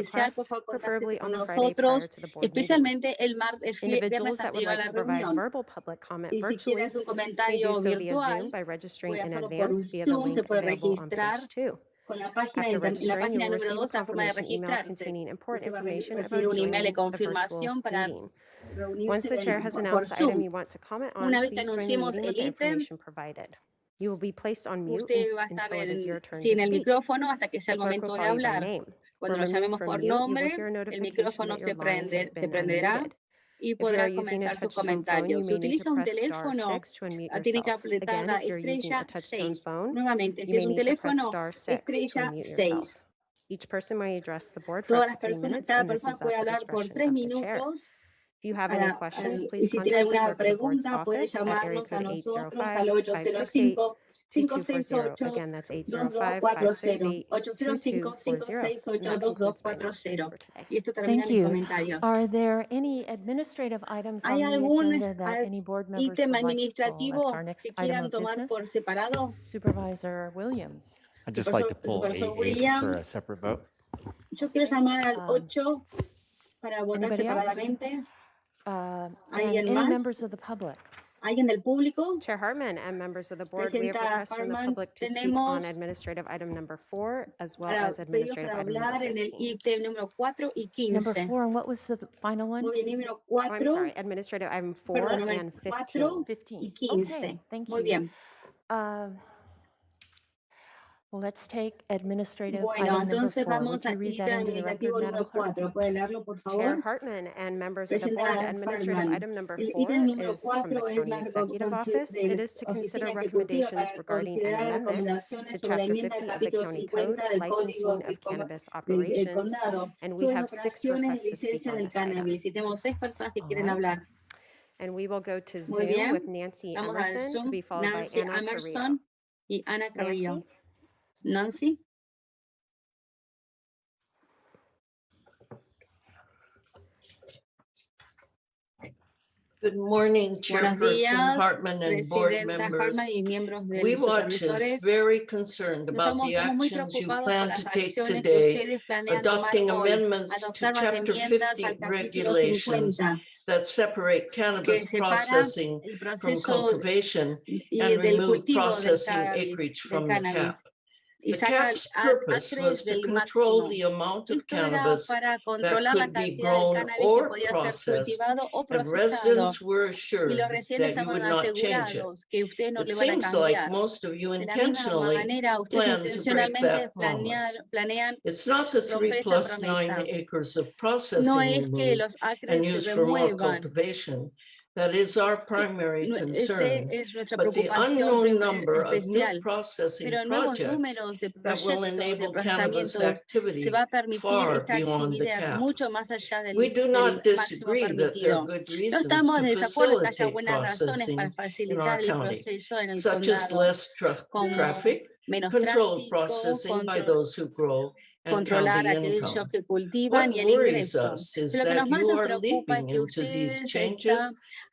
especial, por request, favor, contacte preferably con on the Friday prior nosotros, to the board meeting. especialmente el viernes Individuals that would anterior a like la to provide reunión. verbal public comment Y si virtually quieres un may do comentario so via Zoom virtual, by registering puede in hacerlo por un advance via the Zoom, se link puede available on registrar page 2. con la página, After en la registering, you página will número receive a 2, la forma de confirmation email registrarse. containing important Usted va a information about recibir un email de joining the virtual confirmación para meeting. reunirse Once the chair has por announced the item Zoom. you want to comment on, Una vez que please join the anunciemos meeting with el the ítem, information provided. You will be placed on mute usted va a estar until it is your turn sin to el speak. micrófono hasta que sea The el clerk will momento de call you by hablar. name. Cuando When lo removed llamemos from por mute, you will nombre, hear a el notification micrófono that se your line has se been prenderá unmuted. y If you podrá are using a comenzar su touch-tone phone, comentario. you Si may need utiliza to un press star teléfono, 6 to unmute tiene que yourself. apretar Again, la if you're using a estrella touch-tone 6. phone, Nuevamente, you si may es un need to press teléfono, star 6 to estrella unmute 6. yourself. Each person may address the board for Todas up las to 3 personas, minutes, cada and this persona is puede at the hablar por discretion 3 of the chair. minutos. If you have any questions, Y please si tiene contact the alguna clerk of the board's pregunta, puede office at area llamarnos a code nosotros al 805-568-2240. 805-568-2240. Again, that's 805-568-2240. 805-568-2240. And that concludes my announcements 805-568-2240. for today. Y esto termina Thank mis you. comentarios. Are there any administrative items ¿Hay on the algún agenda that any board members ítem would like to pull? That's administrativo our next que item quieran of tomar business. por separado? Supervisor Williams. I'd just like to pull Supervisor 8A for Williams. a separate vote. Yo quiero llamar al Um, 8 para votar anybody else? separadamente. And ¿Alguien any más? members of the public? ¿Alguien del público? Chair Hartman and members of the board, we have Presidenta requests from the Hartman, public to speak tenemos on administrative item number 4 as well para as pedidos administrative para item number hablar en el 15. ítem número 4 y 15. Number 4, and what was the final one? Muy bien, número Oh, I'm 4, sorry, administrative item 4 perdóname, and 15. 4 15. y 15. Okay, thank Muy you. bien. Let's take administrative Bueno, item number entonces 4. vamos Would you al read that ítem into the administrativo record, Madam número Clerk? 4. ¿Puede leerlo, por Chair favor? Hartman and members of the board, Presidenta administrative Hartman, item number el 4 ítem número is from the 4 es County la Executive Office. de It la is to Oficina consider Ejecutiva recommendations para regarding an considerar amendment recomendaciones to sobre la Chapter enmienda 50 al of the capítulo County 50 Code, del licensing Código of cannabis del operations, Condado and we sobre have 6 operaciones requests de to speak licencia on del this item. cannabis. Y tenemos 6 personas que All quieren right. hablar. And we will go to Muy Zoom bien. with Nancy Vamos al Emerson to Zoom. be followed Nancy by Anna Emerson Carrillo. y Ana Carrillo. Nancy? Nancy. Good morning, Buenos Chairperson días, Hartman and board Presidenta members. Hartman y miembros de We los watch as supervisores. very concerned about the Estamos muy actions you preocupados por plan las to take acciones que today, ustedes planean tomar adopting hoy, amendments to adoptar las Chapter enmiendas 50 al capítulo regulations 50, that separate que cannabis separa processing el from proceso cultivation y and del remove cultivo del processing cannabis, acreage from the cap. y The saca cap's purpose was acres to del control máximo. the amount of Esto era cannabis para that controlar la could be cantidad de grown cannabis que or podía ser processed, cultivado o and procesado. residents were Y assured los residentes that you estaban would not change it. asegurados que ustedes no It le van a seems like cambiar. most of you De la misma intentionally manera, ustedes plan to break intencionalmente that promise. planean It's not the romper 3 esa plus 9 promesa. acres of No processing es que removed los and acres se used for more remuevan. cultivation that is our primary concern, Es nuestra but the preocupación unknown number of new especial. processing Pero nuevos projects números de that will proyectos de enable cannabis procesamiento se activity va a permitir far esta beyond the actividad cap. mucho más allá We do not del máximo disagree that there are permitido. good No reasons estamos to en desacuerdo que haya facilitate buenas razones para processing in our facilitar el county, proceso en el such as condado, less como traffic, menos controlled tráfico, processing by those who grow, and controlar county a aquellos income. que cultivan What y el worries ingreso. us is Pero lo que that más you nos are preocupa es leaping que into these ustedes changes están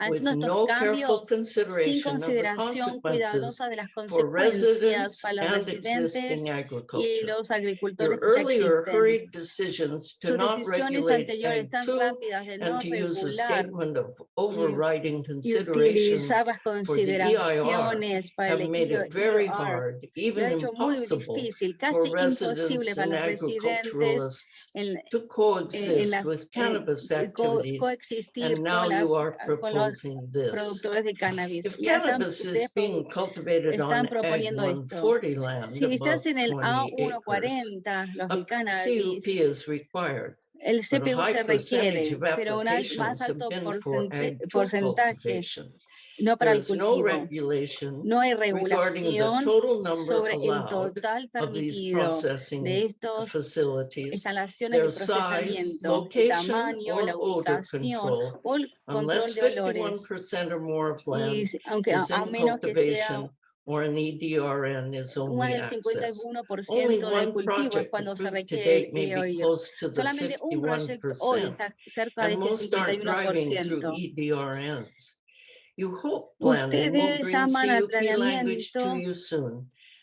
with haciendo estos no careful cambios sin consideration of the consideración consequences cuidadosa de las for consecuencias residents para los and residentes existing y agriculture. los Your agricultores que ya earlier existen. hurried decisions to Sus not decisiones regulate anteriores Ag tan 2 rápidas de no and to use a regular statement of overriding y considerations utilizar las for the EIR consideraciones para have el made it very EIR hard, lo even ha hecho muy impossible, difícil, for casi residents imposible para and los residentes agriculturalists en, to en coexist las, with cannabis activities, coexistir and now con, you are con los proposing this. productores de cannabis. If Ya cannabis ustedes is being cultivated están on Ag proponiendo esto. 140 land Si se above hace en el 20 acres, A140, los a del cannabis, CUP is required, el but a CPU se high percentage requiere, of pero un más applications have alto been for Ag 2 porcentaje, cultivation. no para There el is no cultivo. regulation No hay regarding the regulación total number sobre el allowed total of these permitido de processing estos facilities, instalaciones their de size, procesamiento, el location, tamaño, or la odor ubicación control, o el control unless de olores. 51% or more of Y land aunque is a in menos que sea cultivation or an EDRN is más only del accessed. 51% Only del one cultivo es project cuando se approved to requiere date may be EIR. close to the Solamente un proyecto hoy 51%, está cerca de and este most aren't driving through 51%. EDRNs. You hope planning will Ustedes bring llaman al CUP language to planeamiento you soon,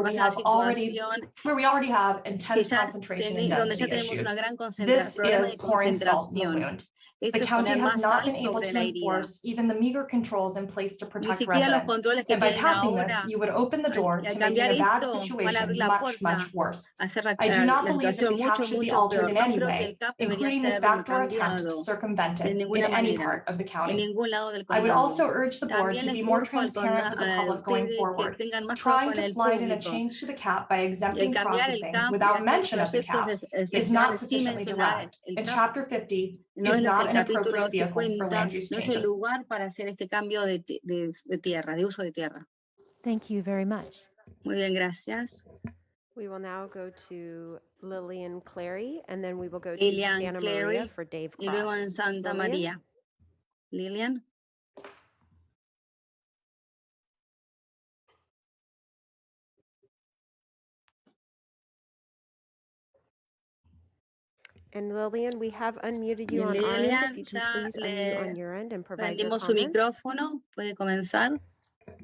where we pasa la have already, situación where we already have que intense ya concentration and donde ya density tenemos issues. una gran This problema de is pouring salt in the concentración. wound. Esto The es county poner has más not sal been able sobre to la herida. enforce even the meager controls in place to Ni protect siquiera los residents. controles que And by tienen passing this, ahora, you would open the door al to making cambiar a bad esto, van a situation abrir la much, puerta much worse. a hacer I do not la believe that situación the cap mucho, should be mucho altered peor. in No any creo que way, el CAP debería including this ser backdoor attempt to cambiado circumvent de it in ninguna any manera, part of the en county. ningún lado del I would condado. also urge the board También to be les more urjo al transparent with the public going ustedes que forward. tengan más cuidado Trying con to el slide in a público. change to the cap by Y el exempting cambiar el processing CAP y without hacer mention of the proyectos cap is excepcionales not sin sufficiently mencionar direct. el And CAP Chapter 50 no is es not el an capítulo appropriate vehicle for 50, land use no es el changes. lugar para hacer este cambio de tierra, de uso de tierra. Thank you very much. Muy bien, gracias. We will now go to Lillian Clary, and then we will go to Lilian Santa Clary, Maria for Dave y luego en Cross. Santa Lillian? María. Lilian. And Lillian, we have unmuted you Y on our end. If Lilian, you can ya please unmute on your end and provide your prendimos su comments. micrófono, puede comenzar.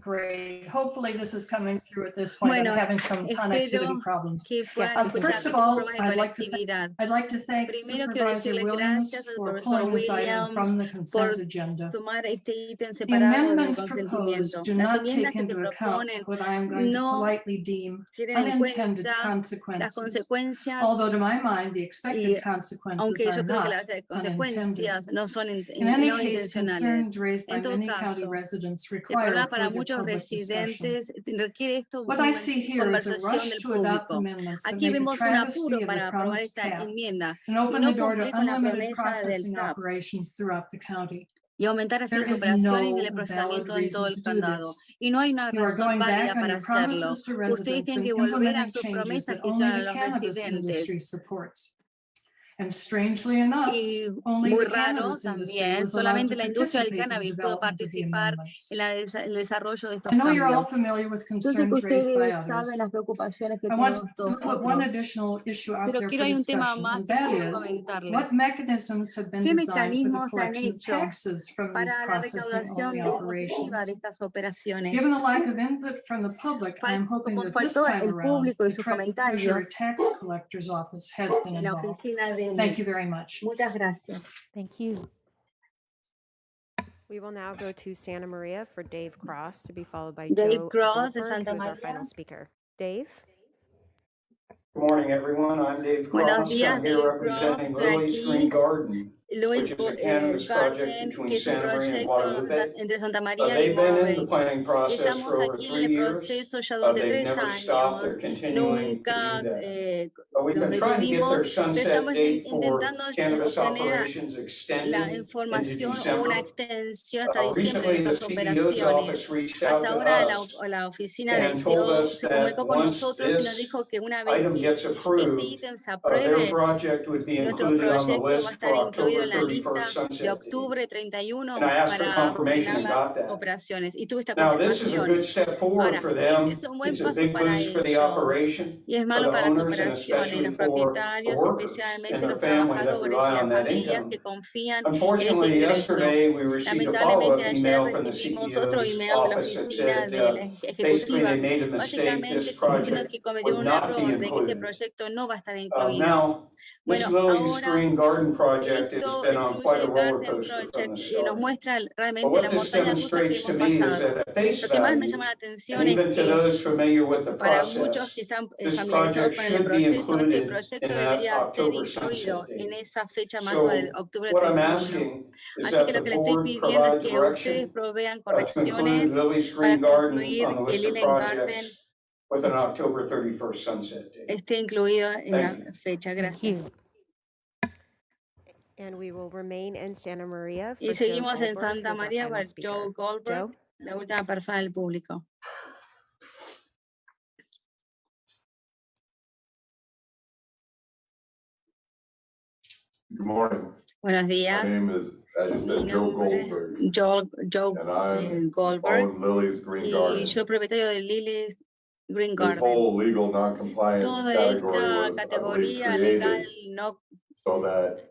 Great. Hopefully this is coming through at this point. Bueno, I'm having some connectivity espero problems. que puedan Yes, escuchar. First of Tengo all, problemas de conectividad. I'd like to thank Primero quiero Supervisor decirles Williams gracias al for profesor pulling this item Williams from the por consent agenda. tomar este ítem The separado del amendments consentimiento. proposed do Las not enmiendas take que se into account proponen what I am going to no politely deem tienen en unintended cuenta las consequences. consecuencias, Although to my mind, the expected y consequences aunque are yo creo que not las unintended. consecuencias no son In any no case, intencionales. concerns raised by En todo many county caso, residents el require problema para further muchos public discussion. residentes requiere esto What una I see here is a conversación rush del to adopt público. amendments that Aquí make a vemos un travesty apuro of the para aprobar promised esta cap enmienda and y open no the door to cumplir con la unlimited promesa del processing CAP operations throughout the county. y aumentar así There las is operaciones y no el procesamiento valid en todo reason el to do condado. this. Y no hay una You are razón going válida back on para your hacerlo. promises to Ustedes residents tienen and que volver a implementing sus changes promesas that que only hicieron a the los cannabis residentes. industry supports. And strangely enough, Y only muy the raro cannabis industry también, was allowed solamente to la industria del participate in the cannabis pudo development of the participar amendments. en el desarrollo de estos I know you're all cambios. familiar with Yo sé que concerns raised by ustedes others. saben las preocupaciones que I want tienen to todos put one otros, additional issue out pero there quiero for hay un tema discussion, más and que that quiero is, comentarles. what mechanisms have been ¿Qué designed for the mecanismos han collection of hecho taxes from these para la processing-only recaudación operations? de estas operaciones? Given the lack of input from the public, I am hoping Como that this faltó time el around, público y the sus Treasury comentarios Tax Collector's Office has been en la involved. oficina del... Thank you very much. Muchas gracias. Thank you. We will now go to Santa Maria for Dave Cross, to be followed by Dave Joe Cross de Goldberg, Santa who is our María. final speaker. Dave? Good morning, everyone. I'm Dave Buenos Cross. días, I'm here Dave Cross. representing Estoy Lily's aquí. Green Garden, Luis which is a cannabis project Garden, between que es un Santa Maria and proyecto Guadalupe. entre Santa María y They've been in the Guadalupe. planning process Estamos for over aquí en 3 el years. proceso ya durante They've 3 never stopped. They're años. continuing to Nunca do that. We've nos been trying to get detuvimos, their pero sunset estamos date for intentando cannabis obtener operations la extended into información o una December. extensión hasta diciembre de Recently, the estas CEO's operaciones. office reached out Hasta to ahora us la oficina del and told CEO us se that comunicó con once nosotros y nos this dijo que una vez item que gets este approved, ítem se their apruebe, project would be nuestro included on the proyecto va a list estar for incluido October en la 31st lista de sunset date. octubre 31 And I asked for para confirmation frenar and las got that. operaciones. Y tuve esta Now, this is a confirmación. good step forward Ahora, for este them. es un buen It's a paso big para boost for the ellos operation, y es for malo the para las owners, and operaciones, especially los for the propietarios, workers especialmente and their los family that trabajadores y rely las on that familias income. que confían en este Unfortunately, ingreso. yesterday we received a Lamentablemente follow-up ayer email from the recibimos otro CEO's email de la office that oficina said de la basically ejecutiva, they made a mistake. This básicamente diciendo project que cometieron would un not be error, de que este included. proyecto no va a estar incluido. Now, this Bueno, Lily's ahora Green Garden project has esto been on quite a incluye roller Garden coaster from Project the y nos start. muestra But realmente la what this montaña rusa que demonstrates to hemos me is pasado. that at face Lo que más me value, llama la and atención es even to que those familiar with the para muchos que process, están this familiarizados project con el should be proceso, este included in proyecto that debería ser October incluido sunset en date. esa fecha más del So octubre what I'm 31. asking is Así that que the lo que le estoy board pidiendo es provide que ustedes direction provean to include correcciones Lily's para Green Garden concluir on the que list of Lillian Garden projects with an October 31st sunset date. esté incluido en Thank la you. fecha. Thank Gracias. you. And we will remain in Santa Maria for Y Joe seguimos en Goldberg, who Santa is our María final para speaker. Joe Goldberg, Joe? la última persona del público. Good morning. Buenos My días. name is, as you Mi said, Joe nombre Goldberg, Joe and I Goldberg own Lily's Green y Garden. soy propietario de Lily's Green This Garden. whole legal noncompliance Toda category esta was, I believe, categoría legal created no so that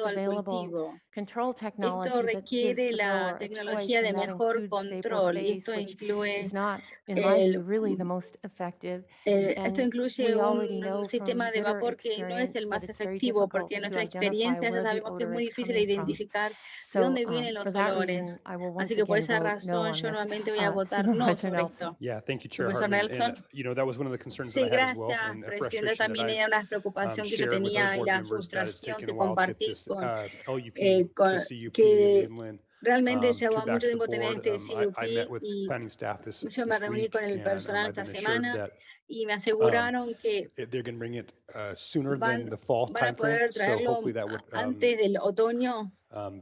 orientado al available cultivo. control Esto technology that gives requiere the la grower a choice, tecnología de and that mejor includes stable control y phase esto esto which incluye is not, in my view, el, really the most effective. esto And incluye we already know un from sistema de bitter vapor que no es experience el that más it's very efectivo, difficult porque en to nuestra identify experiencia ya where the sabemos que es odor muy is difícil coming from. identificar de So dónde vienen for los that olores. reason, I will once Así que por again esa vote no razón on yo this. nuevamente voy a votar no Supervisor sobre Nelson. esto. Yeah, thank you, Chair Profesor Hartman. Nelson. And, that was one of the concerns Sí, that I had as well, gracias, and a presidente. frustration that También I've era una preocupación que yo shared with other tenía y board la members, that it's frustración taken que a while to get compartí this con, LUP con to CUP que in inland realmente llevaba back mucho to the tiempo tener board. este CUP I met with y planning staff this yo me reuní week, con el and personal I've esta been assured semana that y me aseguraron que they're going to bring it sooner van, than the fall van a timeframe. poder So traerlo hopefully that would antes del otoño.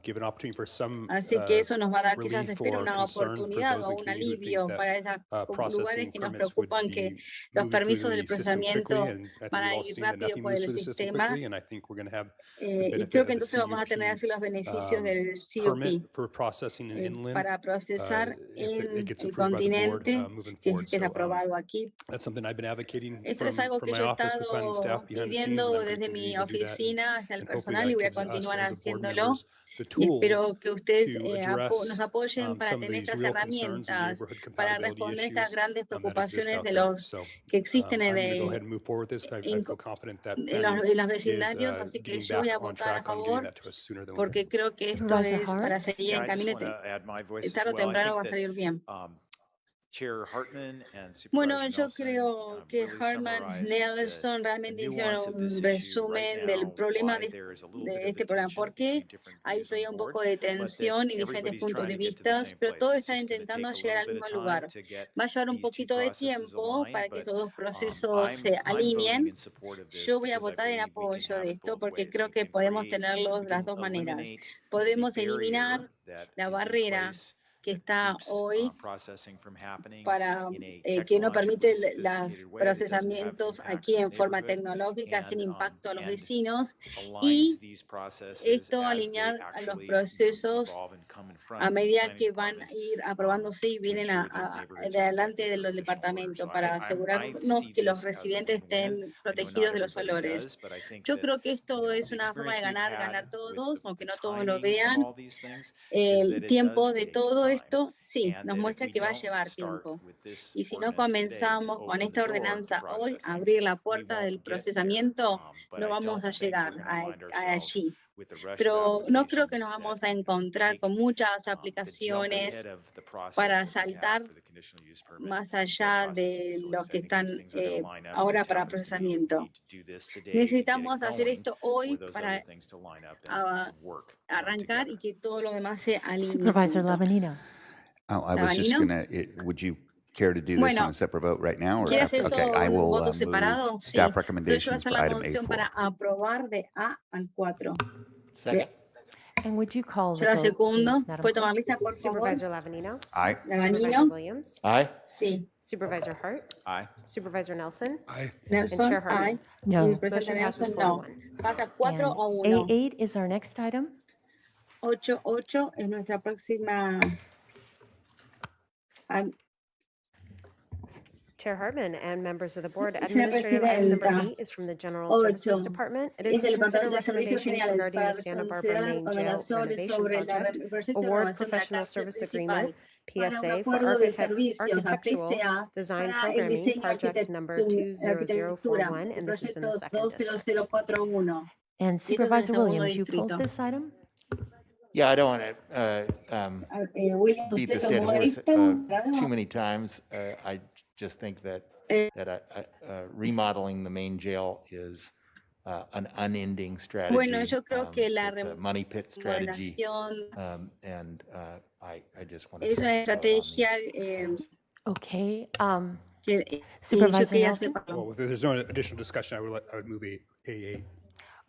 give an opportunity for some Así que eso nos va a dar quizás, relief espero, or una concern for oportunidad those o in the un community who think alivio that para esos lugares processing que nos permits would preocupan que be los moving through permisos del the system quickly, procesamiento and I think van we've a all ir seen that rápido nothing por moves el through the system sistema. quickly, and I think we're going to have the Y benefit creo of que the entonces vamos a tener así los beneficios del permit CUP for processing in inland. para procesar If it en gets el approved by the board continente, moving si es forward. que es So aprobado aquí. that's something I've been advocating Esto es algo from que my yo he office with planning staff estado behind the scenes, and pidiendo I'm going to desde mi continue to do that. oficina hacia el And hopefully personal y that voy a gives us continuar as a board haciéndolo. members the Y tools espero que ustedes to nos address apoyen para some of tener these estas real concerns and herramientas neighborhood para compatibility responder estas issues grandes that exist preocupaciones out de there. los So que existen I'm going to go ahead and move forward with this. I en feel confident that en planning los is vecindarios, así que getting yo voy back a on votar a track on getting favor that to us sooner than later. porque creo que esto Supervisor es Hart? para seguir en I camino just want to add my voice as tarde o well. I temprano think va a that, salir bien. Chair Hartman and Bueno, Supervisor yo Nelson creo que really Hartman summarized Nelson the realmente nuance hicieron of un this issue right resumen del now, problema why there is a little bit de of este programa, tension porque between different hay views on todavía the un board, poco de but that tensión y diferentes everybody's puntos trying de to get to the vista, same pero place. todos It's están just going to take intentando a llegar al little bit mismo of time lugar. to get Va a llevar un these two poquito de processes tiempo aligned, para que but esos dos procesos se I'm voting alineen. in support of this Yo voy a because I votar en believe we can apoyo have de it esto both porque ways. creo We que can podemos create, tenerlos we de las can dos maneras. eliminate the Podemos eliminar barrier that la is in barrera place que that está keeps hoy processing from happening para in a que no permite technologically los sophisticated way that doesn't have procesamientos impacts aquí on the en forma neighborhood, tecnológica sin impacto a los and vecinos aligns y these processes esto as they alinear a los actually procesos evolve and come in front a of the medida planning que van department a ir aprobándose y to vienen ensure that neighborhoods de are adelante protected de from los additional odor. departamentos So para I asegurarnos see que los this as a residentes win-win. estén I know protegidos not de los everybody olores. does, but I think Yo that, creo que esto es the una forma de experience we've ganar had with todos, aunque the no todos lo timing of vean. all these things is that El it tiempo does de take todo time, esto, sí, and nos that if muestra we que va a don't llevar start tiempo. with this Y si no ordinance today to comenzamos con open the esta door to ordenanza hoy a processing, abrir la we puerta del won't get there. procesamiento, But no I vamos don't a think llegar we're going to find ourselves allí. with the rush of Pero no creo que applications nos vamos that a encontrar take con muchas the jump aplicaciones ahead of the process para that we have saltar for the conditional use permit más for our allá processing de facilities. los que I think están these things are going to line up. It ahora just para happens to be we procesamiento. need to do this today to get it Necesitamos hacer going esto for hoy those para other things to line up and work arrancar together. y que todo lo demás se alinee Supervisor junto. Lavanino. I was just Lavanino? gonna, would you care to do this Bueno, on a separate vote right now? Or ¿quiere after? hacer Okay, todo I un will voto separado? move Sí. staff Entonces yo voy a recommendations hacer for la item moción A4. para aprobar de A al 4. Second. And would you call Yo the la vote, segundo. please, Madam ¿Puede Clerk? tomar lista, por favor? Supervisor Lavanino, Aye. Supervisor Lavanino. Williams, Aye. Sí. Supervisor Hart, Aye. Supervisor Nelson, Aye. Nelson, Chair Hartman. aye. No. Y el presidente Motion passes Nelson, 4 to no. 1. Pasa 4 And a 1. A8 is our next item. 8-8 es nuestra próxima. Chair Hartman and members of the board, Señora administrative item number Presidenta, 8 is from the General 8 Services Department. It is es to el consider Departamento de Servicios recommendations Generales regarding para the Santa Barbara considerar Main Jail recomendaciones renovation sobre el project, proyecto de award renovación de la professional cárcel service principal agreement, para un PSA, for acuerdo de servicios a architectural PSA design para el programming, diseño project number arquitectura, 20041, el and this is in the proyecto second district. 20041. And Y esto es del Supervisor segundo Williams, you distrito. pulled this item? Yeah, I don't want to Williams, beat usted this dead como horse distrito, too many times. I just think that remodeling the main jail is an unending strategy. Bueno, yo creo que la it's a money pit strategy, remodelación and I just want to es una estrategia Okay. que y yo Supervisor quería Nelson? separarlo. Well, if there's no additional discussion, I would move A8.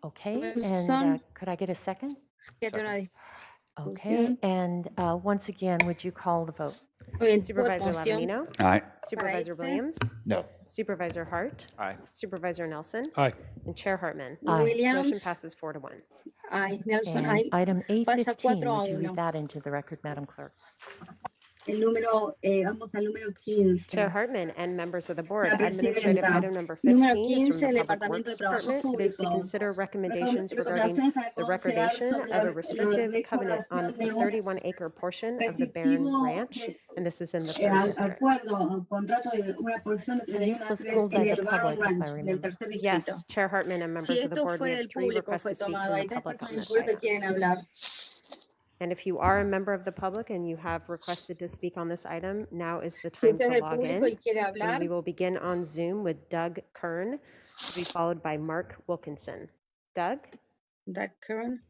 Okay. Son- And could I get a second? Que tiene una Okay. And once again, would you call the vote? Muy bien, Supervisor moción. Lavanino, Aye. Supervisor Williams, No. Supervisor Hart, Aye. Supervisor Nelson, Aye. and Chair Hartman. Aye. Motion Williams, passes 4 to 1. aye. Nelson, And aye. item Pasa 815, 4 a would you 1. read that into the record, Madam Clerk? Vamos al número 15. Chair Hartman and members of the board, La administrative presidenta. item number Número 15 is from 15, the el Public Departamento Works de Trabajos Department. It is to Públicos. consider recommendations regarding Recomendaciones para the considerar recordation sobre of a la restrictive covenant on recordación de a un 31-acre portion of the Barron restrictivo Ranch, and this is in the third district. acuerdo, contrato de una porción de And this 31 was acres pulled en by el the Barron public, if I Ranch del remember. tercer distrito. Yes, Chair Hartman and Si members of the esto board, we fue have del 3 público, requests fue to speak tomado. from Hay the 3 public on personas del this público que item. quieren hablar. And if you are a member of the public and you have requested to speak on this item, now is the Si time usted to es del log público in. y quiere And hablar, we will begin on Zoom with Doug Kern, to be followed by Mark Wilkinson. Doug? Doug Curran.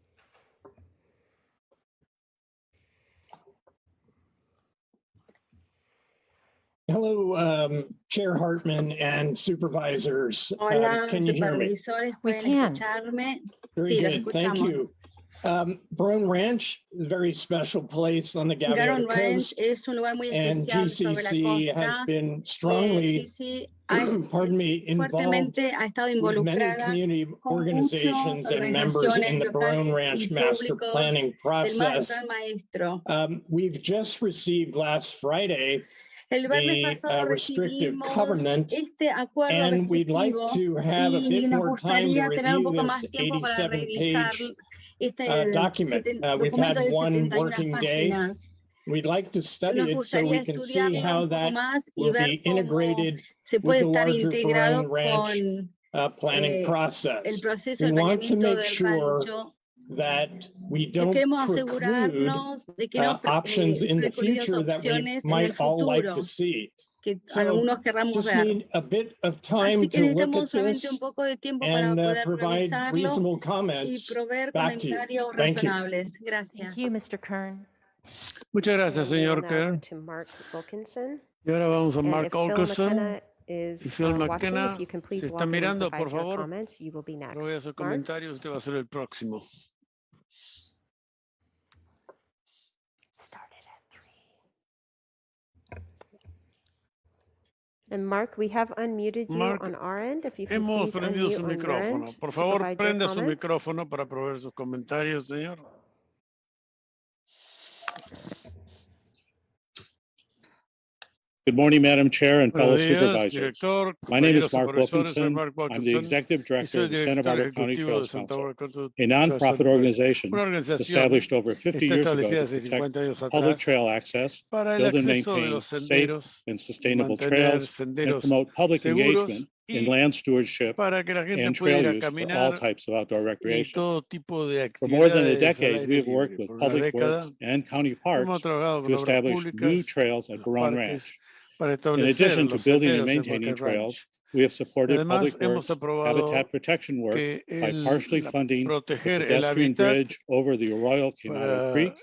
Hello, Chair Hartman and supervisors. Hola, Can you hear me? supervisores, We ¿pueden can. escucharme? Very Sí, los good, thank escuchamos. you. Barone Ranch is a very special place on the Garon Gaviota Ranch Coast, es un lugar muy and especial sobre GCC la has costa. been strongly, GCC ha pardon me, involved fuertemente ha estado with many involucrada community con organizations muchas and members in organizaciones the Barone locales Ranch y master públicos planning del process. Plan Maestro. We've just received last Friday El viernes the pasado restrictive recibimos covenant, este acuerdo and we'd like restrictivo to have a y bit nos more time to gustaría tener un review poco this más tiempo para revisar 87-page este document. We've documento had de one 71 working day. páginas. We'd like to study Nos it so gustaría we can see estudiarlo how un poco that más y will ver be cómo integrated se with puede the estar larger integrado Barone Ranch con planning el process. proceso We de want to planeamiento make del sure rancho. that we don't Queremos preclude asegurarnos de que no options in the precluidas future that we opciones en el might all like futuro to see. que So algunos querramos just ver. need a bit of time Así que to look necesitamos at solamente un this poco de tiempo para and poder provide revisarlo reasonable y comments proveer back to you. comentarios Thank you. razonables. Gracias. Thank you, Mr. Kern. Muchas gracias, And we will señor now go Kerr. to Mark Wilkinson. Y ahora vamos a And Mark if Phil Olkerson. McKenna is Y Phil watching, McKenna, if you can si please está log in and mirando, provide por your favor, comments, you will be next. provea sus Mark? comentarios, usted va a ser el próximo. Started at 3. And Mark, we have unmuted you Mark, on our end. If you can Hemos please prendido unmute su on your micrófono. end Por to favor, provide your prenda su comments. micrófono para proveer sus comentarios, señor. Good morning, Madam Chair and fellow Buenos días, supervisors. director, My name is compañeros Mark supervisores, soy Wilkinson. Mark I'm the Wilkinson. Executive Y Director soy of the Santa director Barbara County ejecutivo de Trails Santa Council, Barbara County a Trails nonprofit Authority. organization Una organización established over 50 está years ago establecida to hace 50 protect años public atrás trail access, para el build and acceso de maintain los safe senderos and y sustainable mantener trails, and senderos promote public seguros engagement in y land stewardship para que la gente and pueda ir trail a use for all caminar types of outdoor y recreation. todo tipo de For more than a actividades al decade, we aire have worked libre. with Por una Public década Works and county hemos parks trabajado to con obras establish new públicas, trails at Barone parques, Ranch. para In establecer addition to los building and senderos en maintaining Parque Ranch. trails, we have supported Además, Public hemos Works aprobado habitat protection work que by partially funding the proteger el pedestrian hábitat bridge over the Arroyo Quemado para Creek,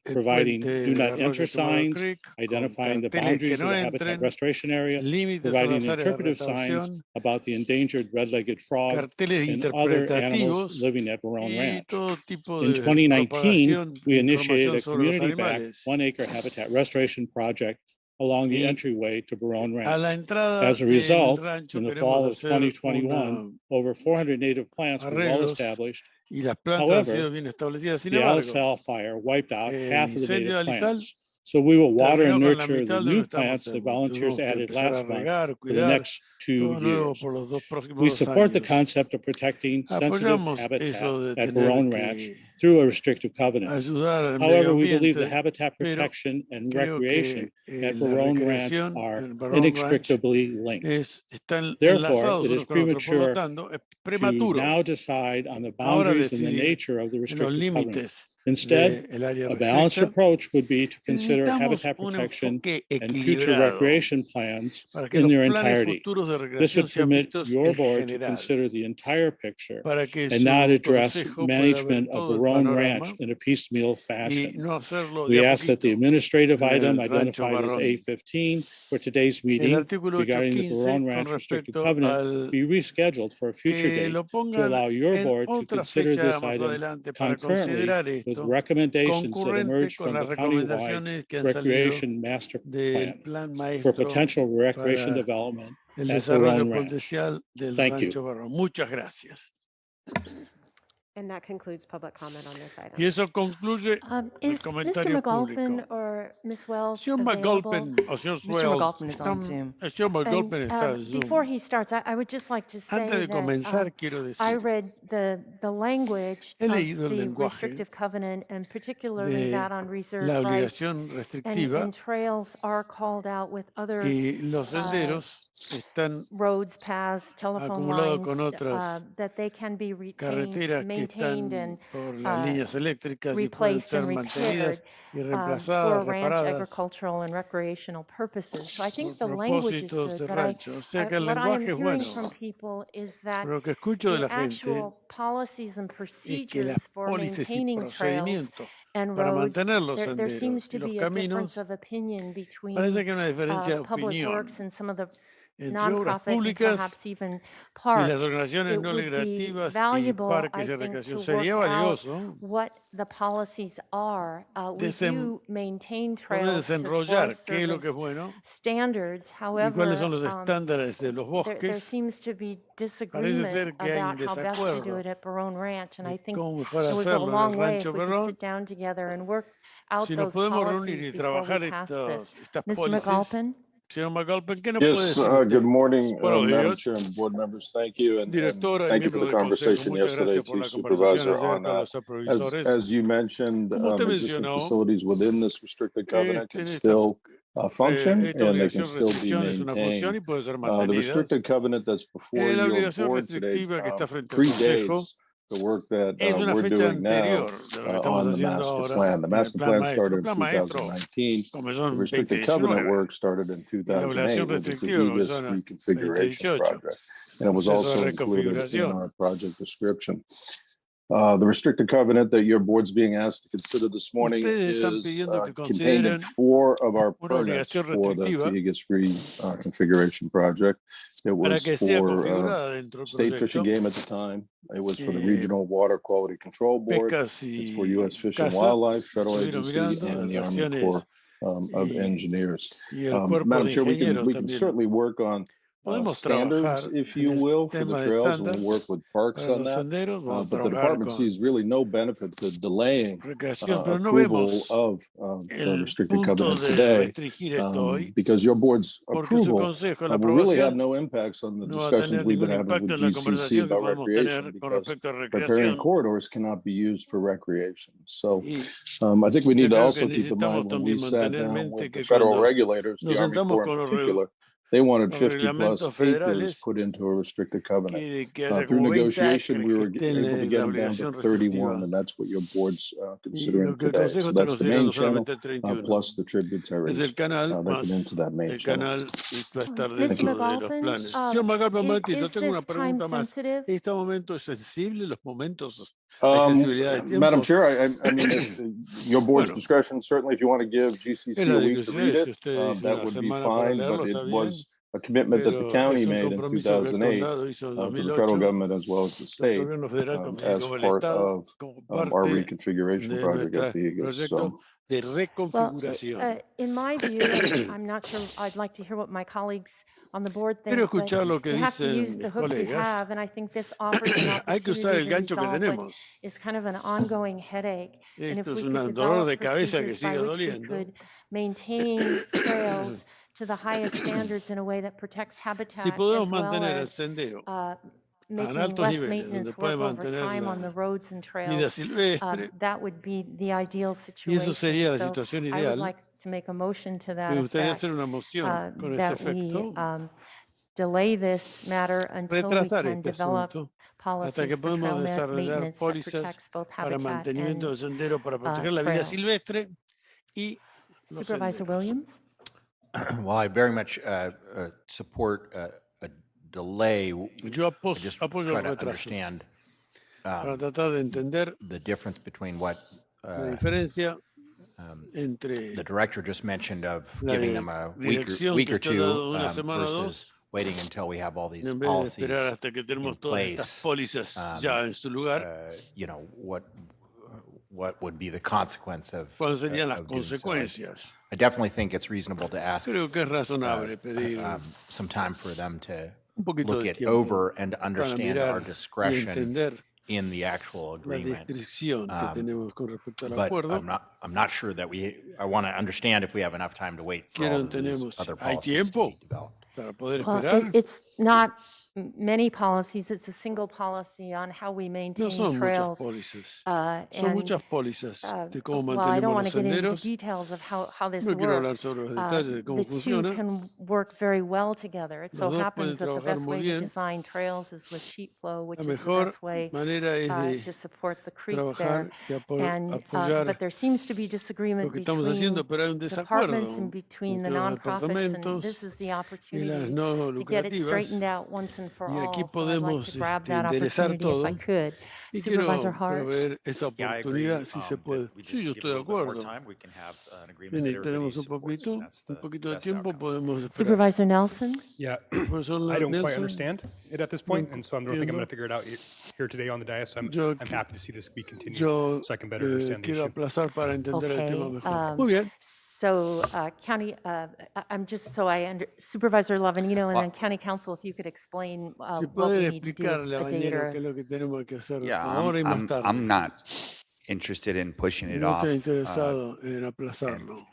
el providing puente do de not Arroyo enter Quemado signs, Creek, identifying the carteles que boundaries no of the habitat entren, restoration area, límites a providing las áreas de interpretive signs retención, about the endangered red-legged frog carteles and other animals interpretativos living at Barone y Ranch. todo tipo In de 2019, propagación we de initiated información a sobre los community-backed animales. 1-acre habitat restoration project along the Y entryway to Barone a la Ranch. entrada As a del result, rancho in the queremos fall of hacer 2021, over 400 native plants were well arreglos established. y las plantas han sido However, bien establecidas. Sin the embargo, Alisal fire wiped out el half of the incendio native de Alisal plants. So we will water and terminó con la nurture the mitad de lo new que estamos plants that haciendo. volunteers Tuvimos que added empezar a last month regar, for the cuidar next 2 todo nuevo years. por los dos próximos We 2 support the años. concept of protecting sensitive Apoyamos habitat eso de at tener Barone que Ranch through a restrictive covenant. ayudar al medio However, we believe the ambiente, habitat pero protection and creo recreation que at la Barone Ranch recreación are en Barron Ranch inextricably linked. están Therefore, enlazados it is unos con otros. Por lo premature tanto, es to prematuro now decide on the ahora boundaries and the decidir nature of the en los restrictive covenant. límites Instead, del área a balanced restricta. approach would be to consider Necesitamos habitat un protection enfoque and future equilibrado recreation plans para que in los their planes entirety. futuros de This recreación would sean permit vistos your en board to general, consider the entire picture para que and su not address consejo pueda ver management of todo el Barone panorama Ranch in a piecemeal y fashion. no hacerlo de We a ask that the poquito. administrative En item el rancho identified as Barrón. A15 for today's El meeting artículo regarding the 815 Barone con Ranch restrictive respecto covenant al be rescheduled for a future que date lo to pongan allow your en board to otra consider fecha this más item adelante para concurrently considerar with esto recommendations that concurrente emerge con from las the countywide recomendaciones que han salido recreation master del plan plan for maestro potential recreation para development el at desarrollo Barone Ranch. potencial del Thank rancho you. Barrón. Muchas gracias. And that concludes public comment on this item. Y eso concluye el Is Mr. comentario McAlpin público. or Ms. Wells Señor available? McAlpin o señor Mr. Wells McAlpin is on están, Zoom. el señor McAlpin And, está en Zoom. before he starts, I would just like to say Antes de that comenzar, quiero I decir, read the language he of leído el the lenguaje restrictive covenant and particularly de that on reserved la rights. obligación restrictiva And trails are called out with other y los senderos están roads, paths, telephone acumulados lines, con otras that they can be retained, carreteras que maintained, están and por las líneas eléctricas y pueden replaced ser and mantenidas repaired y for reemplazadas, ranch, reparadas agricultural, and recreational purposes. So I think the por language is propósitos good, de but rancho. O sea que el what I am lenguaje es hearing bueno. from people is that Pero lo que escucho de the la gente actual policies and es que procedures las for pólices y maintaining trails procedimientos and para roads, mantener los there seems senderos to y los be a difference caminos, of opinion between parece que hay una diferencia de Public opinión Works and some of the entre obras nonprofit and públicas perhaps even y parks. las organizaciones It no would be lucrativas y valuable, I parques de think, recreación. to Sería work out valioso what the policies are. We do maintain poder trails to desenrollar Forest qué es lo que es Service bueno standards. y cuáles son However, los estándares de los there bosques. seems to be Parece disagreement ser que hay un about how best to do desacuerdo it at Barone Ranch, and I de think cómo mejor it would go a hacerlo en el long way if Rancho we could Perón. sit down together and work out Si nos those podemos reunir policies y before we trabajar pass this. estas Mr. pólices. McAlpin? Señor McAlpin, ¿qué nos puede Yes, decir usted? good morning, Buenos Madam días, Chair and board members. Thank you. And directora y thank you for miembros the del Consejo. conversation Muchas yesterday gracias por to la conversación Supervisor ayer on con that. los supervisores. As you mentioned, Como usted existing mencionó, facilities within this restricted covenant can en esta, still function esta and they can obligación still be restricción es una función maintained. y puede ser The mantenida. restricted covenant that's before La your obligación board today restrictiva que está frente al Consejo predates the work that es una we're fecha doing now anterior de lo que estamos on the haciendo master ahora plan. The en el master plan plan maestro. started El in plan maestro 2019. comenzó The en restricted covenant 2019 work started in y la 2008 obligación with the restrictiva comenzó Cahigas en el reconfiguration 2018. project. And it was Proceso also de included in reconfiguración. our project description. The restricted covenant that your board's being asked to consider this morning Ustedes están is pidiendo que contained in consideren 4 of our una permits obligación for the restrictiva Cahigas reconfiguration project. It para was que sea for configurada dentro del State Fish proyecto. and Game at the time. It was for the Eh, Regional Water Quality Control Board. Pescas It's for y U.S. Fish and Casa Wildlife, Federal estuvieron Agency, mirando and las the Army acciones Corps of y, Engineers. y el cuerpo Madam de Chair, we ingenieros can también. certainly work on Podemos standards, trabajar if en you el will, for the tema de trails, and estándar we'll work with parks para on los that. senderos. Vamos a But the trabajar department con sees really no benefit to delaying recreación, pero no approval vemos of the el restricted punto covenant de today, restringir esto hoy, because your board's porque su approval consejo, la will really have aprobación, no impacts on the no va a discussions tener we've been ningún having impacto with en la GCC conversación que about podemos recreation, tener con because respecto a riparian recreación. corridors cannot be used for recreation. So Y I think we yo need to creo que also keep in necesitamos mind when we también sat mantener en down mente with the que federal cuando regulators, the nos Army sentamos Corps in con particular, they wanted los 50 plus reglamentos acres federales, put into a restricted covenant. que haya Through como 20 negotiation, acres we que were estén able to en get la them down to obligación 31, restrictiva. and that's what your board's Y considering lo que el today. Consejo So está that's the main considerando channel, solamente 31. plus the Es tributaries el canal that come más into that main el channel. canal que va a estar Mr. dentro de los McAlpin, planes. Señor McAlpin, un momentito, is tengo una this time pregunta más. sensitive? ¿Este momento es sensible? ¿Los momentos hay sensibilidad de Madam tiempos? Chair, I mean, your board's Bueno, discretion, certainly if you want to give es GCC la a week to read discusión. Si it, usted dice that una would be semana para fine, leerlo, but está it bien, was a commitment that the pero county es un made in compromiso que el 2008 condado hizo en to the federal 2008, government as well as the el state gobierno federal as como el part Estado, of como our parte reconfiguration de project at nuestro Cahigas. proyecto So, de Well, reconfiguración. in my view, and I'm not sure, I'd like to hear what my colleagues on the board Quiero think, but escuchar lo que you have to use dicen the mis hook you colegas. have, and I think this offers an Hay que usar opportunity el to gancho que resolve what tenemos. is kind of an ongoing headache. And if Esto es we un could dolor de develop cabeza que procedures by sigue which we doliendo. could maintain trails to the highest standards in a way that protects Si habitat podemos as well mantener el as sendero a making altos less niveles, donde maintenance puede work over mantener time on la the roads and vida trails, silvestre, that would be the ideal y eso situation. sería la So situación I would ideal. like to make a motion to Me that gustaría effect, hacer una moción con ese that we efecto, delay this matter until we retrasar can este develop asunto hasta policies que for podemos trail desarrollar maintenance that pólizas protects both para habitat mantenimiento and del sendero para proteger la vida trails. silvestre y los Supervisor senderos. Williams? Well, I very much support a delay. Yo I just apoyo try el to retraso understand para tratar de entender the difference between what la diferencia entre the director just mentioned of la giving them a dirección week que or usted ha two dado de una semana o versus dos, waiting until we have all these en vez de policies esperar hasta que in tenemos todas estas place. pólizas ya en su lugar. You know, what would be the consequence of ¿Cuáles serían las of doing so? consecuencias? I definitely think it's reasonable to ask Creo que es razonable pedir some time for them to un poquito look de it tiempo over and para understand our mirar y discretion entender in the actual la agreement. descripción que tenemos con respecto al But acuerdo. I'm not sure that I want to understand if we have enough time to wait for all of these Tenemos, other hay policies to tiempo be developed. para poder Well, esperar. it's not many policies, it's a single policy on how we No maintain son muchas trails. pólizas, son And, muchas pólizas de cómo well, I don't mantenemos want to los get into the senderos. details of how this No quiero hablar works. sobre los detalles de cómo The two funciona. can work very well together. It so Los dos pueden happens that the trabajar best muy way to bien. design trails is with sheet flow, which La is the mejor best way manera es de to support the creek there. trabajar y And, apoyar but there seems to be lo disagreement que estamos between haciendo, pero hay un desacuerdo departments and between the entre los nonprofits, and departamentos this is the y las opportunity no to get it lucrativas. straightened out once and for Y all. aquí So I'd like podemos to grab that enderezar opportunity if I todo. could. Y Supervisor quiero Hart. proveer esa Yeah, I agree. oportunidad si se that puede. we Sí, just yo give estoy a de little bit more acuerdo. time, we can have an agreement Bien, that y everybody tenemos un supports, poquito, and that's un the poquito de best tiempo, outcome. podemos esperar. Supervisor Nelson? Yeah, Profesor I don't quite Nelson, understand it at this point, and so I don't think I'm going entiendo. to figure it out here today on the dais. So Yo I'm happy to see this be continued Yo so I can better understand the quiero issue. aplazar para entender el tema Okay. mejor. Muy bien. So County, I'm just so I under Supervisor Lavanino and then County Council, if you could explain Si what pueden we need to do with explicarle a a date Bañero or qué es lo que tenemos que hacer Yeah, ahora y más tarde. I'm not interested in pushing it No off, estoy interesado en aplazarlo.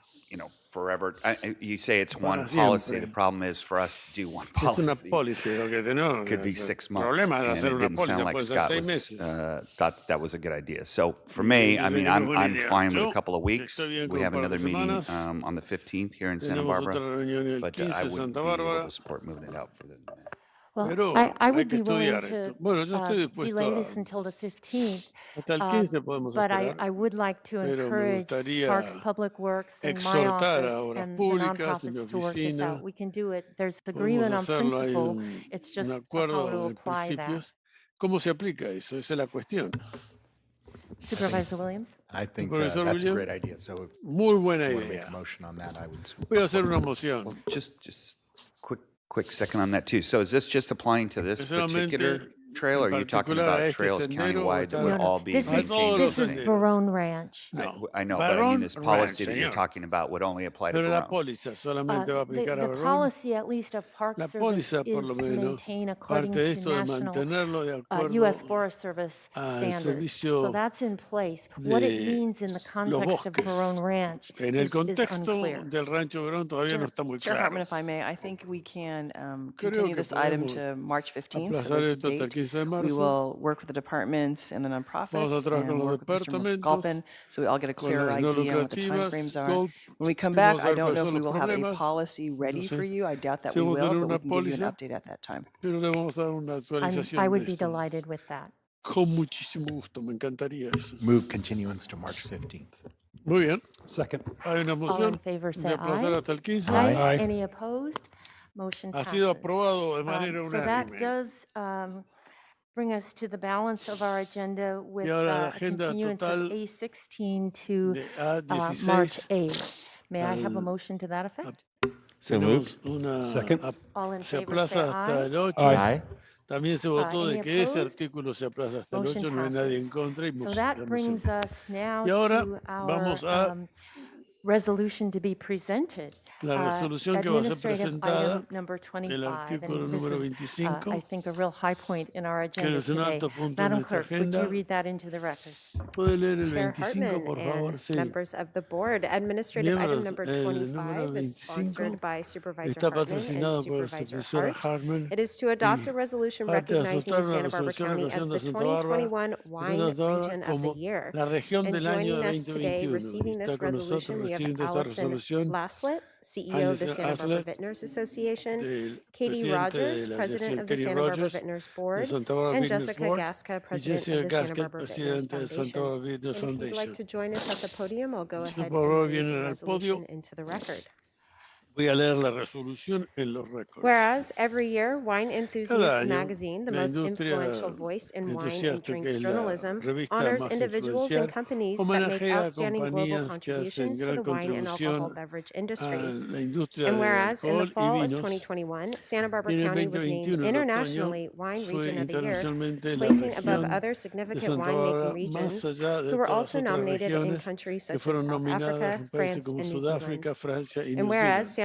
forever. You say it's Para one policy. siempre. The problem is for us to do one Es una policy. póliza lo que tenemos. Could be 6 months, Problema de and hacer it una didn't póliza sound like puede ser Scott 6 was meses. thought that was a good idea. So for me, I mean, I'm idea. fine with Yo a couple of weeks. estoy bien We con have un par de another meeting semanas. on the 15th here in Santa Tenemos otra Barbara, reunión el but 15 I en wouldn't Santa be able Bárbara. to support moving it out further than that. well, Pero I hay would que be willing estudiar to esto. Bueno, yo estoy dispuesto delay a this until the 15th. hasta el 15 podemos But esperar. I would like to Pero me encourage gustaría Parks Public Works and my exhortar a office obras and the públicas en mi nonprofits to work this oficina. out. We can do it. There's Podemos agreement on hacerlo, hay principle. un It's just how acuerdo to de apply that. principios. ¿Cómo se aplica eso? Esa es la cuestión. Supervisor Williams? I think Profesor that's a William, great idea. So if Muy buena you want to make idea. a motion on that, I would. Voy a hacer una moción. Just quick second on that too. So is this just applying to this particular trail, or are you talking particular a about este trails sendero, countywide that would No, no. all be This is, maintained the this is same? Barone Ranch. I know, but I mean, this Barone policy Ranch, that you're señor. talking about would only apply to Pero la Barone. póliza solamente va a aplicar a The Barón. policy, at least of Park La Service, póliza, por lo is to menos, maintain according parte de to esto de national mantenerlo de acuerdo U.S. Forest Service al standards. servicio So that's in place. What it de means in the los context of bosques. Barone Ranch En el is contexto unclear. del Rancho Verón todavía no está muy Chair claro. Hartman, if I may, I think we can Creo continue que this item podemos to March 15th. So aplazar that's esto the hasta el date. 15 de We marzo. will work with the departments and the Vamos a nonprofits trabajar con and los work with Mr. departamentos, McAlpin so we all get a con clearer las no idea on what the lucrativas, timeframes are. Gold, When we come y back, vamos a I ver don't cuáles know if son we los will have a problemas. policy ready Entonces, for you. I doubt that si we vamos a will, tener but we una can give you an póliza, update at that time. pero le vamos a dar una actualización I de would be esto. delighted with that. Con muchísimo gusto, me encantaría eso. Move continuance to March 15th. Muy bien, Second. hay una All in moción favor, de say aplazar aye. hasta el 15. Aye. Any opposed? Motion Ha passes. sido aprobado de manera So that unánime. does bring us to the balance of our agenda with Y ahora la a agenda continuance of total A16 to de March A16 8th. May I have a al- motion to that effect? So tenemos una Second. All in se favor, say aplaza hasta aye. el 8. Aye. También se votó de any que ese opposed? artículo se aplaza hasta el Motion 8, no hay nadie en passes. contra y So la that moción. brings us now Y ahora to vamos our a resolution to be presented. la resolución que va a ser Administrative presentada, item number 25. el and artículo this número is, 25, I think, a real high point in our que agenda es un today. alto punto en Madam nuestra Clerk, would agenda. you read that into the record? ¿Puede leer el Chair 25, Hartman por favor? and Sí. members of the board. Administrative item Miembros, number el 25 número is sponsored 25 by Supervisor está Hartman patrocinado and por la Supervisor supervisora Hart. Hartman. It is to adopt y a resolution parte de recognizing adoptar una Santa Barbara resolución County as reconociendo the a Santa Bárbara 2021 Wine ahora Region of como the Year. la región And del año joining de us today 2021. receiving Está this con nosotros resolution, we have recibiendo esta Allison resolución Laslett, CEO of the Alison Santa Barbara Aslett, Vintners Association, del Katie presidente Rogers, de la President Asociación of the Katie Santa Barbara Rogers, Vintners de Board, Santa Bárbara and Business Jessica Board, Gasca, y President Jessica of the Santa Gasket, Barbara Vintners presidente de Santa Foundation. Bárbara Business And if you'd like Foundation. to join us at the podium, I'll go Si ahead por and favor read vienen the al podio, resolution into the record. voy a leer la resolución en los récords. Whereas every year, Wine Cada Enthusiast año, magazine, the la most industria influential voice in wine and entusiasta, que drinks es la journalism, revista honors más individuals influencial, and companies that make homenajea a outstanding global compañías que hacen contributions to gran the wine and alcohol contribución beverage a industry. la industria And del whereas in the alcohol y fall of vinos. 2021, Santa Barbara En el County was named 2021, en otoño, internationally Wine fue Region of the Year, internacionalmente la placing above región other de significant Santa winemaking Bárbara más regions, allá de who were todas also otras nominated in regiones countries que such as fueron South nominadas Africa, en países France, como and New Sudáfrica, Zealand. Francia y And New whereas Zealand.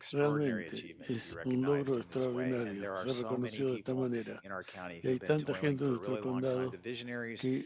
extraordinary realmente achievement to es be un logro recognized in this way. And there extraordinario are ser so many reconocido de esta people manera. in our county Y hay who've been tanta toiling gente for en a nuestro really long time, condado the visionaries que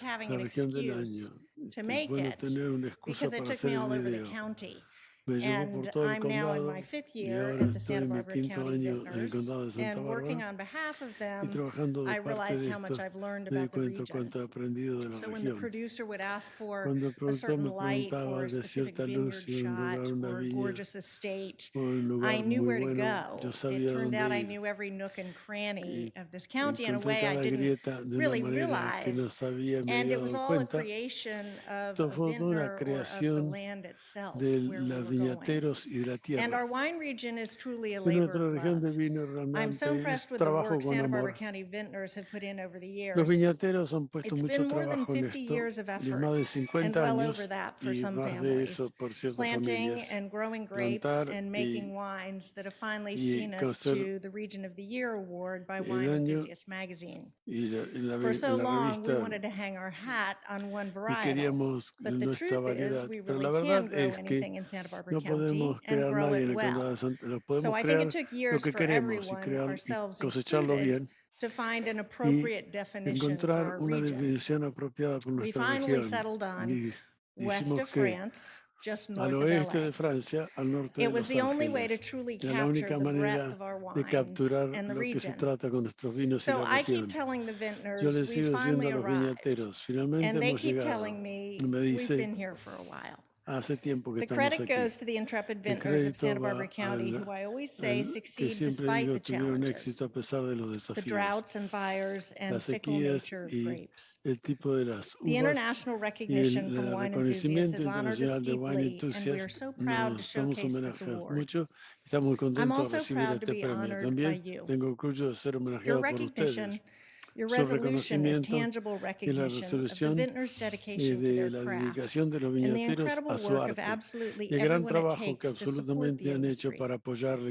loved having an la región del excuse año. to Es make bueno it tener una excusa because it para took hacer me el all over the video. county. And I'm now in my 5th year at the Santa Barbara County Vintners, and working on behalf of them, I realized how much I've learned about the region. So when the producer would ask for a certain light or a specific vineyard shot or a gorgeous estate, I knew where to go. It turned out I knew every nook and cranny of this county in a way I didn't really realize. And it was all a creation of a vintner or of the land itself where we were going. And our wine region is truly a labor of love. I'm so impressed with the work Santa Barbara County Vintners have put in over the years. It's been more than 50 years of effort and well over that for some families, planting and growing grapes and making wines that have finally seen us to the Region of the Year award by Wine Enthusiast magazine. For so long, we wanted to hang our hat on one varietal, but the truth is we really can grow anything in Santa Barbara County and grow it well. So I think it took years for everyone, ourselves included, to find an appropriate definition for our region. We finally settled on west of France, just north of LA. It was the only way to truly capture the breadth of our wines and the region. So I keep telling the vintners we finally arrived, and they keep telling me we've been here for a while. The credit goes to the intrepid vintners of Santa Barbara County, who I always say succeed despite the challenges, the droughts and fires and fickle nature of grapes. The international recognition from Wine Enthusiasts has honored us deeply, and we are so proud to showcase this award. I'm also proud to be honored by you. Your recognition, your resolution is tangible recognition of the vintners' dedication to their craft and the incredible work of absolutely everyone it takes to support the industry.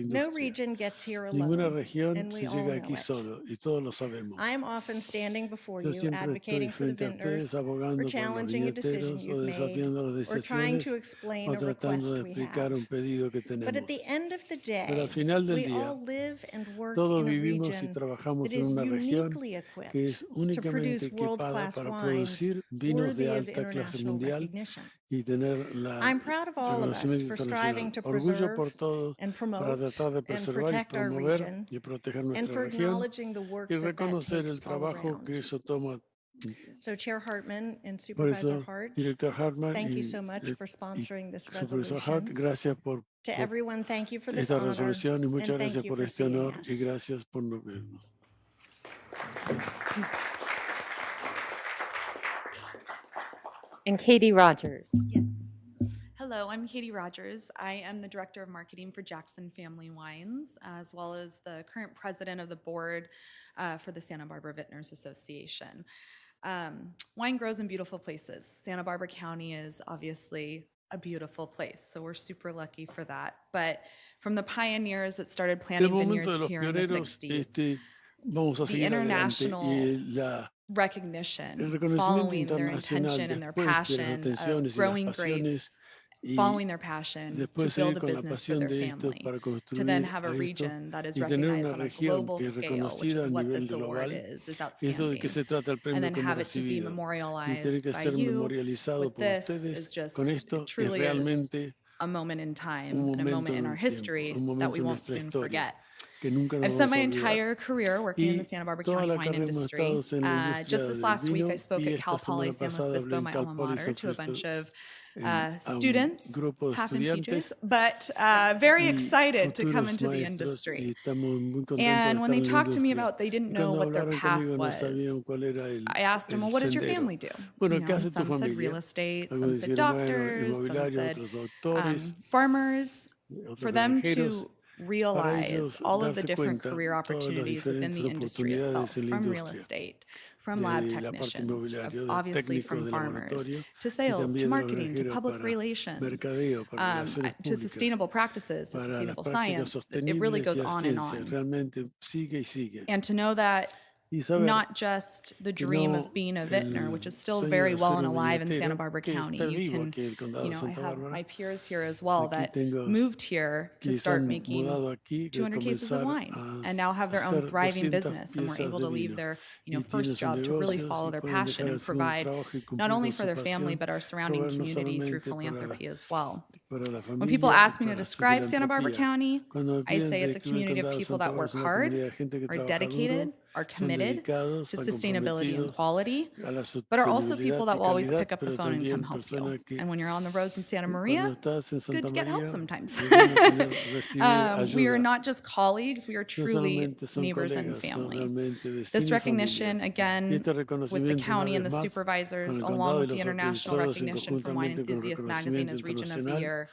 No region gets here alone, and we all know it. I am often standing before you advocating for the vintners, or challenging a decision you've made, or trying to explain a request we have. But at the end of the day, we all live and work in a region that is uniquely equipped to produce world-class wines worthy of international recognition. I'm proud of all of us for striving to preserve and promote and protect our region, and for acknowledging the work that takes all around. So Chair Hartman and Supervisor Hart, thank you so much for sponsoring this resolution. To everyone, thank you for this honor, and thank you for seeing us. And Katie Rogers. Yes. Hello, I'm Katie Rogers. I am the Director of Marketing for Jackson Family Wines, as well as the current president of the board for the Santa Barbara Vintners Association. Wine grows in beautiful places. Santa Barbara County is obviously a beautiful place, so we're super lucky for that. But from the pioneers that started planting vineyards here in the 60s, the international recognition following their intention and their passion of growing grapes, following their passion to build a business for their family, to then have a region that is recognized on a global scale, which is what this award is outstanding, and then have it to be memorialized by you with this is just truly is a moment in time and a moment in our history that we won't soon forget. I've spent my entire career working in the Santa Barbara County wine industry. Just this last week, I spoke at Cal Poly San Luis Obispo, my alma mater, to a bunch of students, half in teachers, but very excited to come into the industry. And when they talked to me about they didn't know what their path was, I asked them, well, what does your family do? You know, some said real estate, some said doctors, some said farmers. For them to realize all of the different career opportunities within the industry itself, from real estate, from lab technicians, obviously from farmers, to sales, to marketing, to public relations, to sustainable practices, to sustainable science. It really goes on and on. And to know that not just the dream of being a vintner, which is still very well and alive in Santa Barbara County. You can, I have my peers here as well that moved here to start making 200 cases of wine and now have their own thriving business and were able to leave their, first job to really follow their passion and provide not only for their family, but our surrounding community through philanthropy as well. When people ask me to describe Santa Barbara County, I say it's a community of people that work hard, are dedicated, are committed to sustainability and quality, but are also people that will always pick up the phone and come help you. And when you're on the roads in Santa Maria, it's good to get help sometimes. We are not just colleagues, we are truly neighbors and family. This recognition, again, with the county and the supervisors, along with the international recognition from Wine Enthusiast Magazine as Region of the Year,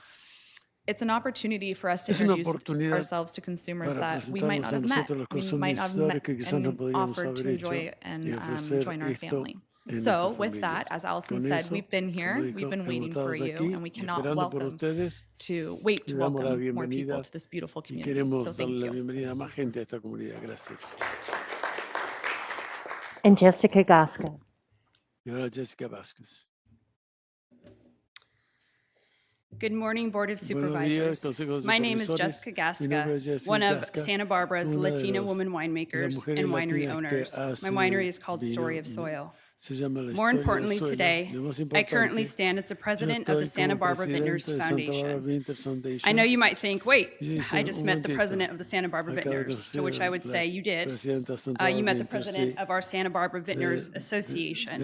it's an opportunity for us to introduce ourselves to consumers that we might not have met, we might not have met and offered to enjoy and join our family. So with that, as Allison said, we've been here, we've been waiting for you, and we cannot wait to welcome more people to this beautiful community. So thank you. And Jessica Gasca. Good morning, Board of Supervisors. My name is Jessica Gasca, one of Santa Barbara's Latina woman winemakers and winery owners. My winery is called Story of Soil. More importantly today, I currently stand as the president of the Santa Barbara Vintners Foundation. I know you might think, wait, I just met the president of the Santa Barbara Vintners, to which I would say you did. You met the president of our Santa Barbara Vintners Association,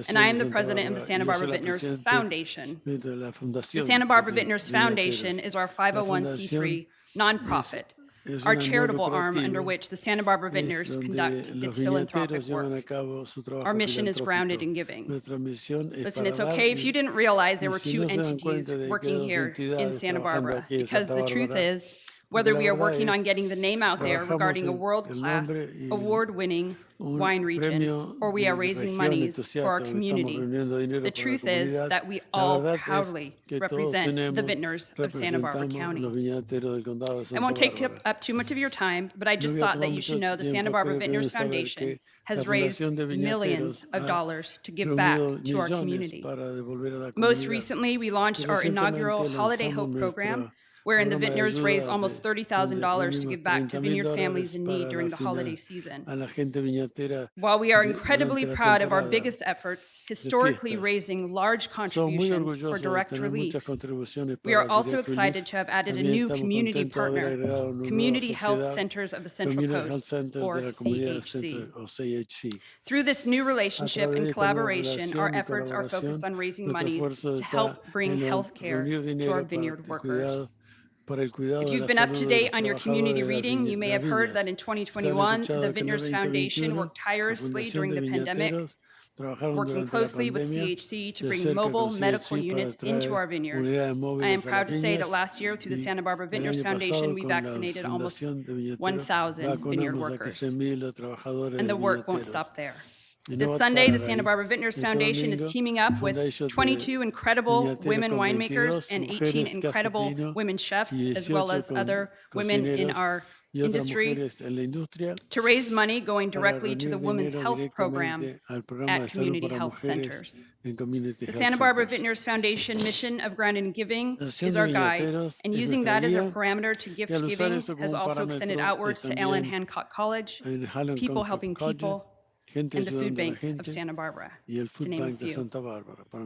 and I am the president of the Santa Barbara Vintners Foundation. The Santa Barbara Vintners Foundation is our 501c3 nonprofit, our charitable arm under which the Santa Barbara Vintners conduct its philanthropic work. Our mission is grounded in giving. Listen, it's okay if you didn't realize there were two entities working here in Santa Barbara, because the truth is, whether we are working on getting the name out there regarding a world-class, award-winning wine region, or we are raising monies for our community, the truth is that we all proudly represent the vintners of Santa Barbara County. I won't take up too much of your time, but I just thought that you should know the Santa Barbara Vintners Foundation has raised millions of dollars to give back to our community. Most recently, we launched our inaugural Holiday Hope program, wherein the vintners raised almost $30,000 to give back to vineyard families in need during the holiday season. While we are incredibly proud of our biggest efforts, historically raising large contributions for direct relief, we are also excited to have added a new community partner, Community Health Centers of the Central Coast, or CHC. Through this new relationship and collaboration, our efforts are focused on raising monies to help bring health care to our vineyard workers. If you've been up to date on your community reading, you may have heard that in 2021, the Vintners Foundation worked tirelessly during the pandemic, working closely with CHC to bring mobile medical units into our vineyards. I am proud to say that last year, through the Santa Barbara Vintners Foundation, we vaccinated almost 1,000 vineyard workers. And the work won't stop there. This Sunday, the Santa Barbara Vintners Foundation is teaming up with 22 incredible women winemakers and 18 incredible women chefs, as well as other women in our industry, to raise money going directly to the Women's Health Program at community health centers. The Santa Barbara Vintners Foundation mission of grounded in giving is our guide, and using that as a parameter to gift giving has also extended outwards to Allen Hancock College, People Helping People, and the Food Bank of Santa Barbara, to name a few.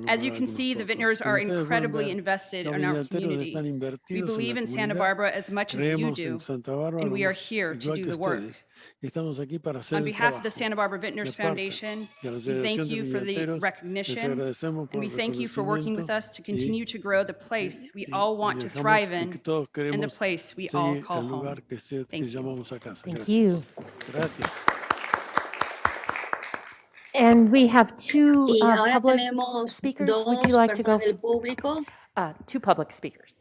As you can see, the vintners are incredibly invested in our community. We believe in Santa Barbara as much as you do, and we are here to do the work. On behalf of the Santa Barbara Vintners Foundation, we thank you for the recognition, and we thank you for working with us to continue to grow the place we all want to thrive in, and the place we all call home. Thank you. Thank you. And we have two public speakers. Would you like to go? Two public speakers.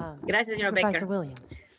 Gracias, señor Supervisor Baker. Williams.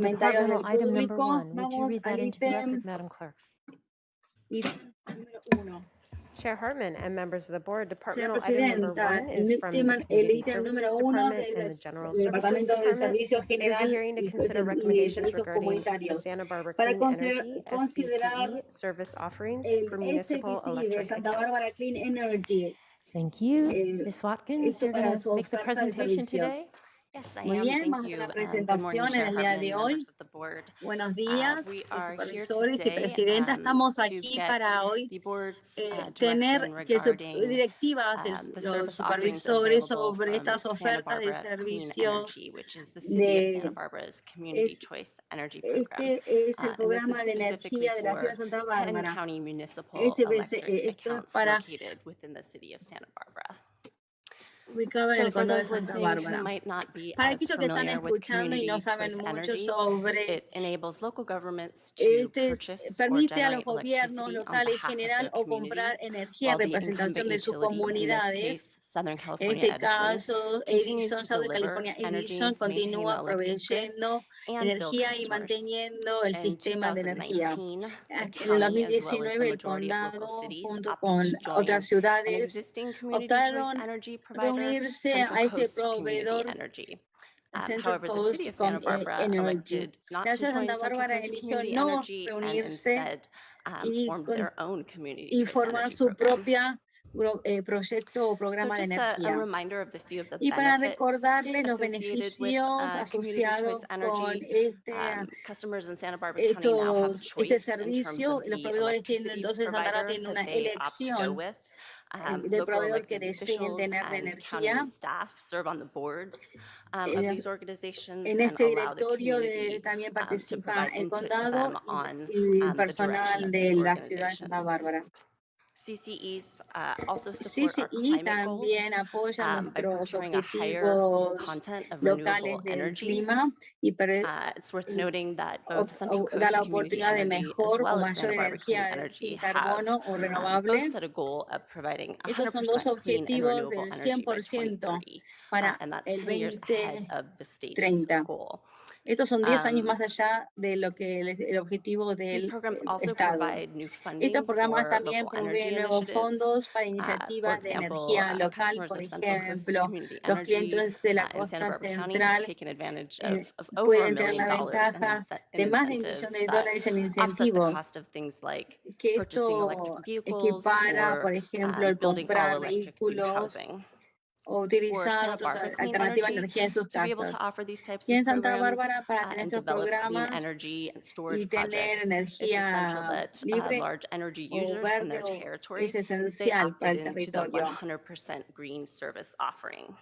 to comentarios departmental del item number público. 1. Would you Vamos read that al into the ítem record, Madam Clerk? número 1. Chair Hartman and members of the board, Señora departmental item number Presidenta, 1 is from the el Community ítem Services número uno Department and the del General del Services Departamento de Department. Servicio It is a General hearing to y consider y recommendations Servicios regarding the Comunitarios Santa Barbara para Clean Energy considerar SBCE service offerings el for municipal SBC de electric Santa Bárbara accounts. Clean Energy. Thank you. eh, Ms. Watkins, esto you're going para to su make the oferta de presentation servicios. today? Yes, I Muy am. bien, Thank vamos a you. la Good morning, presentación en Chair el día Hartman, de members hoy. of the board. Buenos días, We are here supervisores y today presidenta. Estamos to aquí get para hoy the board's tener direction que regarding directivas de the los service offerings supervisores available sobre from estas Santa ofertas de Barbara Clean servicios Energy, which is the City of Santa de Barbara's Community es- Choice Energy Program. este es el And this is programa de specifically energía de la ciudad de for Santa 10 Bárbara. county municipal SBC, electric esto es accounts para located within the City of Santa Barbara. ubicado en So el for condado de those Santa listening who Bárbara. might not be Para as aquellos que están familiar with escuchando y no community saben choice mucho energy, sobre it enables local governments to este purchase or permite a los generate gobiernos electricity on locales behalf of generar their o comprar communities, energía en while the representación incumbent de sus utility, in this comunidades. case Southern En California este Edison, caso, continues Edison, to Southern deliver California energy, Edison maintain the continúa electric grid, proveyendo and bill energía y customers. manteniendo el In sistema de energía. 2019, the En el county, as well as the 2019, el majority of local condado, cities, junto opted con to join otras an ciudades, existing community choice optaron energy provider, reunirse Central a este Coast Community proveedor Energy. Central However, the City Coast of Santa Barbara Energy. elected not La to ciudad de join Santa Central Bárbara Coast eligió Community no Energy and reunirse instead y, formed their own community y choice formar energy su program. propia proyecto o So programa de just a energía. reminder of the few of the Y para benefits recordarles los associated with beneficios community asociados choice con energy. Customers in Santa Barbara County now have este choice in terms servicio, of los the proveedores tienen electricity entonces Santa Bárbara provider tienen una that they opt to go elección with. del Local proveedor que elected deseen officials tener de and county energía. staff serve on the boards of En these organizations en and este allow the directorio community también to participa provide el input to condado them on y the direction personal of de these la ciudad de Santa organizations. Bárbara. CCEs also support our CCE climate goals también apoya by nuestros procuring a higher objetivos content of locales renewable del energy. clima y It's worth noting that both Central da la Coast Community oportunidad de Energy as mejor o well as mayor Santa Barbara Clean energía Energy sin have carbono o both renovable. set a goal of providing Estos son dos 100% clean and objetivos renewable del energy by 100% 2030, para and that's el 10 years ahead of the state's 2030. goal. Estos son 10 años Um, más allá de lo que el objetivo These del programs also Estado. provide new Estos funding programas for también local energy proveen nuevos initiatives. fondos para For iniciativas de example, energía local, customers por of Central Coast ejemplo, Community los Energy clientes de la in Santa costa Barbara County have central taken advantage of over $1 pueden tener million la in ventaja de más de $1 incentives millón that dólares en offset the incentivos, cost of things like que purchasing esto electric vehicles equipara, or por ejemplo, el building all comprar electric new vehículos housing. o For utilizar Santa otras Barbara Clean alternativas de Energy, energía en sus to be able to casas. offer these types Y of en Santa programs Bárbara, para tener and estos develop clean programas energy and y storage tener projects, it's essential energía that libre large energy o users in verde their territory es stay esencial para opted el into the territorio. 100% green service offering.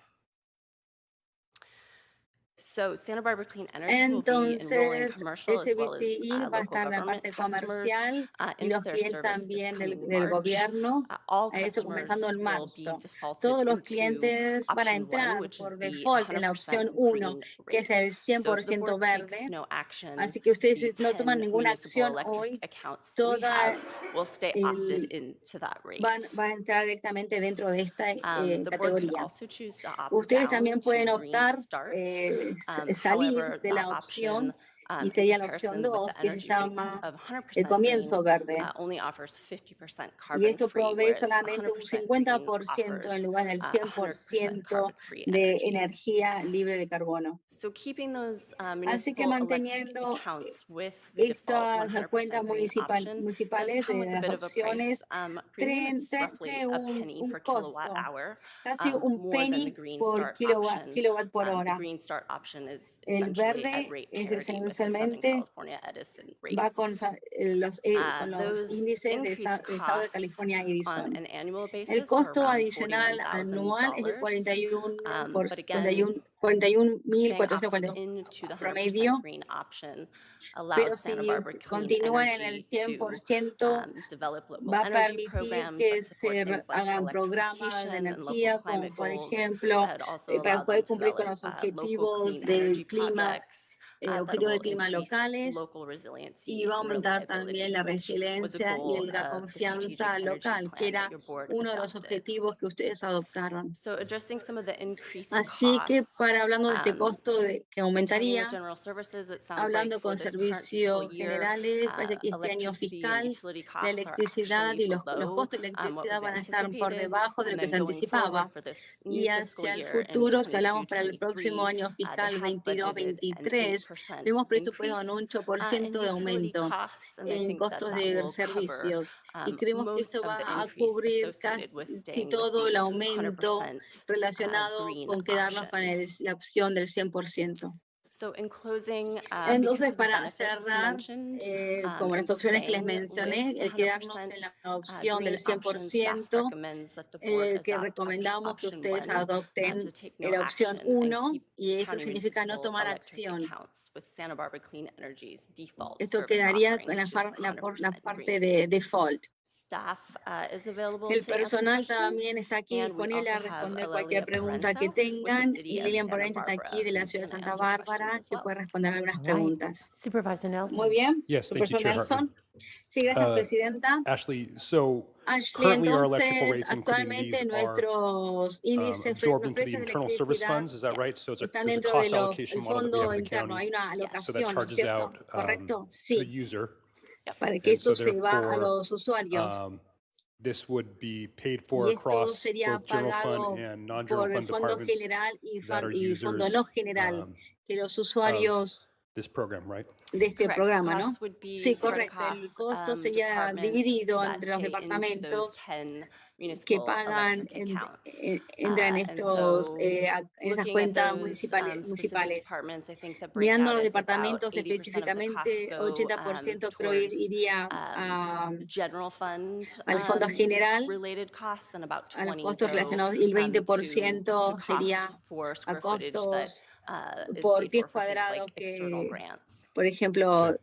So Santa Barbara Clean Energy will be enrolling Entonces, commercial as well as SBCI va a local estar en la government parte customers comercial y into los their clientes service this también coming del March. gobierno, All a esto customers comenzando en will be marzo. defaulted Todos los into clientes van a option 1, entrar which is por the default en la 100% opción 1, green que es rate. el So if the 100% board takes verde. no action, Así que ustedes the no toman 10 ninguna municipal acción electric hoy, accounts that we toda have will stay opted el, into that rate. van a entrar directamente dentro de esta The board could categoría. also choose to opt Ustedes down también to pueden Green optar Start. salir However, de that la opción option, y in sería la opción comparison with 2, the que se energy rates llama of el 100% comienzo green, verde. only offers 50% Y carbon esto free, provee whereas solamente un 100% green 50% en offers lugar del 100% 100% carbon free de energy. energía libre de carbono. So keeping those Así que municipal electric manteniendo accounts with the default estas 100% cuentas green option does municipales come de with a las bit of a opciones, price premium. It's roughly trae a penny un per kilowatt costo, hour, casi un more than the penny Green por Start option. kilowatt por The hora. Green Start option is El essentially at verde rate es parity with the Southern esencialmente California Edison va con rates. los Those índices del increased estado de costs California on Edison. an annual El basis are costo around adicional anual es de $41,000. But again, staying opted 41.440 into the 100% promedio, green option pero allows Santa si Barbara Clean continúan en el Energy to 100%, develop local va a energy permitir programs que that support se things like hagan programas de electrification and local energía, como climate por goals ejemplo, that also para allow them poder to cumplir con develop los local objetivos clean energy del clima, projects objetivos de will clima increase locales local resiliency y va a and aumentar también la reliability, which was a resiliencia y goal la of the Strategic confianza Energy local, que Plan that era your board uno de los adopted. objetivos que ustedes adoptaron. So addressing some of the increased Así que costs, hablando de este costo que and timing aumentaría, with general services, it sounds like hablando for con this current fiscal servicios year, generales, parece que este año electricity and fiscal utility la costs are electricidad actually y los below costos de what electricidad was van a estar por anticipated. debajo de lo And que then se going forward anticipaba. for this Y new fiscal hacia el year in futuro, si hablamos para el 22-23, próximo año they fiscal have budgeted an 22-23, 8% tenemos presupuesto en un increase 8% in de utility aumento costs, and I en think that costos that de will cover servicios. Y creemos que most esto of the va a increase cubrir associated with casi staying with todo el the aumento 100% relacionado green con quedarnos con option. la opción del 100%. So in closing, because Entonces, of the para benefits cerrar, mentioned, como and las opciones que les staying mencioné, with the el quedarnos en 100% la opción del green option, staff 100%, recommends that the board que adopt recomendamos que option ustedes 1 adopten to take no la opción action and 1, keep y eso county significa no municipal tomar electric acción. accounts with Santa Barbara Clean Energy's default Esto service quedaría offering, en which is la 100% parte green. de default. Staff is available El to answer personal questions, también está aquí and we disponible also a have responder Lilia cualquier pregunta que Parento with the tengan, city y of Lilian Santa Parente está aquí Barbara de la who ciudad de can Santa answer questions Bárbara, as que well. puede responder algunas All right. preguntas. Supervisor Nelson. Muy bien. Yes, thank you, Supervisor Chair Nelson. Hartman. Sí, gracias, Uh, Presidenta. Ashley, so Ashley, currently our electrical entonces, rates, including actualmente these, are nuestros índices, absorbed los into the precios de internal service electricidad funds, is that right? So están there's a dentro cost del allocation model that we have fondo at the interno, hay county, una so that alocación, ¿no es charges cierto? out ¿Correcto? to the Sí, user. para que And so esto se va a therefore, los usuarios. this would be paid Y for esto across sería both general pagado fund and non-general por el fund fondo departments general that are y fondo users no general, que los of usuarios this program, right? de este Correct. programa, ¿no? Costs would be Sí, spread correcto. El across costo sería departments dividido that entre los pay into those departamentos 10 que municipal pagan, electric accounts. entran And so en estas looking at cuentas those specific municipales. departments, I think the Mirando breakout los is about departamentos 80% of the específicamente, costs go 80% creo towards iría a, general fund al fondo general, related costs, and about a los 20 costos go relacionados, y el to 20% sería costs for a square footage that costos is por paid pies for things cuadrados like external grants. por ejemplo,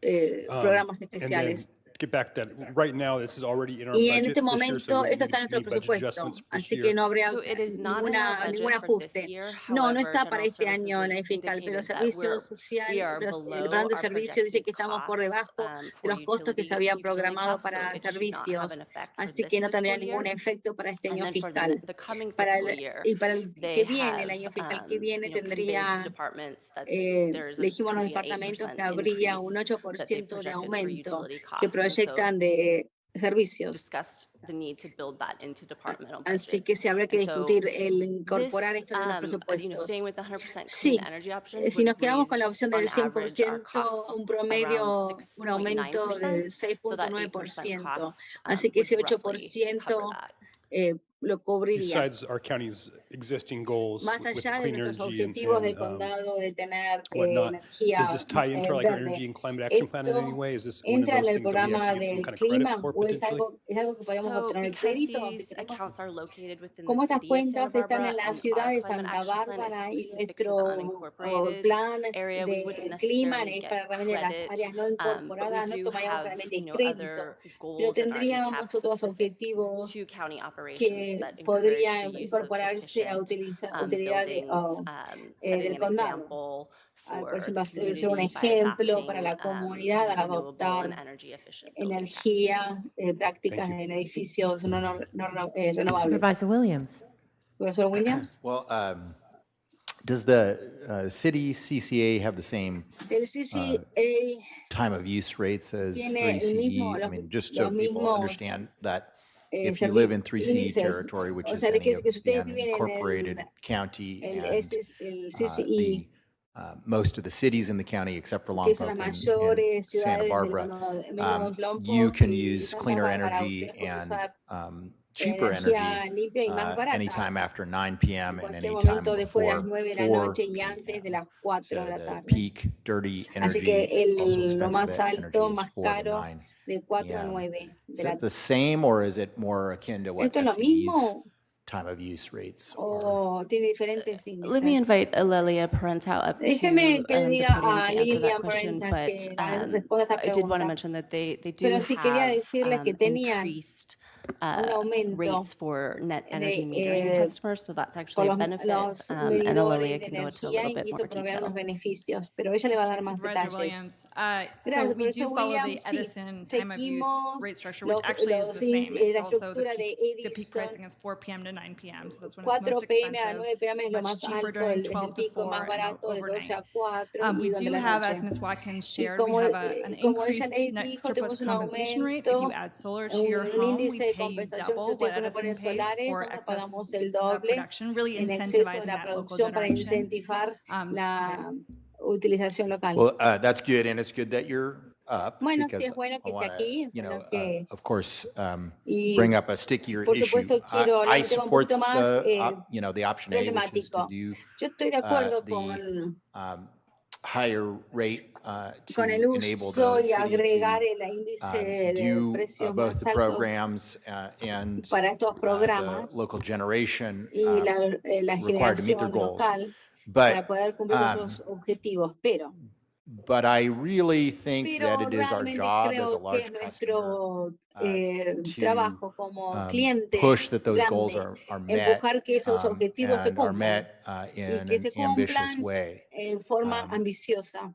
programas And especiales. then get back to that. Right now, this is already in our Y en budget este this year, so momento, we esto está en nuestro need budget presupuesto, adjustments this así que year. no habría So it is not in our budget ningún for this ajuste. year. No, no However, está para General este año en Services el fiscal, pero indicated that servicios sociales, we are el below plan de our servicio dice projected que estamos por costs debajo de for los costos que se utility habían programado costs, so para it should not have servicios, an effect for así this que no tendría fiscal ningún year. efecto para este And año then for fiscal. the coming Para fiscal year, y para el they que viene, el have año fiscal que viene, conveyed to tendría, departments that le dijimos a los could be an departamentos 8% que habría un increase that they 8% de projected for aumento utility que costs. And so proyectan de servicios. discussed the need to build that into departmental Así que budgets. se habrá que And so discutir el incorporar this, esto en los staying presupuestos. with the 100% clean Sí, energy option si would nos quedamos con la raise, opción del on average, our 100%, costs un promedio, around un aumento 6.9%. del So that 8% 6.9%. cost Así que ese would roughly cover 8% that. Lo cubriría. Besides our county's existing goals Más with allá de clean nuestros energy objetivos del and condado de tener whatnot, energía does this tie into like our verde, energy and climate action plan in any esto way? Is this one of entra en those el things that we programa actually get some del kind of credit clima for o potentially? es algo que podemos So obtener el because crédito. Si these tenemos, accounts are located within como the estas city of Santa cuentas están Barbara en la and ciudad our de climate Santa action plan Bárbara is y specific to the nuestro unincorporated plan area, we wouldn't de clima necessarily es get para realmente las credit, áreas no but we incorporadas, no do tomaríamos have, realmente crédito, other pero goals that are in tendríamos otros specific objetivos to county operations que that encourage the podrían use of incorporarse a efficient utilidad buildings, setting del an condado. example Por for ejemplo, the ser un community by ejemplo para adopting la comunidad al renewable and adoptar energy efficient building energías, practices. prácticas en edificios renovables. Supervisor Williams. Profesor Williams. Well, does the city CCA have the same El CCA time of use rates as tiene el 3CE? mismo, I mean, just so los people mismos understand that if you live in 3CE índices. territory, which O is sea, de any que of si the ustedes viven en unincorporated county el and CCE, most of the cities in the county except for que son Lompoc las and mayores Santa ciudades del Barbara, condado, menos Lompoc you can y use Santa cleaner Bárbara, energy ustedes pueden and usar cheaper energía energy limpia y más barata. anytime after 9 p.m. En and cualquier anytime momento después de las before 9 de la 4 noche y antes de las 4 So de la the tarde. peak dirty Así que energy, also lo expensive más energy, alto, is más 4 to caro, 9 de 4 a p.m. 9 Is de la that the same or is it more akin to what ¿Esto es lo SCE's mismo time of use rates are. o tiene diferentes Let me índices. invite Lilia Parental up to Déjeme que le the diga podium a to answer Lilian that question, Parental but que la responda a esta I did want to pregunta. mention that they do Pero sí quería have decirles que tenían increased un aumento rates for net energy de, metering customers, so that's por actually a los benefit, and medidores Lilia de can go into a energía little y bit esto more provee unos detail. beneficios, pero ella le va a dar más Supervisor detalles. Williams. So Gracias, we do profesor follow the Williams. Sí, Edison time of use seguimos rate structure, which actually is the same. la It's also estructura de the peak Edison. pricing is 4 p.m. to 9 p.m. So that's when it's 4 most p.m. a expensive. 9 p.m. es lo Much más cheaper alto, during el 12 to pico 4 más and barato de 12 overnight. a 4 We y do durante la have, noche. as Ms. Watkins Y shared, como, we have an como ella increased le net dijo, surplus tenemos un compensation rate. If you aumento, add solar to your un home, we índice de pay you compensación que double what ustedes pueden Edison poner pays solares, for nosotros excess pagamos el doble production, really en exceso de incentivizing la that local producción para generation. incentivar la utilización local. Well, that's good, and it's good that you're up Bueno, sí, because es bueno I que esté want aquí, to, es bueno que, of course, y bring up a stickier por issue. supuesto quiero hablar I de un tema un support poquito más the option A, which is to problemático. do Yo estoy de acuerdo the higher rate to con el enable uso the y city agregar to el índice de do precios both más the altos programs and para estos the programas local generation y la required to meet their generación goals. local para But poder cumplir nuestros objetivos. but I really think that Pero it is our realmente job as a creo que large es customer nuestro trabajo como cliente push that those goals grande, are met empujar que esos objetivos se and are cumplan met y in que an se ambitious cumplan way. en forma ambiciosa.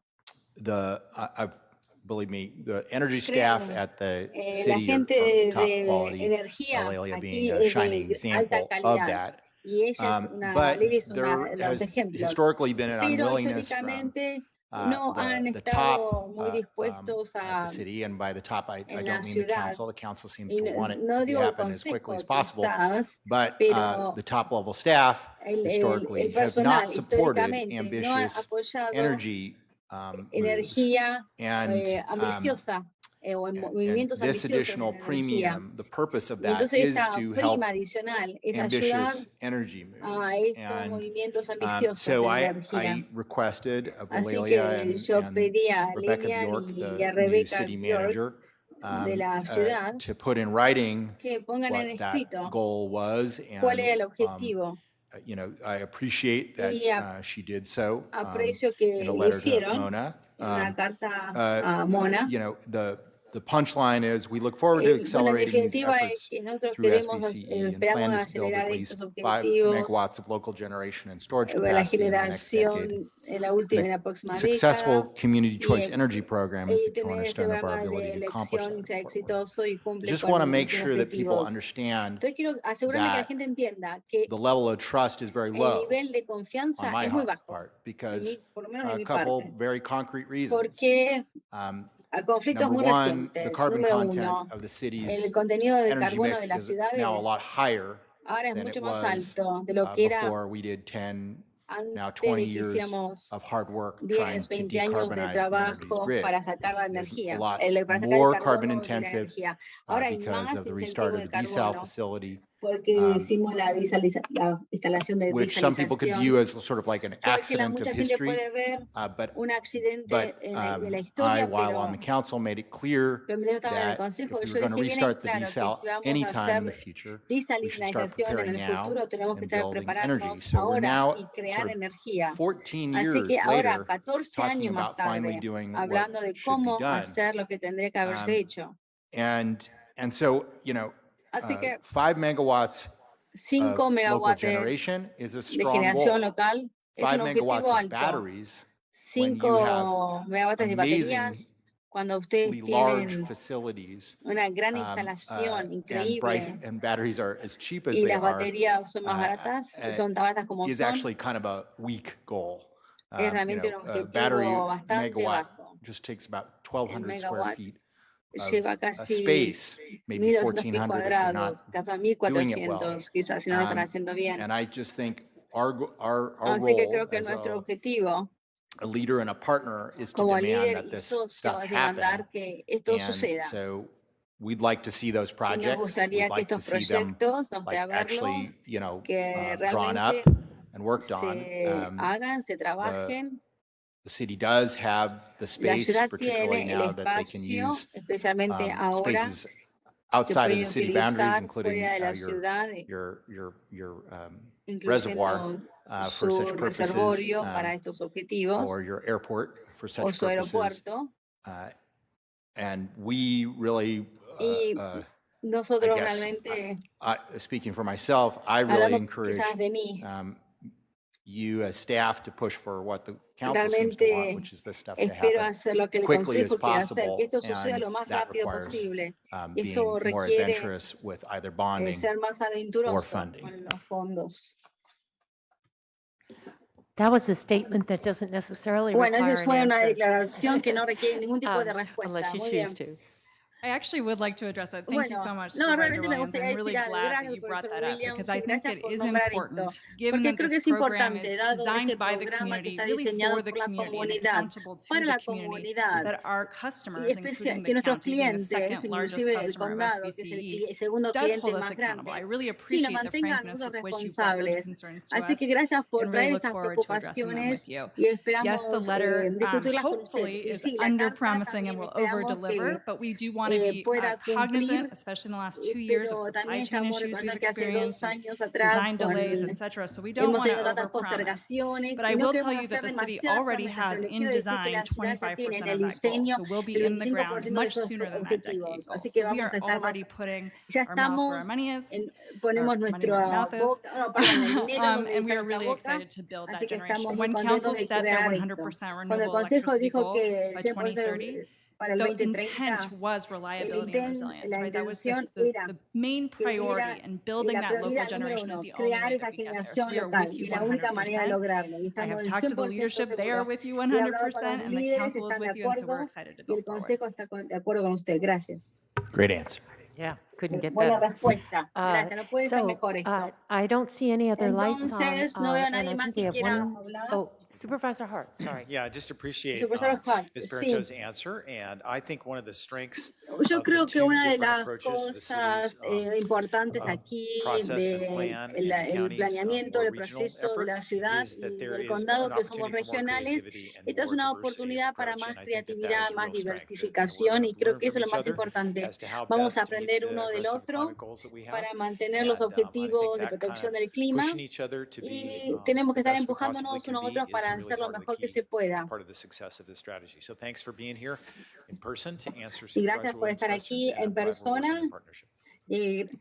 Believe me, the energy staff Créanme, at the la city gente are top de quality, energía Aurelia aquí being a es shining de alta example of calidad that. y ella es But Lili es uno there de los has ejemplos. historically been an Pero unwillingness from históricamente no han the top estado muy dispuestos at the city, and by the top I en la don't mean the ciudad. council. The council seems Y to want it no to digo el happen as quickly as consejo, possible, quizás, but pero the top level staff el historically have personal not supported históricamente no ha ambitious apoyado energy moves. energía And ambiciosa o en and movimientos this ambiciosos additional en energía. premium, the purpose of Y that entonces is esta to help prima adicional es ayudar ambitious energy a moves. estos movimientos ambiciosos So en I energía. requested of Así Aurelia que yo pedí a Rebecca Lilian Bjork, y the a new Rebecca city Bjork manager, de la ciudad to put in writing que pongan en what that escrito goal was. cuál era el And, objetivo. I appreciate that Y she did so aprecio que in a lo letter to hicieron Mona. en una carta a Mona. The punchline is we look forward to Bueno, en accelerating these definitiva es efforts que nosotros through queremos, SBCE and esperamos plans to build acelerar at estos least 5 objetivos, megawatts of local generation and storage la capacity in the next decade. generación en la última, en la próxima Successful década, community choice y energy program is the tener este cornerstone of our programa de ability to accomplish elección that sea importantly. exitoso y cumple Just con want to make los sure that people objetivos. understand Entonces quiero asegurarme que la that gente entienda que the level of trust is very el low nivel de confianza on my es muy bajo, part because por lo menos de a mi couple parte, very concrete reasons. porque a conflictos Number muy one, the recientes. carbon Número content uno, of the el city's contenido de energy carbono mix de las is now a ciudades lot higher ahora es than it mucho más was alto de lo que era before we did 10, now antes 20 de que years hiciéramos of hard work 10, trying to 20 años de decarbonize the energy's trabajo grid. para sacar la There's energía, a lot para sacar el more carbono carbon de la intensive energía. Ahora hay because más of the restart incentivo of de the desal carbono facility, porque hicimos la instalación de which some people could desalización. view as sort of like an Porque accident of mucha gente history. puede ver un accidente But de la I, historia, while on the council, made it clear pero mientras estaba en el that if consejo, we yo were going to dejé bien en restart the claro que desal si vamos a anytime in the hacer future, we should start desalinización en preparing el now futuro, tenemos que and estar building energy. prepararnos So we're ahora now y crear sort of energía. 14 Así years que ahora, later 14 talking años más about finally tarde, doing what hablando de should be cómo done. hacer lo que tendría que haberse hecho. And so, Así que 5 megawatts 5 of local megawatts generation is a de strong generación goal. local es 5 un megawatts objetivo of alto. batteries, when you have 5 megawatts de amazing baterías, cuando ustedes large tienen facilities, una gran instalación increíble and batteries are as cheap as y they las are, baterías son más baratas, son tan baratas como is son, actually kind of a weak goal. es realmente un A battery objetivo bastante megawatt bajo. just takes about El 1,200 square megawatt feet lleva of casi space, maybe 1.200 pies 1,400 if you're cuadrados, not casi doing it well. 1.400, quizás si no lo están haciendo bien. And I just think our Así que role creo que as nuestro objetivo a leader and a partner is to como demand líder that y this socio stuff es happen. demandar que esto And suceda. so we'd like to see those Y nos projects. gustaría We'd que like to estos see them proyectos, nos like gustaría actually, verlos, que drawn up realmente and worked on. se hagan, se trabajen. The city does have the La space, ciudad particularly tiene el now that they can espacio, use especialmente ahora spaces outside of pueden the city boundaries, utilizar including fuera de la ciudad, your incluyendo for such su purposes, reservorio para estos objetivos or your airport for o such su purposes. aeropuerto. And we really, Y I nosotros guess, realmente, speaking for myself, I really hablando encourage quizás de mí, you as staff to push for what the council seems to want, realmente which is this stuff to espero happen hacer lo que as el quickly as Consejo quiere hacer, possible, que esto suceda and lo más that rápido requires posible. being Esto more requiere adventurous with either bonding ser más or aventuroso funding. con los fondos. That was a statement that doesn't necessarily Bueno, require esa an fue una answer. declaración que no requiere ningún tipo de Unless respuesta. you Muy choose bien. to. I actually would like to address it. Thank you Bueno, so much, no, Supervisor realmente me Williams. gustaría I'm really decir algo. glad that Gracias, you brought profesor that up Williams, because I y think gracias it por is nombrar important, esto. given Porque that creo que this es program importante, is dado designed este by the programa que community, está really diseñado for the por la community and comunidad, accountable to para the la community, comunidad, that our y customers, including que the nuestros county, being the clientes, second largest inclusive el customer of condado, que es SBCE, el segundo does cliente hold us más accountable. I grande, really sí, nos appreciate the mantengan frankness nosotros with which you brought those responsables. concerns to Así us que gracias por and really traer look estas forward to addressing them preocupaciones with you. y esperamos Yes, the letter discutirlas con hopefully ustedes. Y is sí, la under carta promising and también will esperamos over deliver, que but we do want to be pueda cognizant, cumplir, especially in the last 2 years of pero supply también chain estamos issues we've recordando que hace 2 experienced, and años atrás design delays, etc. So we don't hemos want to tenido tantas overpromise. postergaciones But y I no will tell queremos you that hacer the city demasiadas already promesas, has pero les in quiero decir que design la ciudad ya tiene 25% en of el that goal. diseño So we'll be el in the ground 25% de much esos sooner than that decade objetivos. goal. Así que So we vamos are a estar más, already putting ya our mouth where estamos, our money is, ponemos our money where our nuestra mouth is. boca, no, perdón, el dinero donde And we está are nuestra really boca, excited to build así that que estamos generation. muy When contentos council de set their crear 100% esto. Cuando el renewable Consejo electricity dijo goal que el by 100% 2030, para el the 2030, intent was reliability and resilience, la right? That was the, intención the, era the main que era priority, and building la that local prioridad número generation is uno, the only crear way esa that we get there. So generación we are local with you y la única manera de 100%. lograrlo. Y I estamos have del talked to the 100% leadership, they are seguros. with you Y he hablado con 100%, los and the líderes, council is están de with you, and so we're acuerdo excited to y go el forward. Consejo está de acuerdo con usted. Gracias. Great answer. Yeah, couldn't get Buena better. respuesta. Gracias. No puede ser mejor esto. I don't see any other lights on, Entonces, no veo a and nadie I más think we que have quiera one. hablar. Oh, Supervisor Hart, sorry. Yeah, I just appreciate Supervisor Hart, Ms. sí. Parenteau's answer, and I think one of the strengths Yo of creo the que two una de different las approaches to the cosas city's importantes aquí process and de plan and the el county's planeamiento, more el regional proceso de effort la ciudad is that y there del is condado an que somos opportunity for more regionales. creativity and Esta es more una diversity of oportunidad para approach, más and I think that that creatividad, is a más real strength, that we're diversificación gonna y creo learn que eso from es lo each más other importante. as to how Vamos a best to meet aprender the uno del aggressive otro climate goals that we have, para mantener los and I think objetivos de that kind protección of del clima pushing each other to be y tenemos que the estar best we possibly empujándonos can unos a be otros is para really hacer lo part of the mejor que key, se pueda. part of the success of this strategy. So thanks for being here in person to answer Y gracias Supervisor por Williams' estar questions, aquí and en I'm glad we're working persona. in partnership.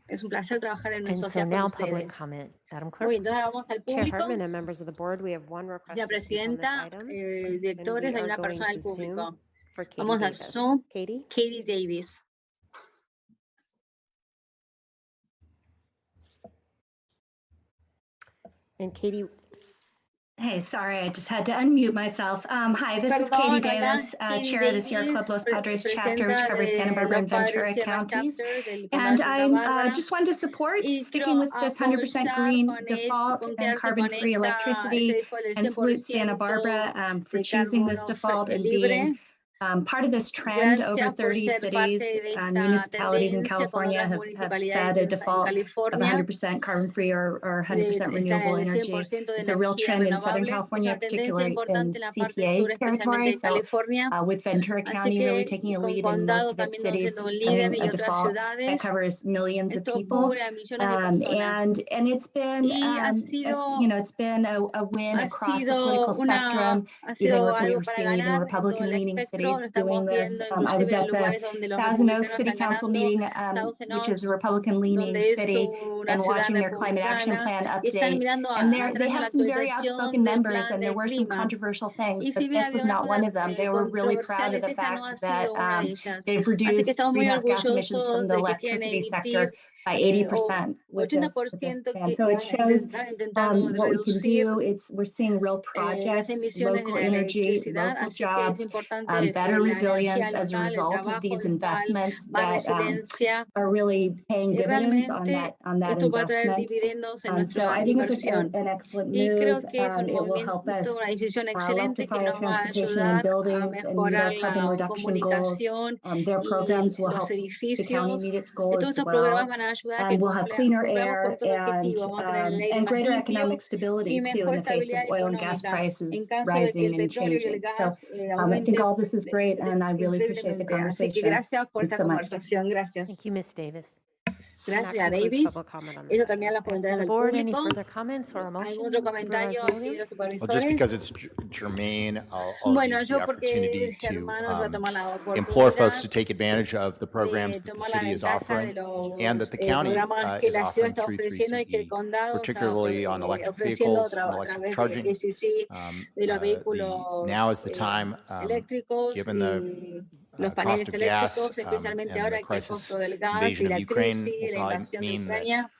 Es un placer trabajar en And so asociar con now public ustedes. comment. Madam Muy Clerk. bien, entonces ahora vamos al Chair público. Hartman and members of the board, we have one request Señora to speak on this Presidenta, item. directores, we hay are una going persona del to Zoom público. for Katie Vamos a Davis. Zoom. Katie? Katie Davis. And Katie, Hey, sorry, I just had to unmute myself. Hi, this is Katie Davis, Chair of the Sierra Club Los Padres chapter, which covers Santa Barbara and Ventura counties. And I just wanted to support sticking with this 100% green default and carbon-free electricity and salute Santa Barbara for choosing this default and being part of this trend. Over 30 cities and municipalities in California have set a default of 100% carbon-free or 100% renewable energy. It's a real trend in Southern California, particularly in CPA territory. So with Ventura County really taking a lead in most of its cities having a default that covers millions of people. And it's been, it's been a win across the political spectrum, even we're seeing even Republican-leaning cities doing this. I was at the Thousand Oaks City Council meeting, which is a Republican-leaning city, and watching their climate action plan update. And they have some very outspoken members, and there were some controversial things, but this was not one of them. They were really proud of the fact that they've reduced greenhouse gas emissions from the electricity sector by 80% with this plan. So it shows what we can do. We're seeing real projects, local energy, local jobs, better resilience as a result of these investments that are really paying dividends on that investment. So I think it's an excellent move. It will help us electrify our transportation and buildings and meet our carbon reduction goals. Their programs will help the county meet its goal as well. We'll have cleaner air and greater economic stability too in the face of oil and gas prices rising and changing. So I think all this is great, and I really appreciate the conversation. Thanks so much. Thank you, Ms. Davis. And that Gracias, concludes Davis. public comment on this Eso item. termina las Back to preguntas the del board. Any público. further comments or a motion? ¿Algún otro comentario Supervisor aquí de los Williams? Well, just supervisores? because it's germane, I'll Bueno, use yo the porque opportunity es to hermano, voy a tomar la implore folks oportunidad to take advantage of the programs that the tomar la city is ventaja offering de los and that the county programas que is la ciudad offering está through ofreciendo y que el 3CE, condado está particularly on electric ofreciendo vehicles and a electric través de charging. ACC, de los vehículos Now is the time, eléctricos given y los cost paneles of gas eléctricos, especialmente and ahora the que el crisis costo del gas y invasion la of Ukraine crisis, will la probably invasión de mean that Ucrania,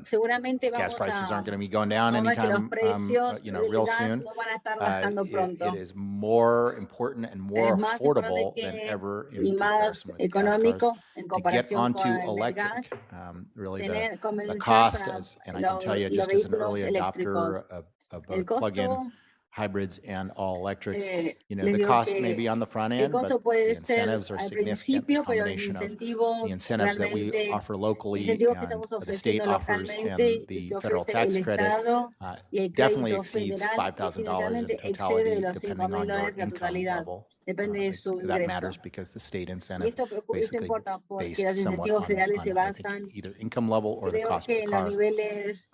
seguramente gas vamos prices a aren't going to be going down vamos a ver que los anytime, precios real del gas soon. no van a estar bajando pronto. It is more important and more Es más importante affordable than que ever y in más comparison with gas cars. económico en To get comparación onto con el electric, gas, really tener, the comenzar cost, con and I can tell you los just as an vehículos early eléctricos. adopter of El both plug-in costo, hybrids and all electrics, les the digo cost que may be on the front el end, but costo the puede ser incentives are al significant. The principio, pero los combination of the incentivos incentives that we realmente, offer locally incentivos que and estamos the state ofreciendo offers and localmente y the que federal ofrece tax el credit Estado y el definitely crédito exceeds federal $5,000 in definitivamente excede de totality, los depending on your $5,000 la income totalidad. level. Depende de su That ingreso. matters because the state Y incentive esto basically importa porque based los somewhat incentivos federales se on I think basan, either income level or the creo cost of que the en los car. niveles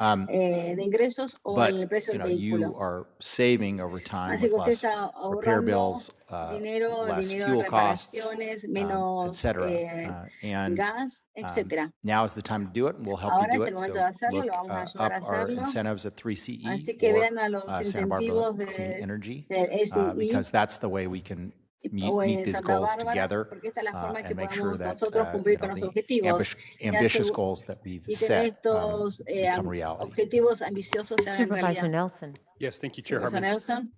de ingresos o en el But precio del you vehículo. are saving over time Así with que usted less está repair ahorrando bills, dinero less en fuel costs, reparaciones, et menos cetera. And gas, etcétera. now is the time to do it, and we'll help Ahora you do es el it. momento de So hacerlo, look lo vamos a ayudar a up our hacerlo. incentives at 3CE Así que or vean a los Santa Barbara incentivos Clean de, Energy, del ACE because that's the way we can o meet en these Santa goals Bárbara, together porque esta es la forma en que and make sure podamos that nosotros cumplir con los the objetivos ambitious goals that we've y que set estos become reality. objetivos ambiciosos sean en Supervisor realidad. Nelson. Yes, thank you, Chair Supervisor Hartman. Nelson.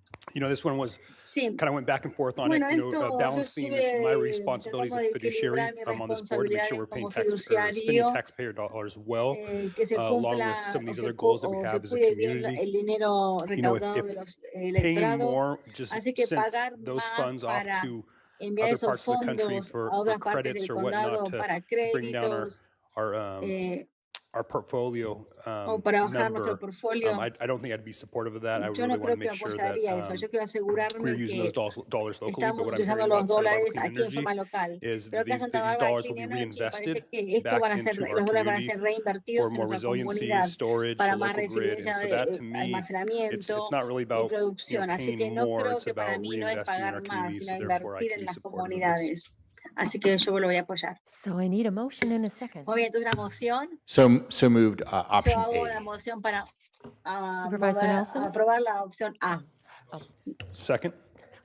This one was Sí. kind of went back and forth on Bueno, it, esto yo balancing my estuve responsibilities tratando as de fiduciary equilibrar mis on this board to make sure we're responsabilidades paying como spending fiduciario, taxpayer dollars well, que se along with cumpla some of these o other se, goals that we o se have as a cuide bien community. el dinero recaudado If de los paying electorados. more, just Así que send pagar those más funds off para to enviar other esos parts of the country fondos for a otras partes credits del or whatnot condado para to bring down créditos our portfolio o para bajar nuestro number. portfolio. I don't think I'd be supportive of that. I Yo really no want to creo que make sure that apoyaría eso. Yo quiero we're asegurarme using que those dollars locally. But estamos what I'm utilizando hearing los about Santa Barbara dólares Clean aquí en Energy forma local. is Pero that acá Santa these Bárbara dollars will Clean be Energy parece reinvested que esto back van a ser, into our los dólares van a community ser for reinvertidos en more nuestra resiliency, comunidad storage, para the más local grid. And resiliencia so that to de me, almacenamiento it's not really y about producción. Así que paying no more, creo it's que para about mí no es reinvesting in pagar our más, communities. sino So therefore, I invertir can en be las supportive of this. comunidades. Así que yo lo voy a apoyar. So I need a motion in a second. Muy bien, entonces la moción. So moved, Yo option hago la A. moción para Supervisor Nelson? aprobar la opción A. Second.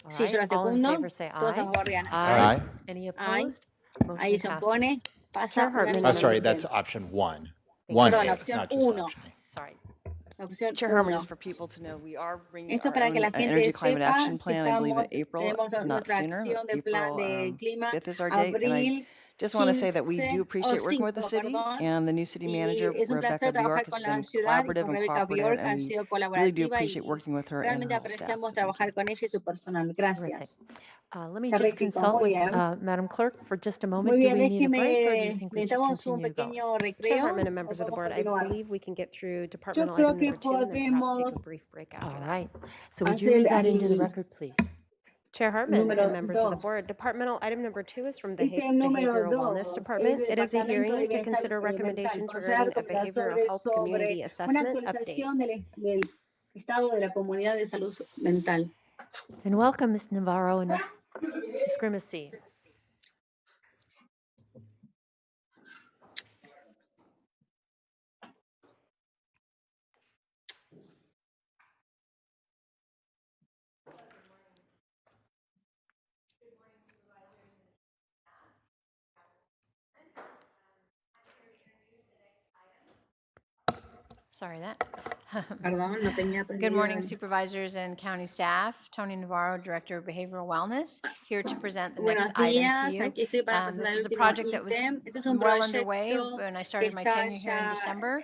All Sí, yo la right, all in secundo. favor say Todos a aye. favor digan Aye. Any Aye. opposed? Motion Ahí se opone. passes. Pasa Chair Hartman, Oh, sorry, unánimemente. that's option 1. Thank 1A, Perdón, la opción not just 1. option A. Sorry. La opción Chair Harmon, 1. just for people to know, we are bringing Esto our para own que la gente energy climate sepa action que plan, I believe in April, tenemos not nuestra sooner. acción del plan April de clima, 5th is our date, and I abril just want to say that we 15 do o appreciate working with the 5, city perdón. and the new city Y manager, es un Rebecca placer trabajar Bjork, has con la been ciudad y collaborative con and Rebecca cooperative, Bjork, ha and sido we really do colaborativa appreciate y working with her and her realmente whole staff. apreciamos So thank you. trabajar con ella y su personal. Gracias. Let me Qué just rico, consult muy with bien. Madam Clerk for just a Muy moment. Do bien, we need a break or do you déjeme, think we should necesitamos un continue going? pequeño Chair recreo Hartman o and members of the podemos board, I continuar. believe we can get through Yo departmental creo item que number 2 and then perhaps take podemos a brief break after that. All right. So would you hacer read that into the el record, please? Chair Hartman número and members of the 2. board, departmental item number 2 is from the Este número Behavioral 2 Wellness es Department. del It is a Departamento de hearing to Bienestar consider Mental. recommendations Conocer la regarding a recomendación behavioral health community una assessment update. actualización del estado de la comunidad de salud mental. And welcome, Ms. Navarro and Ms. Grimacy. Sorry that. Perdón, no tenía Good aprendido morning, el- supervisors and county staff. Tony Navarro, Director of Behavioral Wellness, here to present the Buenos next item días, to you. aquí estoy para This presentar el is a último project that was ítem. Este es un well underway proyecto when I que started my está tenure here in ya December.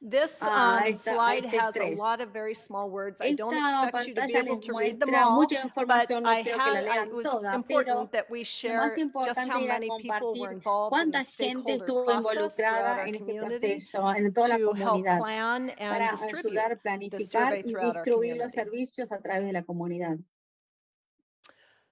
This slide has a lot of very small words. I don't Esta expect you to be pantalla able les to read them muestra all, mucha but información, no espero que la it lean was toda, pero important that we lo share más just importante how era many people were compartir involved in the cuánta gente stakeholder estuvo process throughout involucrada our en este community proceso, en toda la to help comunidad, plan and para distribute ayudar a the planificar survey y throughout our distribuir los community. servicios a través de la comunidad.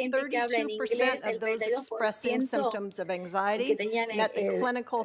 gente que habla en inglés, el 32% symptoms of que anxiety tenían met the clinical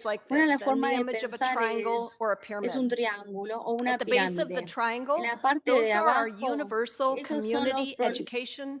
is like Una, this, la then forma the de image of a pensar triangle or a es un pyramid. triángulo o una At the base of the pirámide. triangle, En la parte those de are our abajo, universal esos son los community education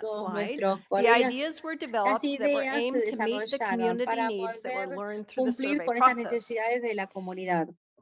todos slide, nuestros the colegas, ideas were las developed that were ideas se aimed to meet the desarrollaron community para needs that were poder learned through the cumplir survey con estas process. necesidades de la comunidad.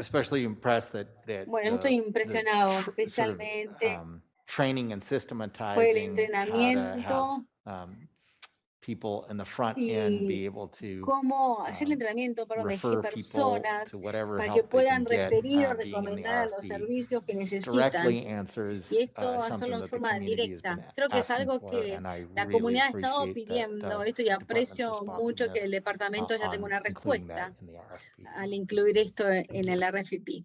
especially impressed that Bueno, yo estoy impresionado especialmente training and por el systematizing how to have entrenamiento people in the front end be able to cómo hacer el entrenamiento para donde refer deje people personas to whatever para que help they puedan can get referir o being in the recomendar a los RFP servicios que necesitan. directly answers Y esto hacerlo something en that the forma community has been directa. Creo que es asking algo for, que and I la really comunidad ha estado appreciate that pidiendo the esto y department's aprecio mucho que el responsiveness departamento ya tenga on una including that respuesta in the RFP. al incluir esto en el RFP.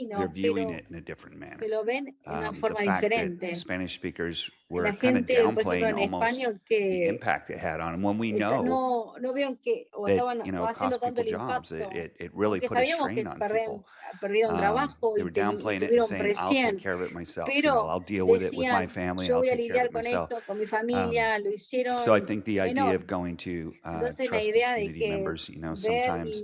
latino, they're viewing pero, it in a different manner. lo ven en una The forma fact that diferente. Spanish speakers La were kind of gente, por ejemplo, downplaying en almost español the que impact it had on them when we know no vieron que o that, estaban you no know, it haciendo cost tanto people el jobs. impacto, It really porque put a sabíamos que strain on people. perdieron trabajo They y were downplaying it and tuvieron saying, I'll take presión, care of it myself. pero I'll deal with it with my decían, family. yo I'll voy a take care of lidiar it con myself. esto, con mi familia, lo hicieron So I think the idea menor. of going to Entonces la trusted idea de community que members, you know, ver sometimes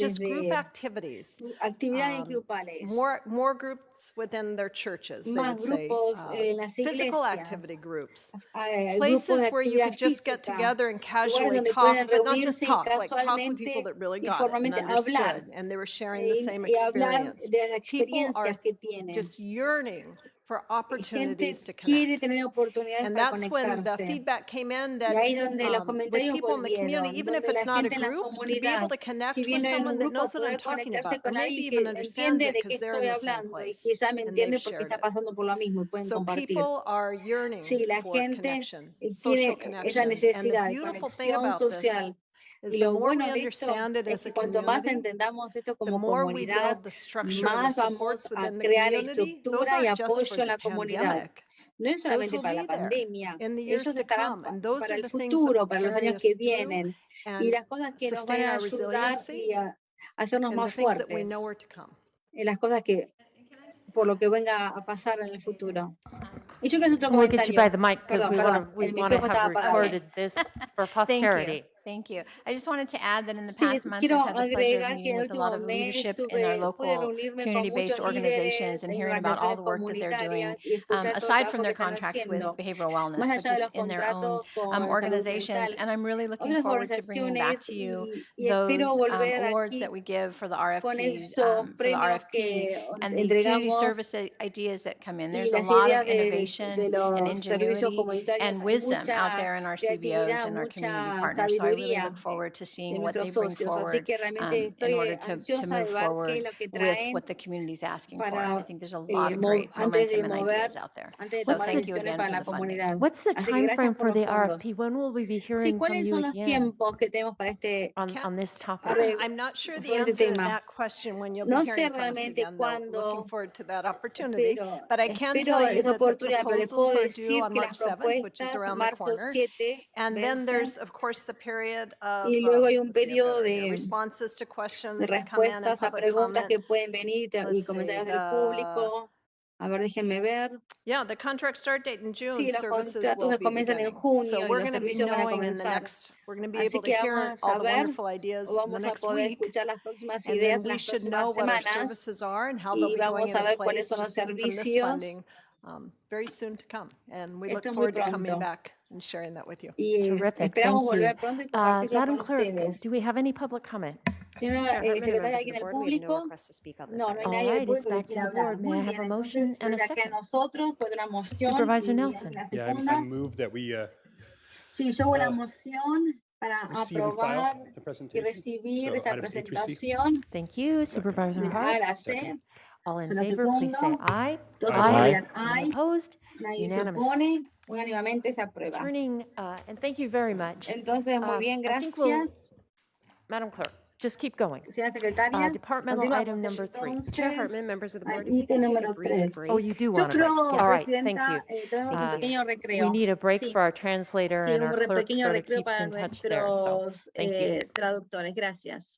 just group desde activities. actividades grupales, More groups within their churches, they más would say. grupos en las Physical iglesias, activity groups. grupos Places de where you actividad could just get física, together and lugares casually donde talk, pueden but not just reunirse y talk, like talk with people casualmente that really y got it and formalmente hablar understood, and they were sharing the same y hablar experience. de las People are experiencias que tienen. just yearning for gente opportunities to quiere connect. tener oportunidades And para that's when the conectarse. feedback came in Y that ahí donde los with comentarios people in the community, volvieron, even if donde la it's not a gente en la group, to be comunidad, able to si connect with viene en un someone that grupo, knows what I'm poder talking conectarse about, or con maybe alguien even que understands entiende it de qué because they're estoy in the same hablando y place quizá me and they've entiende porque shared está it. pasando por lo mismo y pueden So compartir. people are yearning Sí, la for gente connection, tiene social esa connection. And the necesidad de beautiful thing conexión about this social. is Y the lo more we bueno de esto understand it es as que a cuanto más community, entendamos esto the como more we comunidad, build the structure and the más supports vamos a within the crear community. Those estructura y aren't just for apoyo en the la comunidad. pandemic. No es Those solamente will para la be there pandemia, in the years ellos to estarán come. And those para are el the things that futuro, will para los carry años us que through vienen, y and las cosas que nos van sustain a our ayudar resiliency y a hacernos and the más things that we know fuertes are to come. en las cosas que, por lo que venga a pasar en el futuro. Y yo que es otro We'll get you by the comentario. mic because Perdón, we el want to micrófono have estaba apagado. recorded this for Thank you. posterity. Thank you. I just wanted to add that in the Sí, past month, quiero I've had the pleasure of agregar que meeting en el with a último lot of mes leadership in our pude local reunirme con community-based muchos organizations líderes and en hearing about all organizaciones the work that they're doing, comunitarias y escuchar todo el aside trabajo from que their están contracts with haciendo, behavioral wellness, más but allá de just los in their own contratos con salud organizations. mental, And I'm really looking otras forward to bringing back organizaciones to you y espero those volver awards aquí that we give for the con RFPs, esos for the premios RFP, que and the community entregamos service ideas that come in. y There's a las lot ideas of de innovation and los servicios ingenuity comunitarios. and Hay wisdom out mucha there in our creatividad, CBOs and our community mucha partners. So I really sabiduría look forward to de seeing what they nuestros bring socios. Así forward que realmente in estoy order to ansiosa move de ver qué es forward lo que with traen what the community is asking for. I para think there's a lot of great antes de momentum and mover, ideas out there. antes de So tomar thank you decisiones again para for la the funding. comunidad. What's the Así que time gracias frame por for los the fondos. RFP? When will we be Sí, hearing from ¿cuáles you son los again tiempos que tenemos para este on this topic? I'm not sure the sobre este answer to tema? that question when you'll No be sé hearing from us realmente again, though. Looking cuándo, forward to that opportunity. But I can espero tell you esa that the oportunidad, pero les puedo proposals are due decir on que March las 7th, which is propuestas around the marzo corner. 7 And then vencen there's, of course, the period of y luego hay un let's see, I've got periodo it right here, de responses to questions that come in and respuestas a public preguntas comment. que pueden venir y Let's see, comentarios del the público. A ver, déjenme ver. yeah, the contract start date in June, Sí, los services contratos will se be comienzan en beginning. So junio y we're los going to be servicios van a knowing in the comenzar. next, we're going to be Así able to que hear vamos a all the saber wonderful ideas o in the vamos a next poder week. escuchar las próximas And ideas then en we las should próximas know what our semanas services are and how they'll y be going vamos a into ver cuáles place son los just even from this servicios. funding very soon to come. And we look Esto es muy forward to coming pronto. back and sharing that with you. Y Terrific. esperamos Thank you. volver pronto y compartirlo Madam con Clerk, ustedes. do we have any public comment? Señora Chair Hartman and secretaria, members of ¿alguien the del board, we have no público? requests to speak on this No, no hay item. nadie All del right, público it's que back to quiera the hablar. board. May Muy I bien, have a entonces motion and a vuelve acá a second? nosotros, fue una moción Supervisor y Nelson. la Yeah, segunda. I move that we Sí, yo hago la moción para receive and aprobar file the y presentation. recibir So esta items A through C. presentación Thank you, Supervisor de A a Hart. la C. All in Yo la favor, please say segundo. aye. Todos Aye. digan Any aye. opposed? Nadie se Unanimous. opone. Unánimemente se aprueba. Turning, and thank you very much. Entonces, muy bien, I think we'll, gracias. Madam Clerk, just keep going. Señora secretaria, Departmental continuamos item number 3. Chair entonces Hartman, members of the board, al if you ítem could take a número brief 3. break. Oh, you do Yo want a break. creo, All right, thank Presidenta, you. tenemos un pequeño recreo. We need a break Sí, for our translator sí, and un our clerk pequeño sort of recreo keeps para in touch there. So nuestros thank you. traductores. Gracias.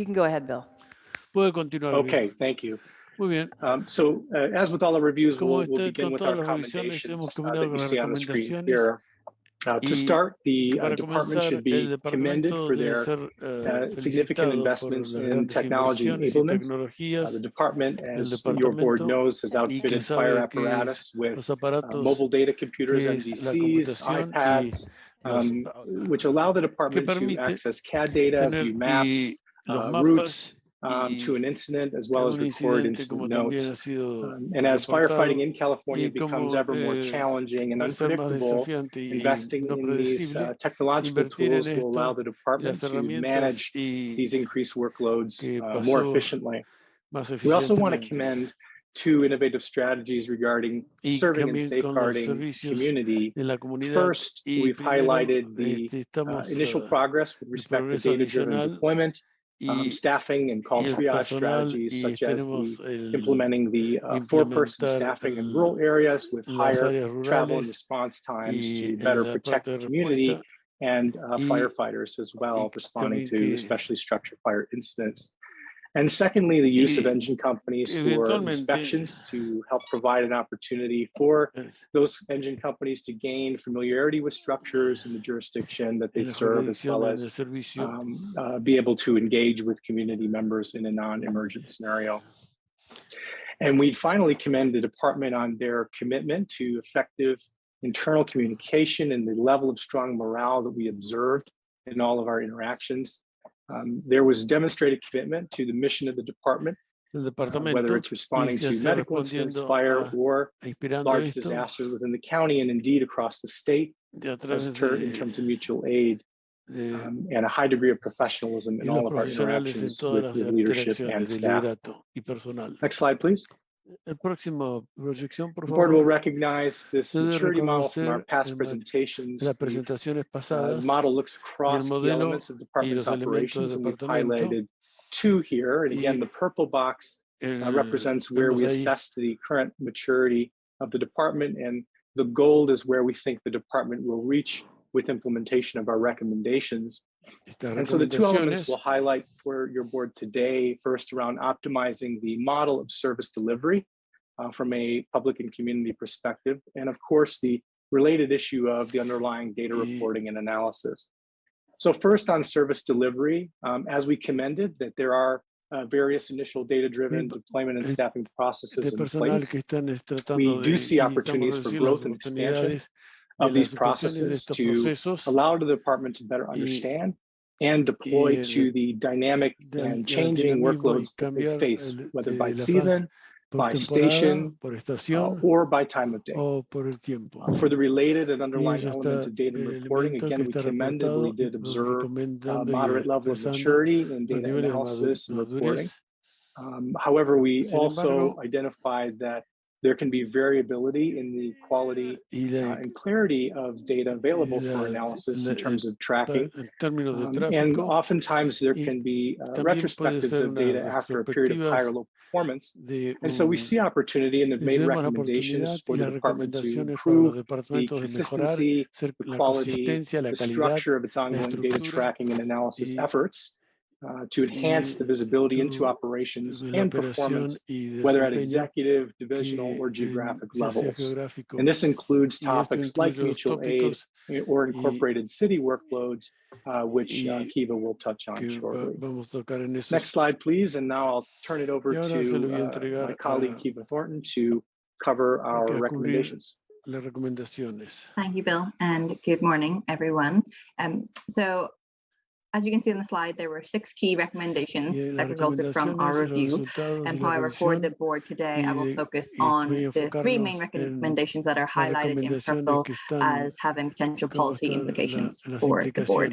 You can go ahead, Bill. Puede continuar. Okay, thank you. Muy bien. So as with all the reviews, Como we'll usted begin con with todas our las revisiones commendations hemos that combinado you con las see on the screen recomendaciones. here. To Y start, the para department comenzar, should be el commended departamento for debe their ser significant felicitado por investments las in grandes technology inversiones y enablement. tecnologías. The department, El as your board departamento knows, has y que outfitted fire sabe que apparatus with los aparatos mobile data computers, que es la MDCs, computación y iPads, which allow the department to access CAD data, view maps, routes to an incident, as well as record incident notes. And as firefighting in California becomes ever more challenging and unpredictable, investing in these technological tools will allow the department to manage these increased workloads more efficiently. We also want to commend 2 innovative strategies regarding serving and safeguarding community. First, we've highlighted the initial progress with respect to data-driven deployment, staffing and call triage strategies, such as implementing the 4-person staffing in rural areas with higher travel and response times to better protect the community, and firefighters as well, responding to especially structure fire incidents. And secondly, the use of engine companies for inspections to help provide an opportunity for those engine companies to gain familiarity with structures in the jurisdiction that they serve, as well as be able to engage with community members in a non-emergent scenario. And we finally commend the department on their commitment to effective internal communication and the level of strong morale that we observed in all of our interactions. There was demonstrated commitment to the mission of the department, whether it's responding to medical incidents, fire, or large disasters within the county, and indeed across the state, in terms of mutual aid, and a high degree of professionalism in all of our interactions with the leadership and staff. Next slide, please. The board will recognize this maturity model from our past presentations. The model looks across the elements of department's operations, and we've highlighted 2 here. And again, the purple box represents where we assess the current maturity of the department, and the gold is where we think the department will reach with implementation of our recommendations. And so the 2 elements we'll highlight for your board today, first around optimizing the model of service delivery from a public and community perspective, and of course the related issue of the underlying data reporting and analysis. So first on service delivery, as we commended that there are various initial data-driven deployment and staffing processes in place, we do see opportunities for growth and expansion of these processes to allow the department to better understand and deploy to the dynamic and changing workloads that they face, whether by season, by station, or by time of day. For the related and underlying elements of data reporting, again, we commendably did observe a moderate level of maturity in data analysis and reporting. However, we also identified that there can be variability in the quality and clarity of data available for analysis in terms of tracking. And oftentimes there can be retrospectives of data after a period of high or low performance. And so we see opportunity and have made recommendations for the department to improve the consistency, the quality, the structure of its ongoing data tracking and analysis efforts, to enhance the visibility into operations and performance, whether at executive, divisional, or geographic levels. And this includes topics like mutual aid or incorporated city workloads, which Kiva will touch on shortly. Next slide, please. And now I'll turn it over to my colleague Kiva Thornton to cover our recommendations. Thank you, Bill, and good morning, everyone. So as you can see on the slide, there were 6 key recommendations that resulted from our review. However, for the board today, I will focus on the 3 main recommendations that are highlighted in purple as having potential policy implications for the board.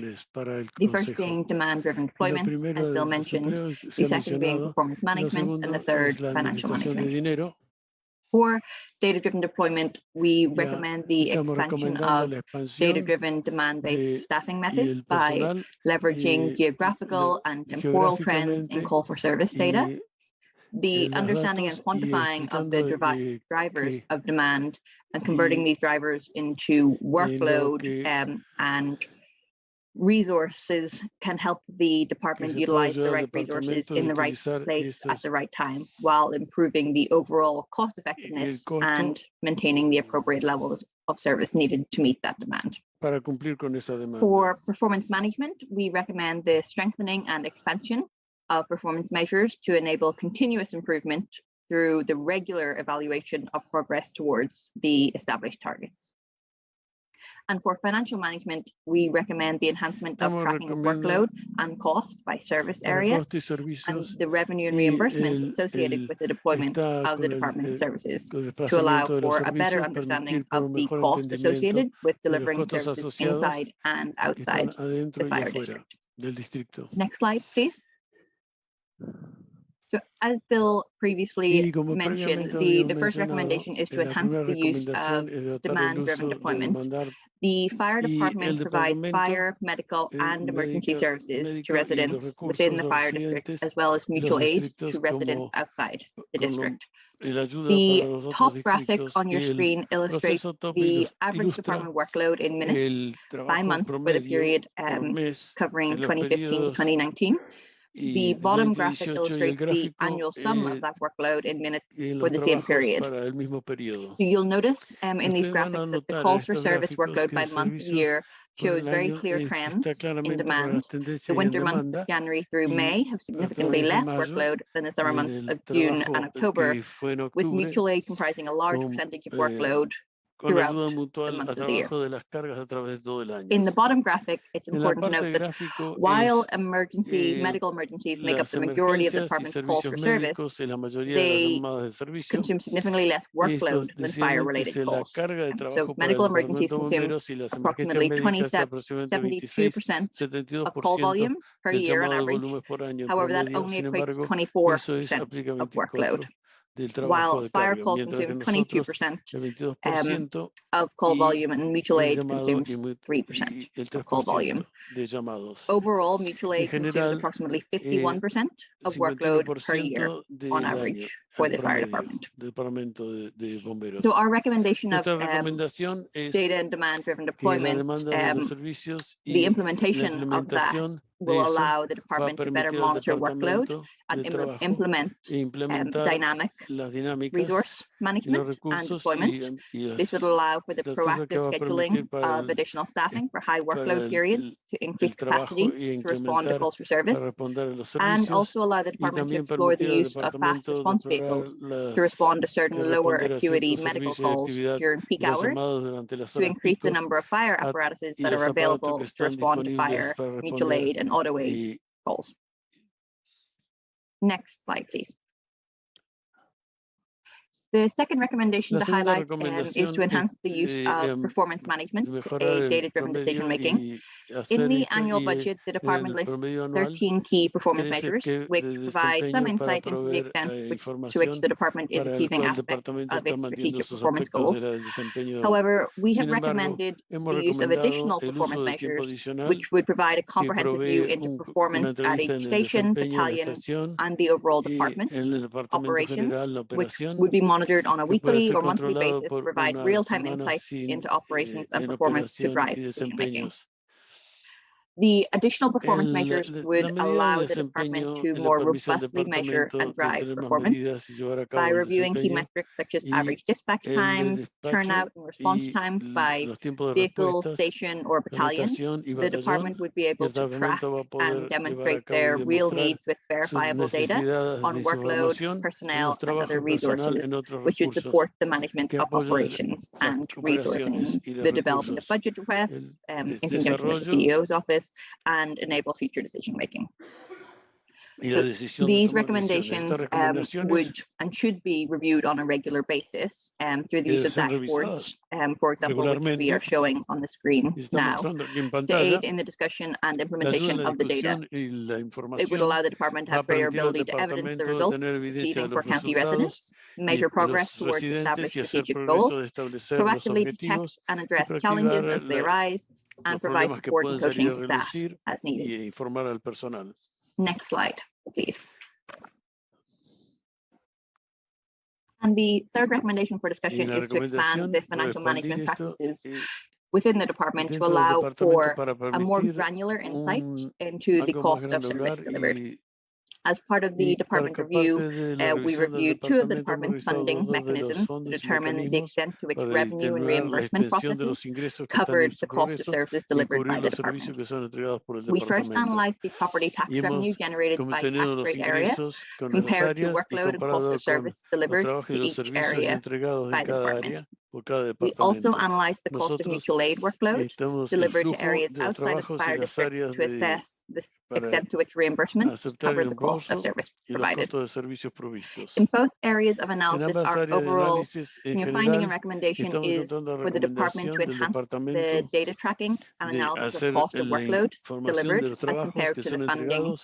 The first being demand-driven deployment, as Bill mentioned, the second being performance management, and the third, financial management. For data-driven deployment, we recommend the expansion of data-driven demand-based staffing methods by leveraging geographical and temporal trends in call for service data, the understanding and quantifying of the drivers of demand, and converting these drivers into workload and resources can help the department utilize the right resources in the right place at the right time, while improving the overall cost effectiveness and maintaining the appropriate level of service needed to meet that demand. For performance management, we recommend the strengthening and expansion of performance measures to enable continuous improvement through the regular evaluation of progress towards the established targets. And for financial management, we recommend the enhancement of tracking of workload and cost by service area, and the revenue and reimbursements associated with the deployment of the department's services to allow for a better understanding of the cost associated with delivering services inside and outside the fire district. Next slide, please. So as Bill previously mentioned, the first recommendation is to enhance the use of demand-driven deployment. The fire department provides fire, medical, and emergency services to residents within the fire district, as well as mutual aid to residents outside the district. The top graphic on your screen illustrates the average department workload in minutes by month for the period covering 2015 to 2019. The bottom graphic illustrates the annual sum of that workload in minutes for the same period. So you'll notice in these graphics that the calls for service workload by month and year shows very clear trends in demand. The winter months of January through May have significantly less workload than the summer months of June and October, with mutual aid comprising a large percentage of workload throughout the months of the year. In the bottom graphic, it's important to note that while medical emergencies make up the majority of the department's calls for service, they consume significantly less workload than fire-related calls. So medical emergencies consume approximately 72% of call volume per year on average. However, that only equates to 24% of workload, while fire calls consume 22% of call volume, and mutual aid consumes 3% of call volume. Overall, mutual aid consumes approximately 51% of workload per year on average for the fire department. So our recommendation of data and demand-driven deployment, the implementation of that will allow the department to better monitor workload and implement dynamic resource management and deployment. This would allow for the proactive scheduling of additional staffing for high workload periods to increase capacity to respond to calls for service, and also allow the department to explore the use of fast response vehicles to respond to certain lower acuity medical calls during peak hours to increase the number of fire apparatuses that are available to respond to fire, mutual aid, and auto aid calls. Next slide, please. The second recommendation to highlight is to enhance the use of performance management, data-driven decision-making. In the annual budget, the department lists 13 key performance measures, which provide some insight into the extent to which the department is achieving aspects of its strategic performance goals. However, we have recommended the use of additional performance measures, which would provide a comprehensive view into performance at each station, battalion, and the overall department operations, which would be monitored on a weekly or monthly basis to provide real-time insights into operations and performance to drive decision-making. The additional performance measures would allow the department to more robustly measure and drive performance by reviewing key metrics such as average dispatch times, turnout and response times by vehicle, station, or battalion. The department would be able to track and demonstrate their real needs with verifiable data on workload, personnel, and other resources, which would support the management of operations and resourcing, the development of budget requests in conjunction with the CEO's office, and enable future decision-making. So these recommendations would and should be reviewed on a regular basis through the use of dashboards, for example, which we are showing on the screen now, to aid in the discussion and implementation of the data. It would allow the department to have greater ability to evidence the results achieving for county residents, measure progress towards established strategic goals, proactively detect and address challenges as they arise, and provide support and coaching to staff as needed. Next slide, please. And the third recommendation for discussion is to expand the financial management practices within the department to allow for a more granular insight into the cost of service delivered. As part of the department review, we reviewed two of the department's funding mechanisms to determine the extent to which revenue and reimbursement processes covered the cost of services delivered by the department. We first analyzed the property tax revenue generated by tax rate area compared to workload and cost of service delivered to each area by the department. We also analyzed the cost of mutual aid workload delivered to areas outside of the fire district to assess the extent to which reimbursements cover the cost of service provided. In both areas of analysis, our overall finding and recommendation is for the department to enhance the data tracking and analysis of cost of workload delivered as compared to the funding,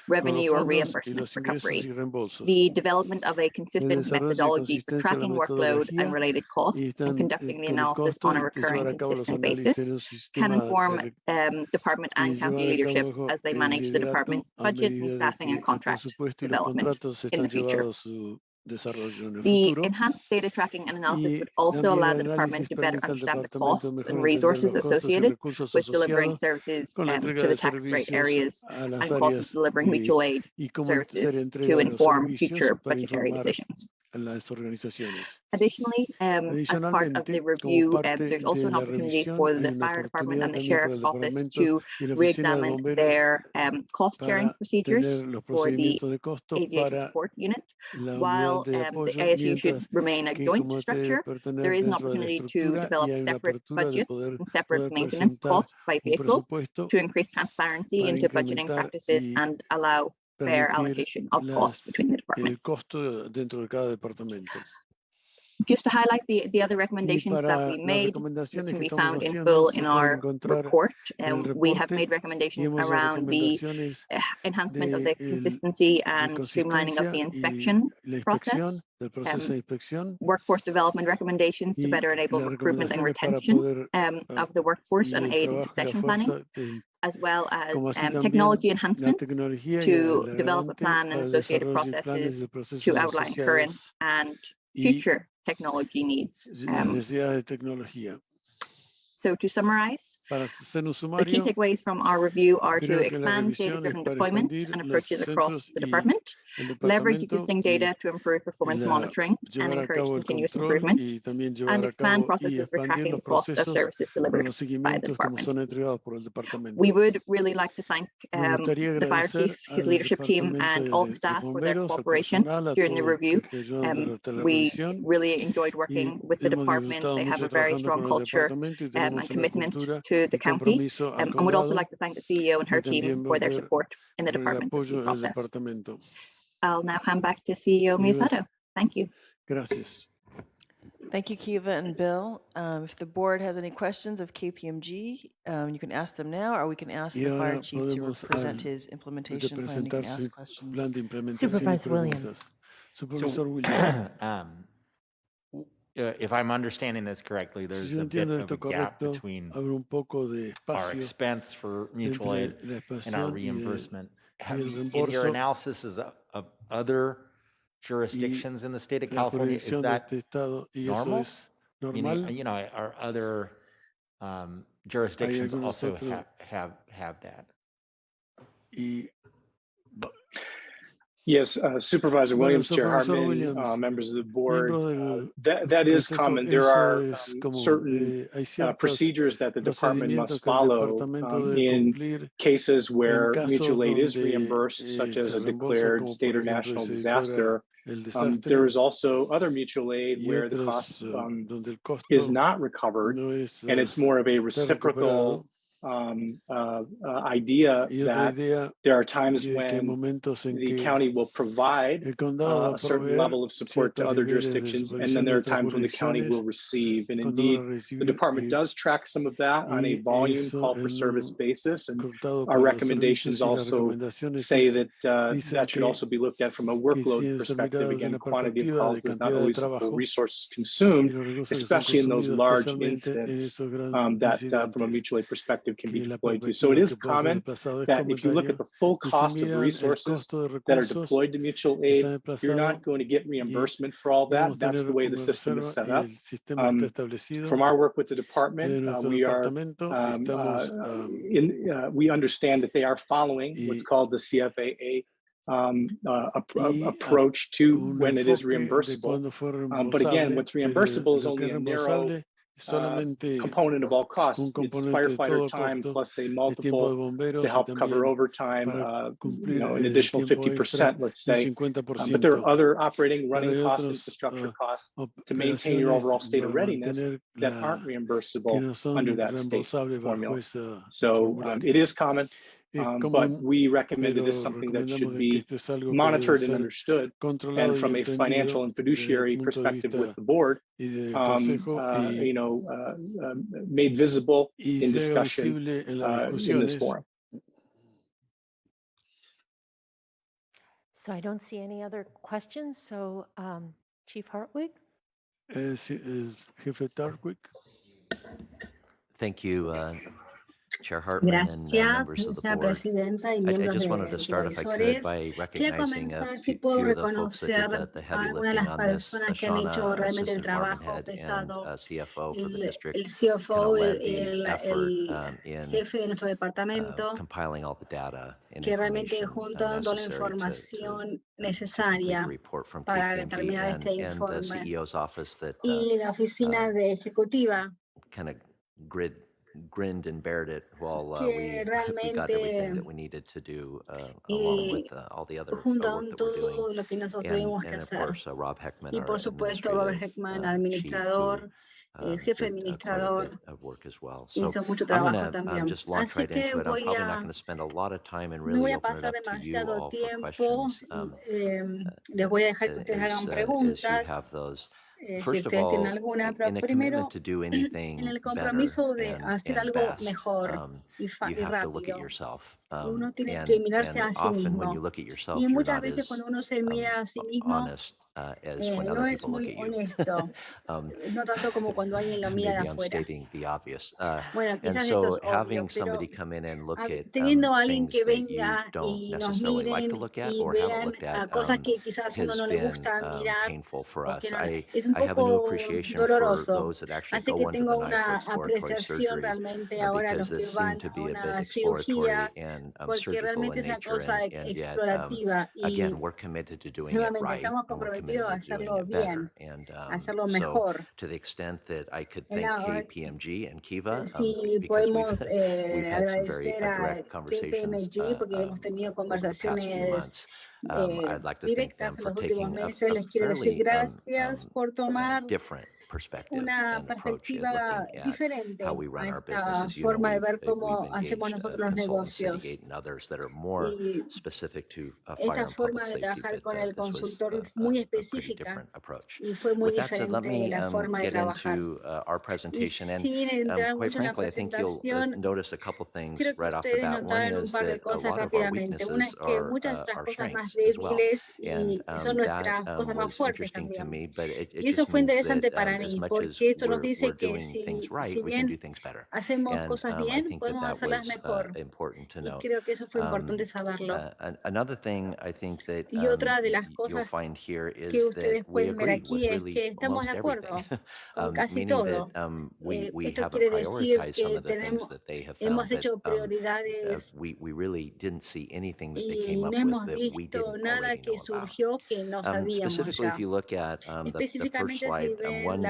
revenue or reimbursement recovery. The development of a consistent methodology for tracking workload and related costs and conducting the analysis on a recurring consistent basis can inform department and county leadership as they manage the department's budget and staffing and contract development in the future. The enhanced data tracking and analysis would also allow the department to better understand the costs and resources associated with delivering services to the tax rate areas and costs of delivering mutual aid services to inform future budgetary decisions. Additionally, as part of the review, there's also an opportunity for the fire department and the sheriff's office to re-examine their cost-sharing procedures for the aviation support unit. While the ASU should remain a joint structure, there is an opportunity to develop separate budgets and separate maintenance costs by vehicle to increase transparency into budgeting practices and allow fair allocation of costs between the departments. Just to highlight the other recommendations that we made, can be found in full in our report. We have made recommendations around the enhancement of the consistency and streamlining of the inspection process, workforce development recommendations to better enable recruitment and retention of the workforce and aid in succession planning, as well as technology enhancements to develop a plan and associated processes to outline current and future technology needs. So to summarize, the key takeaways from our review are to expand data-driven deployment and approaches across the department, leverage existing data to improve performance monitoring and encourage continuous improvement, and expand processes for tracking the cost of services delivered by the department. We would really like to thank the fire chief, his leadership team, and all the staff for their cooperation during the review. We really enjoyed working with the department. They have a very strong culture and commitment to the county, and would also like to thank the CEO and her team for their support in the department process. I'll now hand back to CEO Miyasato. Thank you. Thank you, Kiva and Bill. If the board has any questions of KPMG, you can ask them now, or we can ask the fire chief to present his implementation plan. You can ask questions. Supervisor Williams. If I'm understanding this correctly, there's a bit of a gap between our expense for mutual aid and our reimbursement. In your analysis of other jurisdictions in the state of California, is that normal? Meaning, our other jurisdictions also have that. Yes, Supervisor Williams, Chair Hartman, members of the board, that is common. There are certain procedures that the department must follow in cases where mutual aid is reimbursed, such as a declared state or national disaster. There is also other mutual aid where the cost is not recovered, and it's more of a reciprocal idea that there are times when the county will provide a certain level of support to other jurisdictions, and then there are times when the county will receive. And indeed, the department does track some of that on a volume call for service basis, and our recommendations also say that that should also be looked at from a workload perspective. Again, quantity of calls is not always equal resources consumed, especially in those large incidents that from a mutual aid perspective can be deployed to. So it is common that if you look at the full cost of resources that are deployed to mutual aid, you're not going to get reundement for all that. That's the way the system is set up. From our work with the department, we understand that they are following what's called the CFAA approach to when it is reimbursable. But again, what's reimbursable is only a narrow component of all costs. It's firefighter time plus a multiple to help cover overtime, an additional 50%, let's say. But there are other operating, running costs, infrastructure costs to maintain your overall state of readiness that aren't reimbursable under that state formula. So it is common. But we recommend it is something that should be monitored and understood. And from a financial and fiduciary perspective with the board, made visible in discussion in this forum. So I don't see any other questions. So Chief Hartwig? Thank you, Chair Hartman and members of the board. I just wanted to start, if I could, by recognizing a few of the folks that did the heavy lifting on this. Shauna, Assistant Department Head and CFO for the district, kind of led the effort in compiling all the data and information necessary to complete the report from KPMG and the CEO's office that kind of grinned and bared it while we got everything that we needed to do along with all the other work that we're doing. And of course, Rob Heckman, our administrative chief, did quite a bit of work as well. So I'm going to just launch right into it. I'm probably not going to spend a lot of time and really open it up to you all for questions. As you have those. First of all, in a commitment to do anything better and best, you have to look at yourself. And often when you look at yourself, you're not as honest as when other people look at you. Maybe I'm stating the obvious. And so having somebody come in and look at things that you don't necessarily like to look at or haven't looked at has been painful for us. I have a new appreciation for those that actually go into the knife for exploratory surgery because this seemed to be a bit exploratory and surgical in nature. And yet, again, we're committed to doing it right. And we're committed to doing it better. And so to the extent that I could thank KPMG and Kiva, because we've had some very direct conversations over the past few months. I'd like to thank them for taking a fairly different perspective and approach in looking at how we run our businesses. You know, we've engaged consultants, Citygate and others that are more specific to fire and public safety, but this was a pretty different approach. With that said, let me get into our presentation. And quite frankly, I think you'll notice a couple things right off the bat. One is that a lot of our weaknesses are our strengths as well. And that was interesting to me, but it just means that as much as we're doing things right, we can do things better. And I think that was important to know. Another thing I think that you'll find here is that we agree with really almost everything, meaning that we haven't prioritized some of the things that they have found that we really didn't see anything that they came up with that we didn't already know about. Specifically, if you look at the first slide,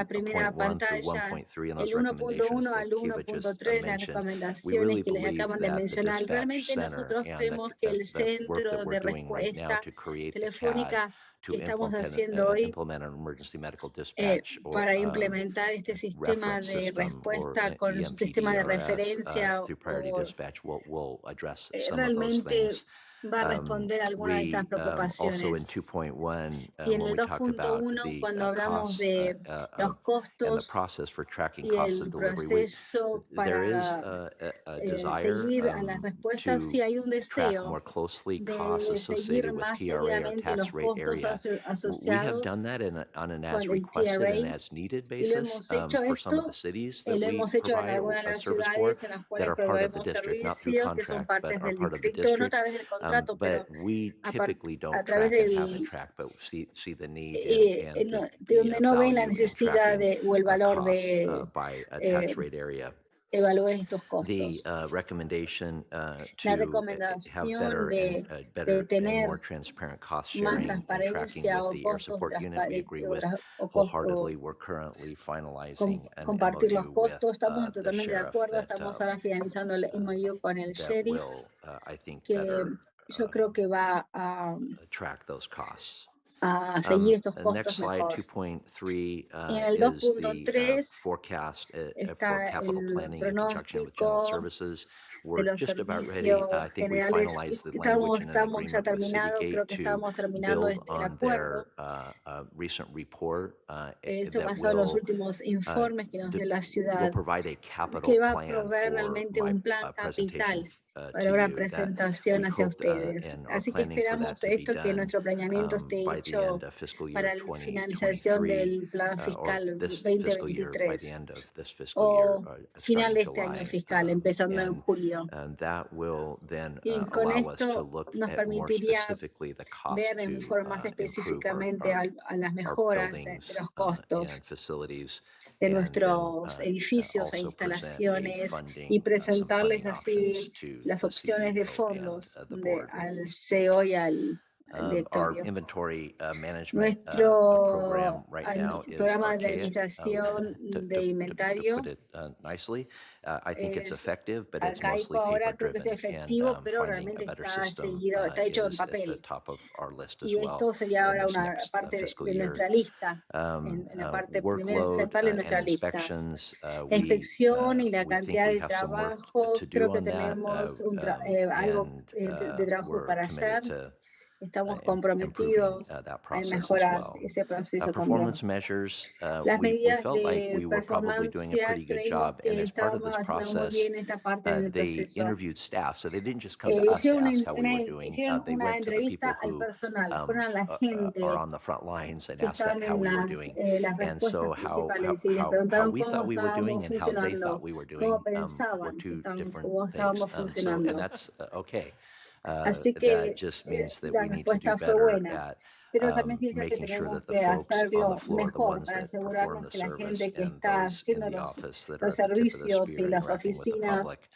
1.1 through 1.3 and those recommendations that Kiva just mentioned, we really believe that the dispatch center and the work that we're doing right now to create the CAD to implement an emergency medical dispatch or reference system or EMPDRS through priority dispatch will address some of those things. Va a responder alguna de estas preocupaciones. Also in 2.1, when we talk about the costs and the process for tracking costs of delivery, there is a desire to track more closely costs associated with TRA or tax rate area. We have done that on an as requested and as needed basis for some of the cities that we provide a service for that are part of the district, not through contract, but are part of the district. But we typically don't track and haven't tracked, but see the need and the value in tracking costs by a tax rate area. evalúes estos the costos. recommendation La to have recomendación better de and tener more transparent cost más sharing and tracking transparencia with o the air costos support unit, we agree with o wholeheartedly. We're currently finalizing an compartir los MOU with costos. Estamos the totalmente de sheriff acuerdo. that, Estamos ahora finalizando el MOU con el that sheriff, will, I think, que better yo creo que va track those costs. a seguir estos The costos next slide, mejor. 2.3, En el is the 2.3 forecast for está capital el planning in conjunction with general pronóstico services. de We're los just about ready. servicios I think we generales. finalized the language in an Estamos ya agreement with terminados, creo Citygate que to estamos terminando build el on acuerdo. their recent report Esto that basado en los will últimos informes que nos dio la will ciudad, provide a capital que va a plan proveer for realmente my un plan presentation capital to para una you that presentación we hacia hope ustedes. and are Así que planning for that esperamos to be esto, que done nuestro planeamiento esté by the hecho end of fiscal year para la finalización 2023 del plan or fiscal this fiscal year, by the 2023 end of this fiscal year, o final starting de este año July. fiscal, empezando en julio. And that will then Y con allow us to esto look nos at more permitiría specifically the cost ver en to forma más improve específicamente a las our mejoras buildings de los and costos facilities, de and then nuestros edificios e also present a instalaciones, y funding, some presentarles funding así options to las the opciones de CEO fondos and the board. al CEO y al Our directorio. inventory management Nuestro program right now is programa de archaic, administración to de inventario put it nicely. I think it's es effective, but it's mostly arcaico ahora, paper creo que es driven, efectivo, and pero finding a realmente better está system seguido, está hecho en is at the papel. top of our list as Y well esto sería in ahora this una next parte fiscal de year. nuestra lista, en la parte primera Workload central de and nuestra lista. inspections, La inspección y la we think cantidad we de have some work trabajo, to do creo que on that, tenemos algo de trabajo we're para committed hacer. to Estamos improving comprometidos that en process as mejorar well. ese proceso también. Performance measures, Las we medidas felt like de we were probably doing a performance pretty good creímos job, and que as part of estábamos this haciendo muy process, bien esta parte del they proceso. interviewed staff, so they didn't just come to us to Hicieron ask how we were doing. hicieron They una went to the entrevista people al who personal, fueron a la gente are on the front lines and que asked that están how en we were doing. las And so respuestas principales y les how preguntaron we cómo thought we were doing estábamos and how they thought funcionando, we were doing cómo were pensaban two different cómo things. estábamos And funcionando. that's okay. Así That que just means that la we need to do respuesta fue better buena, at pero también significa que making sure tenemos that the que folks on the hacerlo floor, the mejor ones para that perform asegurarnos the que la service gente que and está those in haciendo the los office that are los at the tip of the servicios y spear las interacting with the oficinas public,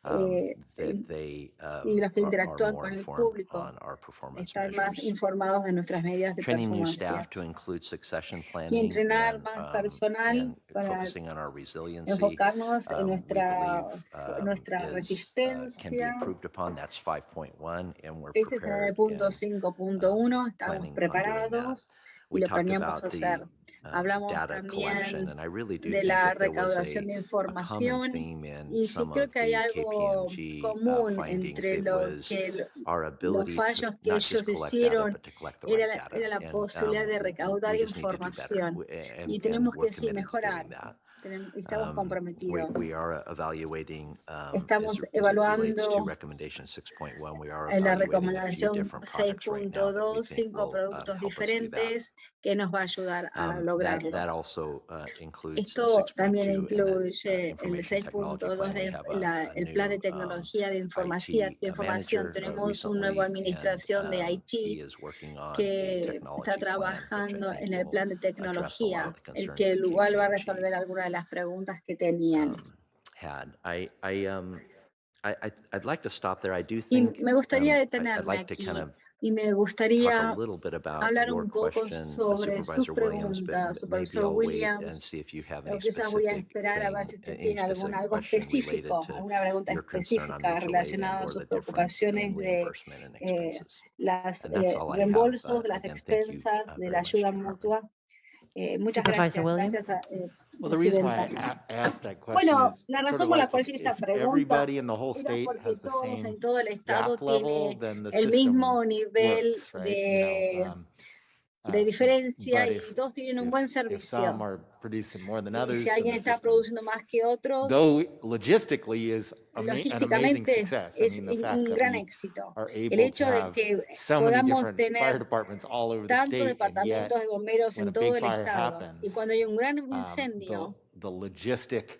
y that they los que are interactúan more con el informed público on our performance están más measures. informados de nuestras medidas de Training new performance. staff to include succession Y planning entrenar más personal and para focusing on our resiliency. enfocarnos en We believe nuestra can be resistencia. improved upon. That's 5.1, and we're Este es el prepared punto and 5.1, estamos planning on doing that. preparados y We lo talked planeamos about hacer. the Hablamos data collection, también and I really do de think la if there was recaudación de a common información theme in y sí some creo of que hay the algo KPMG común findings, entre it lo was que our los ability to fallos que not just ellos collect data, hicieron but to collect the right data. era la And posibilidad de recaudar we just need to do better, información y and tenemos we're que sí committed to mejorar. doing that. Estamos comprometidos. We are evaluating, Estamos as it relates to evaluando recommendation 6.1, we are en la evaluating a few recomendación different products right now that we 6.2, think 5 will productos help us do that. diferentes que nos va a ayudar a lograrlo. That also includes Esto también 6.2 in incluye that el information technology 6.2, plan. We have el plan de tecnología de información. manager Tenemos una recently, nueva administración de and he IT is working on a que technology está plan, which I trabajando think en el will plan de address a lot tecnología, of the el concerns que that igual va a KPMG resolver algunas de las preguntas que tenían. had. I'd like to stop there. I do Y think me gustaría I'd detenerme like to aquí kind of y me talk a gustaría little bit about hablar your un poco question, sobre sus Supervisor Williams, but preguntas, maybe Supervisor I'll wait and Williams. see if you have Pero any quizás voy a specific esperar a ver thing, si usted any tiene specific algo question específico, related to alguna pregunta your concern on específica mutual aid relacionada a and/or sus the difference preocupaciones in de reimbursement and expenses. las And that's all I have. reembolsos, de las Again, thank you expensas, de very la much, ayuda Chairwoman. mutua. Muchas Supervisor gracias. Williams? Gracias, Well, the reason why Presidenta. I asked that question Bueno, is la sort razón of por la like cual hice esa if pregunta everybody in the whole era state porque has the todos same en todo el estado gap level, tienen then the el mismo system nivel works, right? de diferencia But y todos tienen un buen if some servicio. are producing more than Y others, si then alguien the está system, produciendo más que otros, though logistically is an amazing logísticamente success. I es mean, the fact un that gran we éxito. are El able to hecho de have que so many podamos different fire tener departments all over the tantos state, and yet departamentos de bomberos when en a todo big el fire estado y happens, cuando hay un gran incendio, the logistic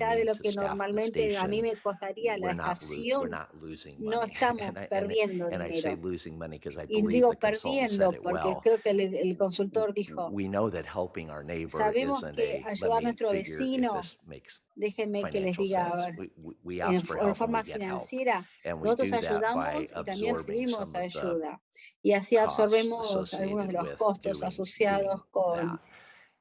allá de mean lo to que staff the normalmente a mí station, me costaría la we're estación, not losing no money. estamos perdiendo And I say dinero. losing money because I Y believe digo the consultant said perdiendo it porque well. creo que el consultor dijo, We know that helping our neighbor sabemos isn't que let ayudar a me nuestro figure if vecino, this makes déjenme que les financial diga, a sense. ver, We ask for help and forma we get help. financiera, And we nosotros do that by ayudamos y también absorbing recibimos some of the ayuda. Y así costs absorbemos algunos de associated los with costos doing asociados con that.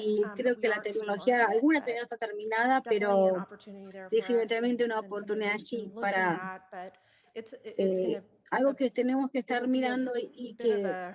y creo que la tecnología, alguna todavía no está terminada, pero definitivamente una oportunidad allí para algo que tenemos que estar mirando y que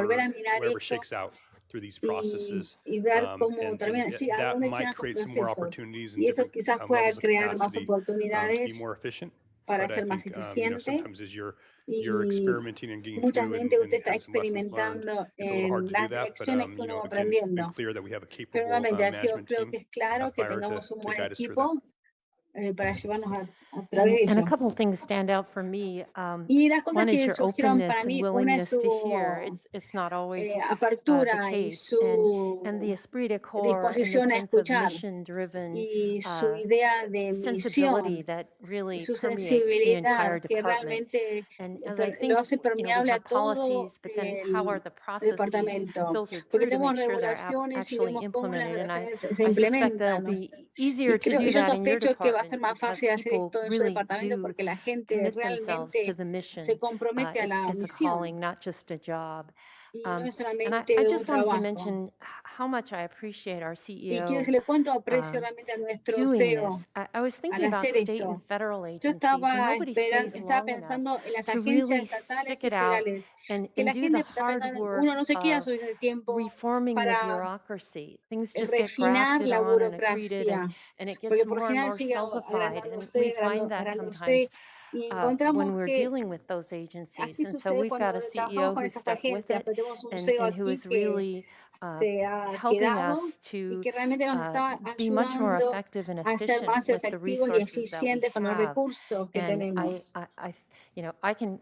volver a mirar wherever eso shakes out through these processes. ver cómo termina, And sí, a that dónde might llegan los create some more procesos. opportunities and Y eso different quizás pueda levels of crear más capacity to be oportunidades more efficient. para But I ser más think, eficiente. sometimes as you're Y experimenting and getting mucha through mente and usted está have some lessons learned, experimentando it's a little hard en to do las that. But, lecciones que uno va again, it's been aprendiendo. clear that we have a Pero capable nuevamente ha sido, management creo team que es claro at que Fire tengamos un to buen guide us through that. equipo para llevarnos a través de And a ello. couple of things stand out for me. Y las cosas One is que your surgieron openness para and mí, una es willingness to su hear. It's not always the apertura y case. And the su esprit de corps and the disposición a sense of escuchar mission-driven y su idea de sensibility misión, that really su permeates the entire sensibilidad que department. realmente And as I lo think, hace we permeable a have todo policies, but then how are el the processes departamento, filtered porque through to tenemos make sure they're regulaciones y actually vemos cómo las implemented? And regulaciones se I suspect that'll implementan. be easier Y to creo, do y yo that in your sospecho que va a ser department más because fácil hacer people esto en su really departamento do porque la gente commit themselves to realmente the mission. se compromete a la It's a misión calling, not just a job. y no es And I solamente un just wanted to trabajo. mention how much I appreciate our Y quiero CEO decirle cuánto aprecio realmente a nuestro doing CEO this. I was al thinking about hacer state and esto. federal Yo agencies, and nobody stays estaba long enough pensando en las to agencias really estatales stick y it out federales, que and la do gente the está hard pensando, work uno no se queda of suficiente tiempo reforming the para bureaucracy. Things just get refinar grafted la on and accreted, burocracia, and it porque gets por lo more and general more sigue stultified. And agrandándose, we find that agrandándose, sometimes y when encontramos we're que dealing with those agencies. así And so sucede we've got cuando a trabajamos CEO con who's estas stuck with agencias, it pero tenemos un CEO and who aquí is que really se ha helping quedado us y to que realmente nos está be much more ayudando effective and a ser efficient más with the efectivos y resources that we eficientes con los have. recursos que And tenemos.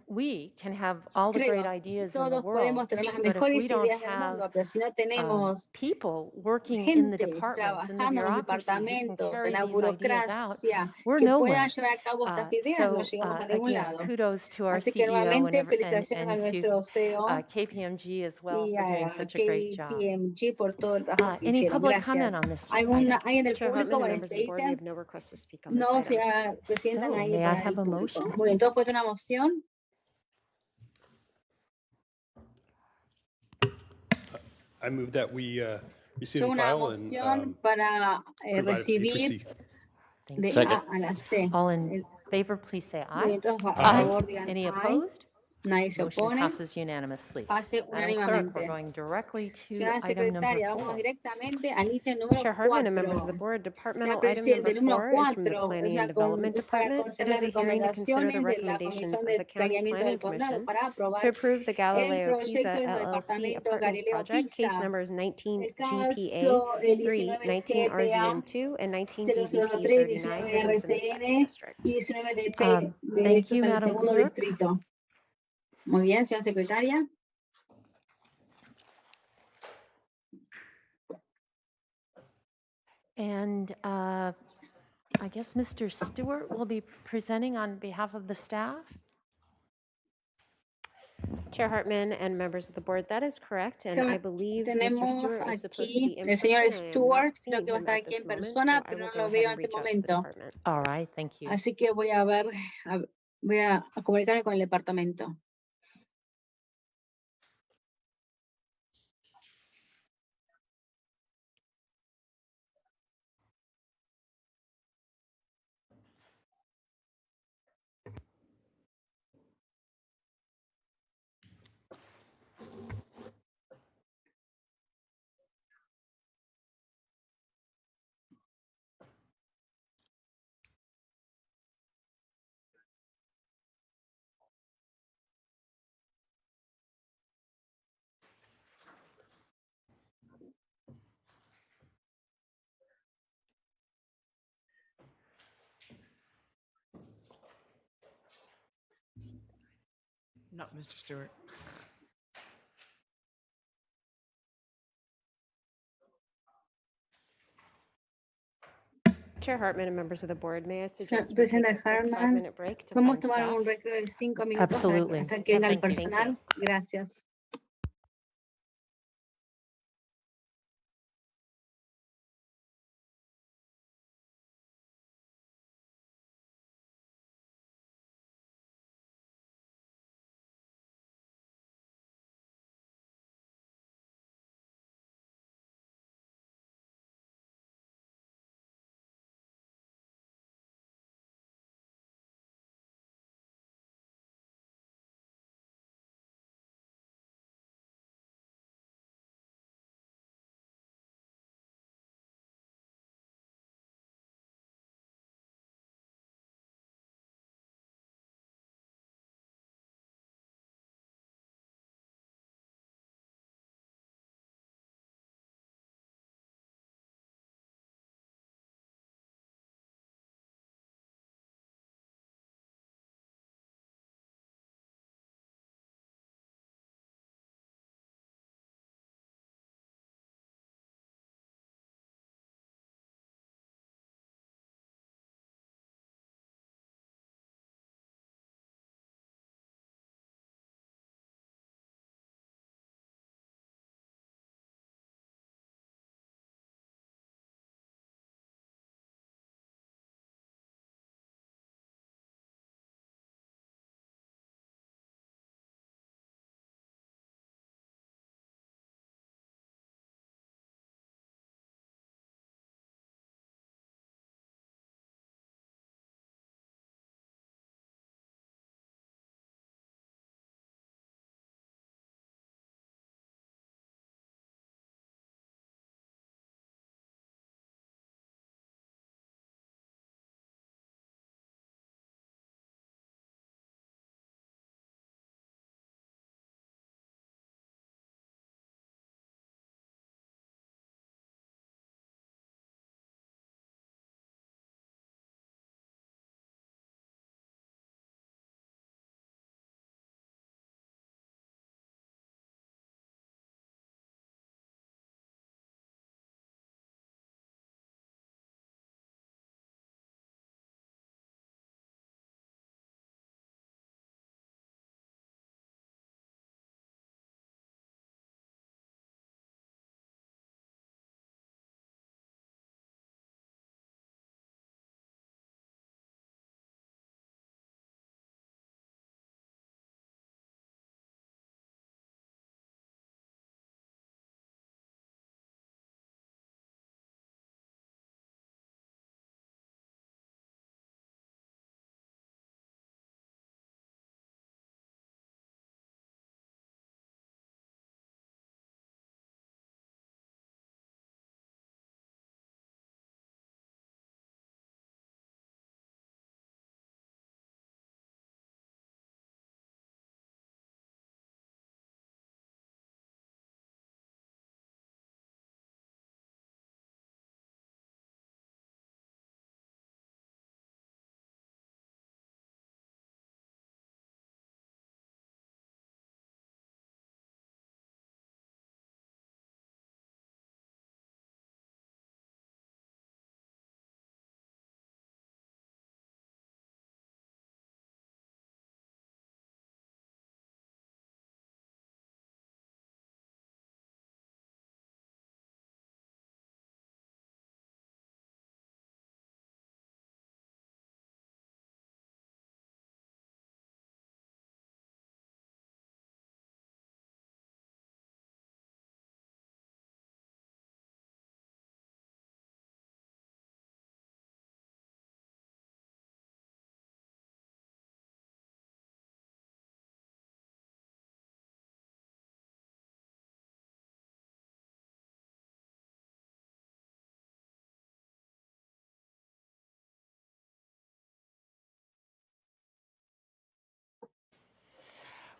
we can have all the great Creo, ideas in the todos world, podemos tener las but if we mejores don't ideas del have mundo, pero si no tenemos people working in the gente departments, in the trabajando en los bureaucracy who can departamentos, en carry la these ideas out, burocracia, we're que puedan nowhere. llevar a cabo estas ideas, no llegamos a ningún Again, lado. kudos to our Así que CEO nuevamente and felicitaciones a to nuestro CEO KPMG as well y for doing a such a great job. KPMG por todo el trabajo que Any hicieron. public comment Gracias. on this item? ¿Alguien del Chair público Hartman and para members este of the board, we ítem? have no requests to speak on this No, item. señora presidenta, So, nadie may I para el have a público. motion? Muy bien, entonces puesto una moción. I move that we receive Yo and una file moción and para provide it to A through recibir C. de Second. A a la C. All in favor, please say Muy bien, aye. entonces a Aye. favor digan Any aye. opposed? Nadie se Motion opone. passes unanimously. Pase Madam Clerk, we're unánimemente. going directly to Señora item number secretaria, vamos 4. directamente al ítem número Chair Hartman and members of 4. the board, Señora departmental item Presidente, number el número 4 is from the 4 es Planning una and Development para Department. It conceder is las a hearing to consider the recomendaciones de la recommendations Comisión of de the County Planeamiento Planning del Condado Commission para to aprobar approve the el Galileo proyecto PISA del LLC departamento Apartments Galileo Project, case PISA. numbers 19 El GPA caso, el 3, 19 19 GPA RZN2, and 19 DBP 003, 39. 19 This is in the second RCN district. y 19 DP. De Thank esto you, es en el Madam segundo Clerk. distrito. Muy bien, señora secretaria. And I guess Mr. Stewart will be presenting on behalf of the staff. Chair Hartman and members of the board, that is correct, and I believe Mr. Tenemos Stewart is supposed to be aquí in el señor person. I am Stewart, not creo seeing que va a him estar at aquí this en moment, persona, so I pero will no go lo ahead veo en and este reach out to the momento. department. All right, thank you. Así que voy a ver, voy a comunicarme con el departamento. Not Mr. Stewart. Chair Hartman and members of the board, may I suggest we take Presidenta a quick Hartman, 5-minute break to ¿podemos find tomar staff? un recreo de 5 minutos Absolutely. hasta que venga el Thank you. personal? Gracias.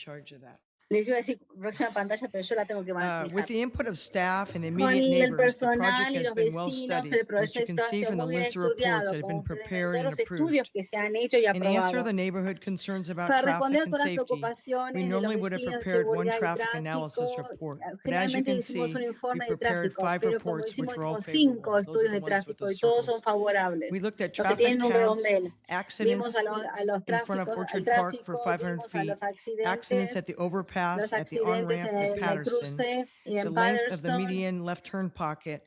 charge of that. Les iba a decir próxima pantalla, pero yo la tengo que manejar. With the input of staff and the Con immediate el neighbors, the personal project y has los been well vecinos, studied, el which you proyecto can ha see sido from the muy bien list of reports estudiado, that have been como pueden ver prepared todos and los estudios approved. que se han hecho y In answer to the aprobados. neighborhood concerns about Para traffic responder and todas las safety, we preocupaciones de los normally would have vecinos de prepared one seguridad y traffic tráfico, analysis report. But as you generalmente can hicimos see, un we informe de prepared tráfico, 5 pero como reports, which hicimos, were all hicimos 5 favorable. Those are estudios the de ones with tráfico the y todos son circles. favorables. We looked at Los que tienen traffic un counts, redondel. Vimos accidents a los in front of tráficos, al Orchard Park for tráfico, 500 vimos a feet, los accidents at accidentes, the overpass, los at the accidentes on-ramp en at el Patterson, cruce y the en length of the Patterson, median left turn pocket,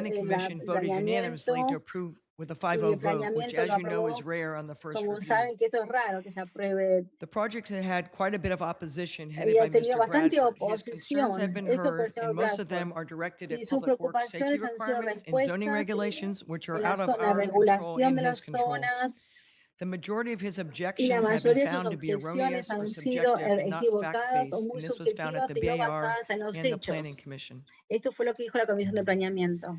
Planning Commission voted unanimously to approve with a 5-0 vote, which, as you know, is rare on the first Como review. saben que esto es raro que se apruebe. The project had quite a bit of opposition headed Había by tenido Mr. bastante Bradford. His concerns have oposición. been Esto por heard, el señor and most of Bradford. them are directed Y at sus public works safety preocupaciones han sido requirements and zoning respuestas regulations, which are en la out of zona, our control regulación and de his las control. zonas. The majority of his Y la objections have been mayoría de sus found to be objeciones erroneous or han sido subjective and not equivocadas o fact-based, muy and this was found at subjetivas the y no BAR basadas en los and the Planning hechos. Commission. Esto fue lo que dijo la Comisión de Planeamiento.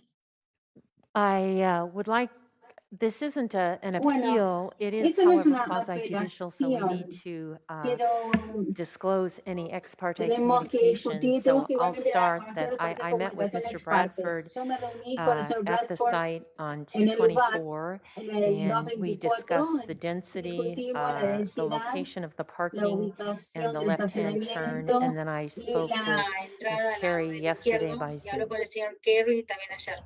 I would like, this isn't an Bueno, appeal, it is, esto no es however, una quasi-judicial, so we need apelación, to pero disclose any ex parte tenemos que communications. discutir, So tenemos que I'll igualmente dar a start conocer that los paquetes de I met with comunicación Mr. ex parte. Bradford Yo me reuní con el señor at the Bradford site on en el lugar, 224, en el and we 224, discussed the density, discutimos la the densidad, location of the la parking, ubicación and the del left-hand turn, estacionamiento and then I y spoke la with entrada Ms. al lado Carey del yesterday izquierdo by y hablo Zoom. con el señor Kerry también ayer.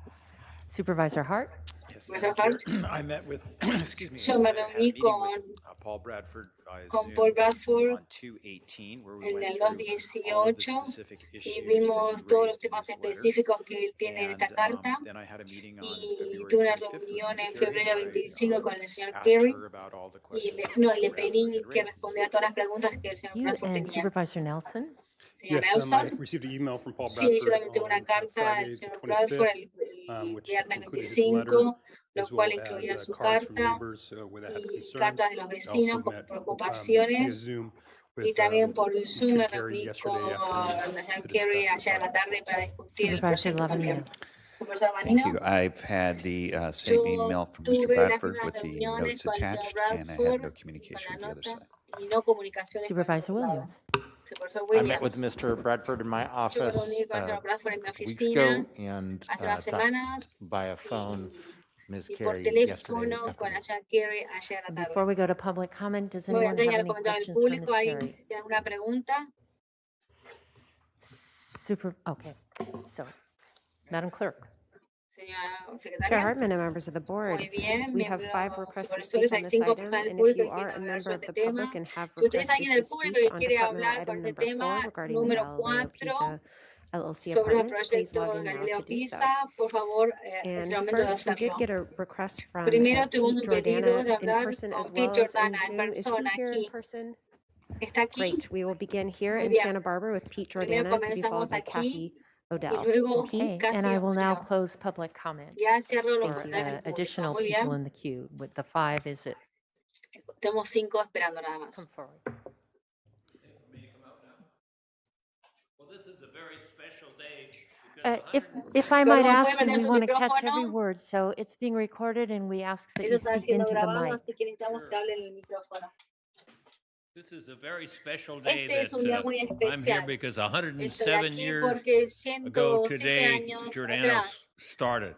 Supervisor Hart? Yes, Commissioner Madam Hart. Chair. I met with, excuse me, Yo me I had a reuní meeting con, with Paul Bradford via con Zoom Paul Bradford on 2/18, where we en went el through all of the 218 specific y issues that vimos he todos los raised in temas this letter. específicos que él tiene en esta And carta then I had a meeting on y February tuve una 25th with reunión Ms. en Carey, febrero where 25 con el señor I asked Kerry her about all the y questions le, that no, Mr. le Bradford pedí had que raised. respondiera a todas las preguntas que el señor You Bradford and tenía. Supervisor Nelson. Señor Yes, I Nelson. received an email from Paul Sí, yo Bradford también tuve una on carta del Friday the señor Bradford 25th, el which viernes included his letter, 25, lo as cual well incluía as su cards from carta neighbors where they had y concerns. cartas de los I vecinos also con met via preocupaciones Zoom y with también por Zoom Mr. me Kerry reuní con yesterday afternoon la señora to Kerry discuss the ayer a la project as tarde well. para discutir el Supervisor proyecto también. Lavanino. Supervisor Thank Manino. you. I've had the same Yo email from Mr. tuve las Bradford mismas with the reuniones notes con el señor attached, and I had Bradford no con communication la with the other nota side. y no comunicaciones con el Supervisor otro lado. Williams. Supervisor I met with Williams. Mr. Bradford in my Yo me office reuní con el señor Bradford en a mi couple weeks oficina ago and hace unas talked semanas via phone Ms. y por Carey yesterday teléfono con la afternoon. señora Kerry ayer a la tarde. Before we go to public comment, does Muy bien, anyone antes de have ir al any comentario del questions for Ms. público, ¿hay Carey? alguna pregunta? Okay, so, Madam Clerk. Señora Chair secretaria. Hartman and members of the board, Muy bien, we have 5 miembros requests to supervisores, speak on hay this 5 item, personas del and if público you que are quieren a hablar member sobre of este the tema. public and have Si ustedes requested alguien to del speak público que on quiere departmental hablar item con este number 4 tema, regarding the número Galileo 4, Pisa LLC sobre el apartments, please proyecto log in now Galileo to do so. Pisa, por favor, es el And momento de first, we did hacerlo. get a request from Primero tuvimos Pete un pedido Jordana de in hablar person as con Pete well as in Jordana en Zoom. Is he persona here in aquí. person? ¿Está aquí? Great. We will begin here Muy in bien. Santa Barbara with Pete Primero Jordana to be followed comenzamos by aquí Kathy y Odell. luego Okay, Cathy and I will now Odell. close public comment Ya cierro los for comentarios del público. additional Muy people bien. in the queue. With the 5 is it? Tenemos 5 esperando nada más. Come forward. Well, this is a very special day. If I might Perdón, ask ¿puede you, prender we su want to catch every micrófono? word, so it's being recorded and we ask that Esto you está speak siendo into the grabado, mic. así que necesitamos que hable en el micrófono. This is a very special day Este es un día that muy I'm here especial. because Estoy 107 aquí years porque ago 107 today, años Giordano's atrás started.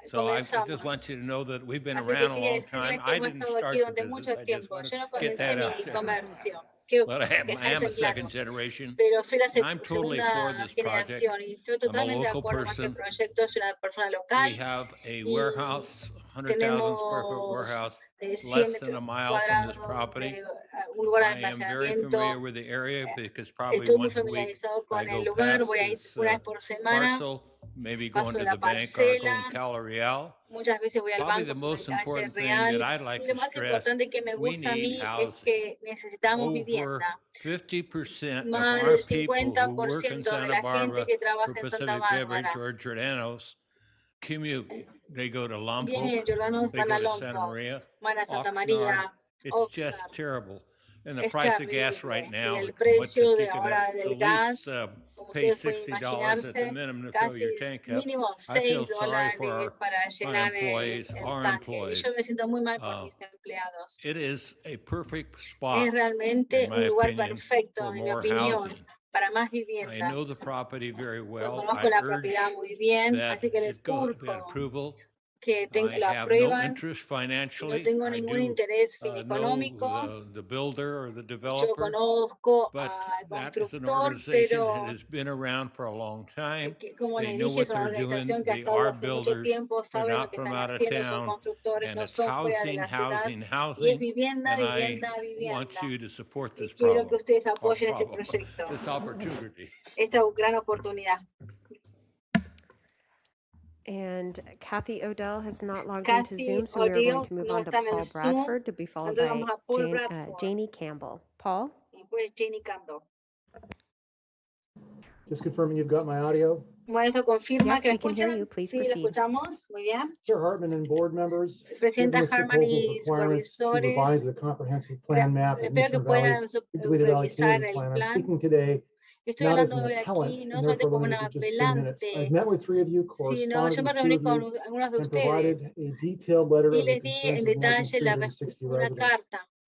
So I just comenzamos. want you to know that we've been Así que around a quería long decirles time. que I hemos didn't estado aquí start the durante business. mucho I just tiempo. want Yo no to get comencé that mi out there. comercio. But I Que am dejaste a en second claro. generation. Pero soy la I'm totally for segunda this project. generación y estoy I'm a totalmente de local acuerdo con este person. proyecto. Soy una persona We local have a y warehouse, 100,000 square foot tenemos warehouse, de 100 less than a metros mile from this cuadrados property. de un lugar de I am very familiar almacenamiento. with the area because probably Estoy muy once a week familiarizado I con el go lugar. Voy past a ir this una vez por semana. parcel, maybe Paso going to de la the bank or going parcela. Cala Real. Muchas veces voy al Probably banco the sobre most calle important thing real. that I'd like Y to lo más stress, importante que me we gusta a need mí es housing. que necesitamos Over vivienda. 50% of Más our del people who work in 50% de Santa la gente Barbara que for trabaja en Santa Pacific Beverage Bárbara or Giordano's commute. They go to vienen Lompoc, Jordanos, they van go a to Santa Lompoc, Maria, van a Santa Oxnard. María, It's just Oxnard. terrible. And the Es price of gas right terrible. Y now, el what's precio de you can ahora at del least gas, como pay ustedes pueden $60 at the imaginarse, minimum to fill casi your es tank up. mínimo I feel $6 sorry for para my llenar employees, el our tanque. Y yo employees. me siento muy mal por mis empleados. It is a perfect Es spot, realmente in un my lugar opinion, perfecto, for en mi more opinión, housing. para más I vivienda. know the property very Yo well. conozco I la urge propiedad muy bien, that así que les it go, urjo that approval. que I lo have no aprueban. interest No financially. tengo I ningún do interés know económico. the builder or the Yo developer, conozco but al that is an constructor, organization that pero has been around for a long time. como They les know dije, what es una they're doing. organización que ha They estado are hace mucho builders. tiempo, They're saben lo not que from están out of haciendo, son town. constructores, And no it's son fuera de housing, la ciudad. housing, Y es housing. vivienda, And I vivienda, want vivienda. you to support Y this quiero que ustedes problem, apoyen este proyecto, this opportunity. esta gran oportunidad. And Kathy Odell has not logged into Kathy Zoom, so we are going Odell to move no on to está en el Paul Zoom. Bradford to be followed Entonces by vamos a Paul Bradford. Janie Campbell. Paul? Y después Janie Campbell. Just confirming you've got my audio. Bueno, esto confirma Yes, que lo we can hear escuchan. you. Please Sí, lo proceed. escuchamos. Muy bien. Chair Hartman and board members, given Presidenta this Harman proposal's y requirements to supervisores. revise the comprehensive plan map of Espero que Eastern Valley, puedan Completed Valley revisar Community el Plan, I'm plan. speaking today Estoy not as hablando an hoy appellant aquí no and solamente therefore como limited una to just 3 minutes. I've apelante, met with 3 of you, sino corresponded yo me with 2 reuní of con you, algunos de and provided ustedes a detailed letter y of the les di concerns en of more than detalle 360 una residents. carta.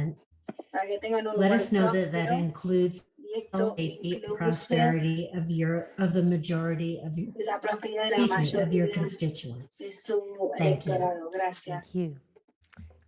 development, let us know that that includes the safety and prosperity of the majority of your, of your constituents. Thank you. Thank you.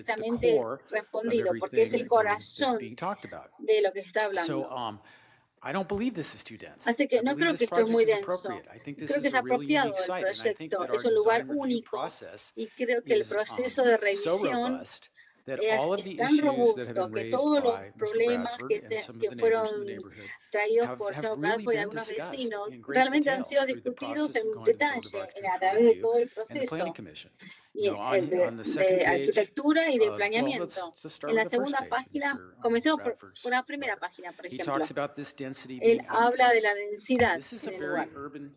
it's the correctamente core of respondido, porque es everything el that's corazón being talked about. de lo que se está So, hablando. I don't believe this is too dense. Así que I no believe creo que this esto es muy project is denso. appropriate. I think this Creo que is es a really apropiado unique el site, and I think proyecto, that es our un lugar design review único process y creo que el is proceso de so revisión robust that es all of the tan issues that have robusto been que raised todos los by Mr. problemas Bradford and some of que the fueron neighbors in the neighborhood traídos por have señor really Bradford y been algunos discussed vecinos in great realmente han detail sido through the discutidos process of en going to the Board of detalle a Architectural través de Review todo el and the Planning proceso Commission. y You know, on the second de page arquitectura y de of, well, planeamiento. let's start En la with the first segunda page of página, Mr. comencemos por Bradford's la primera letter. página, por He ejemplo. talks about this density Él being out of habla de la place. densidad This is en a el very lugar. urban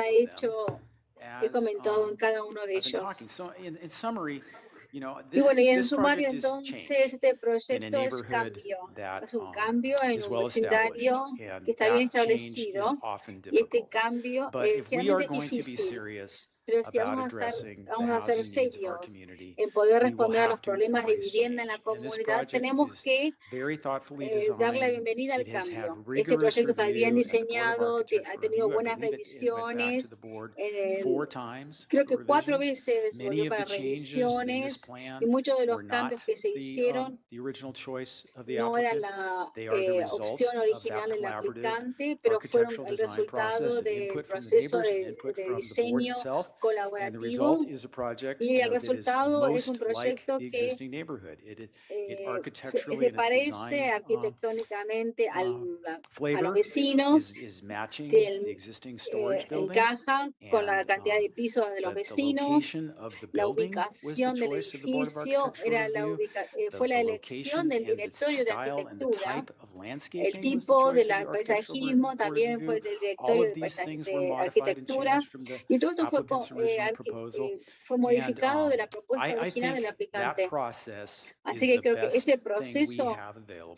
ha hecho, he comentado en cada uno de I've been ellos. talking. So in summary, you know, Y this, bueno, y en this sumario, project is entonces, change este in a proyecto es neighborhood cambio. that Es un cambio en is un well established, vecindario and que está bien that change establecido. is often Y este difficult. cambio But if we are generalmente es going to be difícil. serious pero si about vamos a addressing the vamos a ser housing needs of our serios community, en poder we will responder a los have to problemas de embrace vivienda en la change. And this comunidad, project tenemos is que very thoughtfully dar la designed. bienvenida al It has had cambio. Este rigorous proyecto está bien review at the Board of diseñado, ha Architecture tenido review. I buenas believe it went back to the revisiones, board en 4 el, times creo for que 4 revisions. veces Many volvió of para the changes in this revisiones y plan muchos de los were cambios not que se hicieron the original choice of the no eran applicant. la They are the result opción of that original del collaborative aplicante, pero fueron architectural el design process resultado and del input from the proceso neighbors and input de from the board diseño itself. And the colaborativo result is a project y el that is resultado es un most like proyecto the que existing neighborhood. It architecturally se and its parece design arquitectónicamente a los flavor vecinos, is matching del- the existing storage building. encaja con la And, cantidad de pisos de los the vecinos. location of the La building was the ubicación del choice of the Board of edificio Architectural era la Review. fue la The elección location del and the directorio de style and the arquitectura. type of El landscaping was the tipo choice del of the Architectural paisajismo Board of también Review. fue del All directorio of de, these things were de modified and arquitectura. changed from the Y todo esto fue, applicant's original proposal. fue And modificado de la propuesta I original del think that aplicante. process Así is que the creo que best ese thing we proceso have available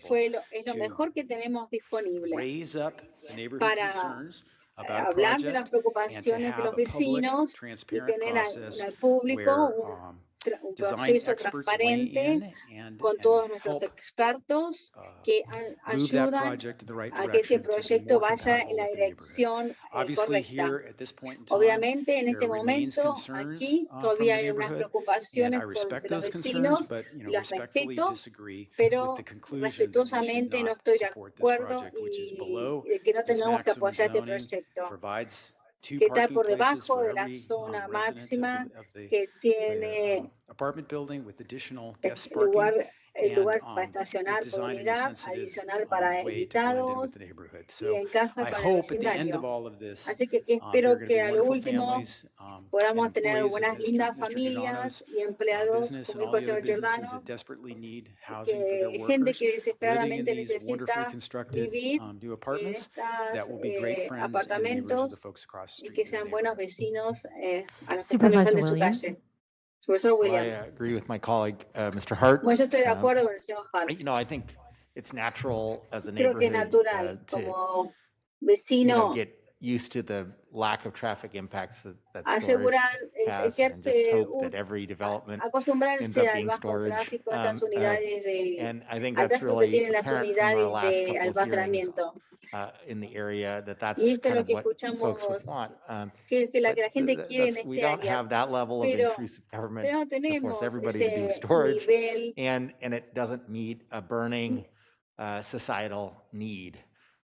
es lo to mejor que tenemos disponible raise up the neighborhood para concerns about a hablar de las project and to preocupaciones de have los a public, vecinos y transparent tener process al público where un design proceso experts weigh transparente in and con todos nuestros help expertos que move that ayudan project in the right a que ese direction to be proyecto more vaya en compatible la with the neighborhood. dirección Obviously, correcta. here at this point in time, Obviamente, en there este remains momento, concerns aquí from todavía the hay unas neighborhood, and preocupaciones I respect de los those concerns, vecinos, but las respectfully respeto, disagree with pero the conclusion that we should respetuosamente no not estoy de support this acuerdo project, which is y below de que no its tengamos que maximum apoyar este zoning, proyecto, provides 2 que está parking por places debajo for de la every zona resident máxima, of the que tiene apartment building with additional guest el parking. lugar And para is estacionar por designed in a unidad, sensitive adicional para way to blend in with invitados the neighborhood. y So encaja I con el hope at the end of vecindario. all of this, Así que there are espero going to que be a lo wonderful último families and podamos tener employees buenas, of lindas Mr. familias Giordano's y empleados business como and all dijo the el other señor businesses Giordano, that desperately need housing for que their gente workers, que living in desesperadamente these wonderfully necesita constructed vivir new en apartments that estos will be great friends and neighbors of the apartamentos folks across the y street que in the sean buenos neighborhood. vecinos a los que están Supervisor enfrente de su Williams. calle. Profesor Well, I Williams. agree with my colleague, Mr. Hart. Bueno, yo estoy de Um, acuerdo con el señor Hart. I think it's natural as a Creo que es neighborhood natural to, como vecino get used to the lack of traffic impacts that storage asegurar, has, and just ejerce, hope that every development ends acostumbrarse up al being bajo storage. tráfico de estas unidades de, And I think al that's tráfico que really tienen las apparent from our unidades last de couple of hearings almacenamiento. in the area, that Y that's esto es kind lo of que what folks would escuchamos want. que la But gente quiere en we este don't área. have that level of Pero, intrusive government pero no to force tenemos everybody to do ese storage, nivel. and it doesn't meet a burning societal need.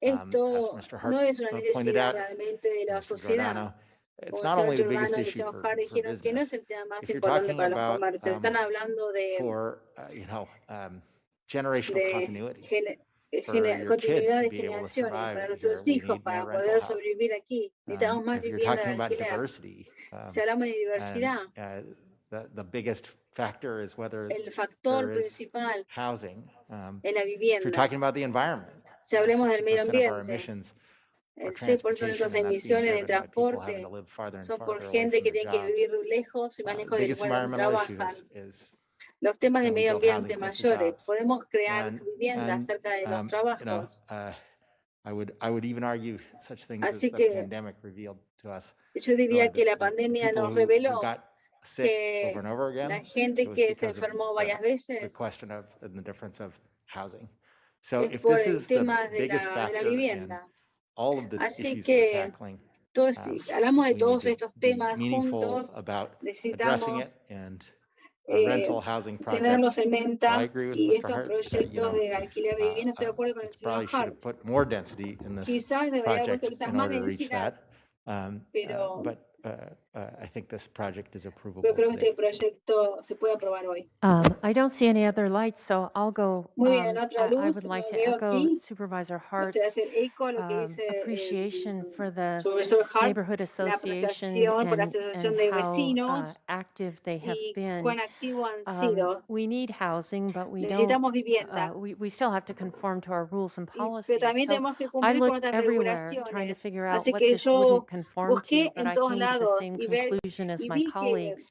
Esto As Mr. Hart no es una pointed necesidad out, realmente de la Mr. sociedad. Giordano, it's Como el not señor only the biggest Giordano y el issue señor for Hart dijeron que no es business. el tema más If you're importante talking para los about comercios. Están hablando de generational continuity for your kids continuidad to de be able to generaciones survive para here, nuestros we hijos, need more para rental poder housing. sobrevivir aquí. Necesitamos más If you're vivienda de talking about alquiler. diversity, Si hablamos de diversidad, the biggest factor is whether el factor there is principal housing. es la If you're vivienda. talking about the environment, Si hablemos del medio 60% of our ambiente, emissions are el 6% de transportation, nuestras and that's being emisiones de driven by people having transporte to live farther and son por farther away gente from que their tiene que jobs. vivir lejos y más The lejos del biggest lugar donde environmental issue trabajan. is Los temas de can we medio build ambiente housing close to mayores. jobs? Podemos crear And, viviendas cerca de los trabajos. I would even argue such things as Así the que pandemic revealed to us. yo diría Really, que la the pandemia people nos who reveló got sick que over and over again, la it gente was que se because of enfermó varias the veces question of and the difference of housing. So es if por this el is the tema de biggest la factor in vivienda. all of the Así issues we're que tackling, hablamos de we need todos to estos be temas meaningful juntos. about addressing Necesitamos it, and a rental housing project. tenerlos en I mente agree with y Mr. estos Hart. proyectos de alquiler de vivienda, estoy de acuerdo con el señor Probably should have Hart. put more density in this Quizás debería haber project puesto quizás in más order to reach densidad, that. pero I think this project is approvable creo que today. este proyecto se puede aprobar hoy. I don't see any other lights, so I'll go. Muy bien, otra I luz, would no like to veo echo aquí. Supervisor Me Hart's gustaría hacer eco a lo que dice appreciation for the Supervisor Hart, Neighborhood la Association apreciación por la Asociación and de how Vecinos active they have y been. cuán activos han sido. We need housing, but we don't. Necesitamos vivienda, We still have to conform to our rules and pero policies. también So tenemos que I cumplir con looked nuestras everywhere trying to regulaciones. figure out Así what que this yo wouldn't conform to, busqué but en I todos came to the lados same y conclusion as y my vi que colleagues.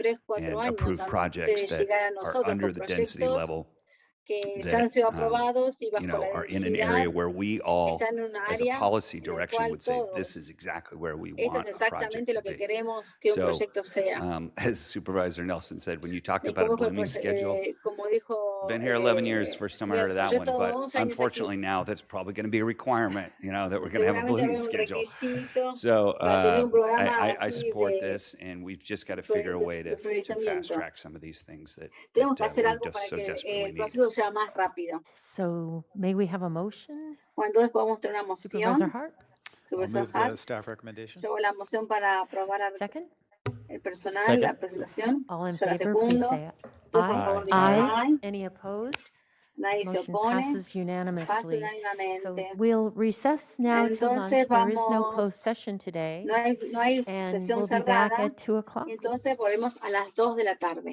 3, 4 and años approve antes projects de that llegar a are nosotros under con the density proyectos level que ya that, han sido aprobados y you bajo know, la are in an densidad area where we all, están en una as a área policy en el direction, cual would say, todos, this is exactly where we esto want es a project exactamente to lo que be. queremos que un So, proyecto sea. as Supervisor Nelson said, when you talked Y about a como, blooming schedule, como dijo been here 11 years, first time I heard of Nelson, that yo he one, estado but 11 años aquí. unfortunately now that's probably going to be a requirement, you know, that we're going to have a Seguramente blooming habrá un schedule. requisito So para tener un programa I aquí support de, this, and we've just got to figure a way to fast priorizamiento. track some of these things that Tenemos que hacer we algo para so que desperately el need. proceso sea más rápido. So may we have a motion? Bueno, entonces podemos tener una Supervisor moción. Hart, I'll Supervisor move the Hart, staff recommendation. yo la moción para aprobar second. el personal, Second. la presentación. All in Yo la favor, please secundo. say Todos a aye. favor digan aye. Any opposed? Nadie se Motion opone. passes Pasa unanimously. So unánimamente. we'll recess now to lunch. Entonces There is no closed vamos, session today, no hay and sesión we'll be back cerrada. at 2 o'clock. Entonces volvemos a las 2 de la tarde.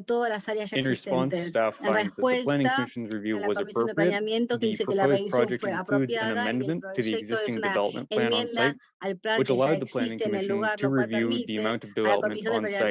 de todas las áreas ya In response, existentes. staff En finds that the Planning respuesta, Commission's review a la was Comisión de appropriate. Planeamiento que The dice que la proposed revisión project fue includes an apropiada y el amendment to the proyecto es existing una development plan on enmienda site, al plan which que ya allowed the Planning existe en el Commission lugar, to lo cual review the permite amount of a la development Comisión de on site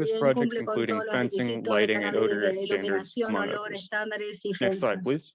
cannabis también projects, cumple con including todos los fencing, requisitos de lighting, and cannabis odor de standards, iluminación, among olor, others. estándares y Next slide, fensas. please.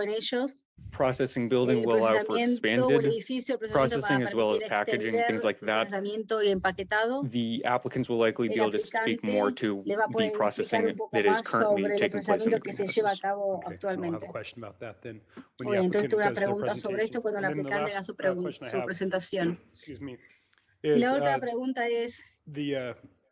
en ellos. Processing building El will allow for procesamiento o el expanded edificio, el procesamiento processing va a as well as permitir packaging, extender things like el that. procesamiento y empaquetado. The applicants will likely be El able to speak more aplicante to le va a the poder explicar processing un poco that is más currently sobre el taking place in the procesamiento que se lleva a greenhouses. cabo Okay, I'll have a actualmente. question about that then. When Muy the bien, entonces applicant tuve una does their pregunta sobre esto presentation. cuando el And then the aplicante haga last su, question I su have, presentación. excuse me, Y is la otra pregunta es, the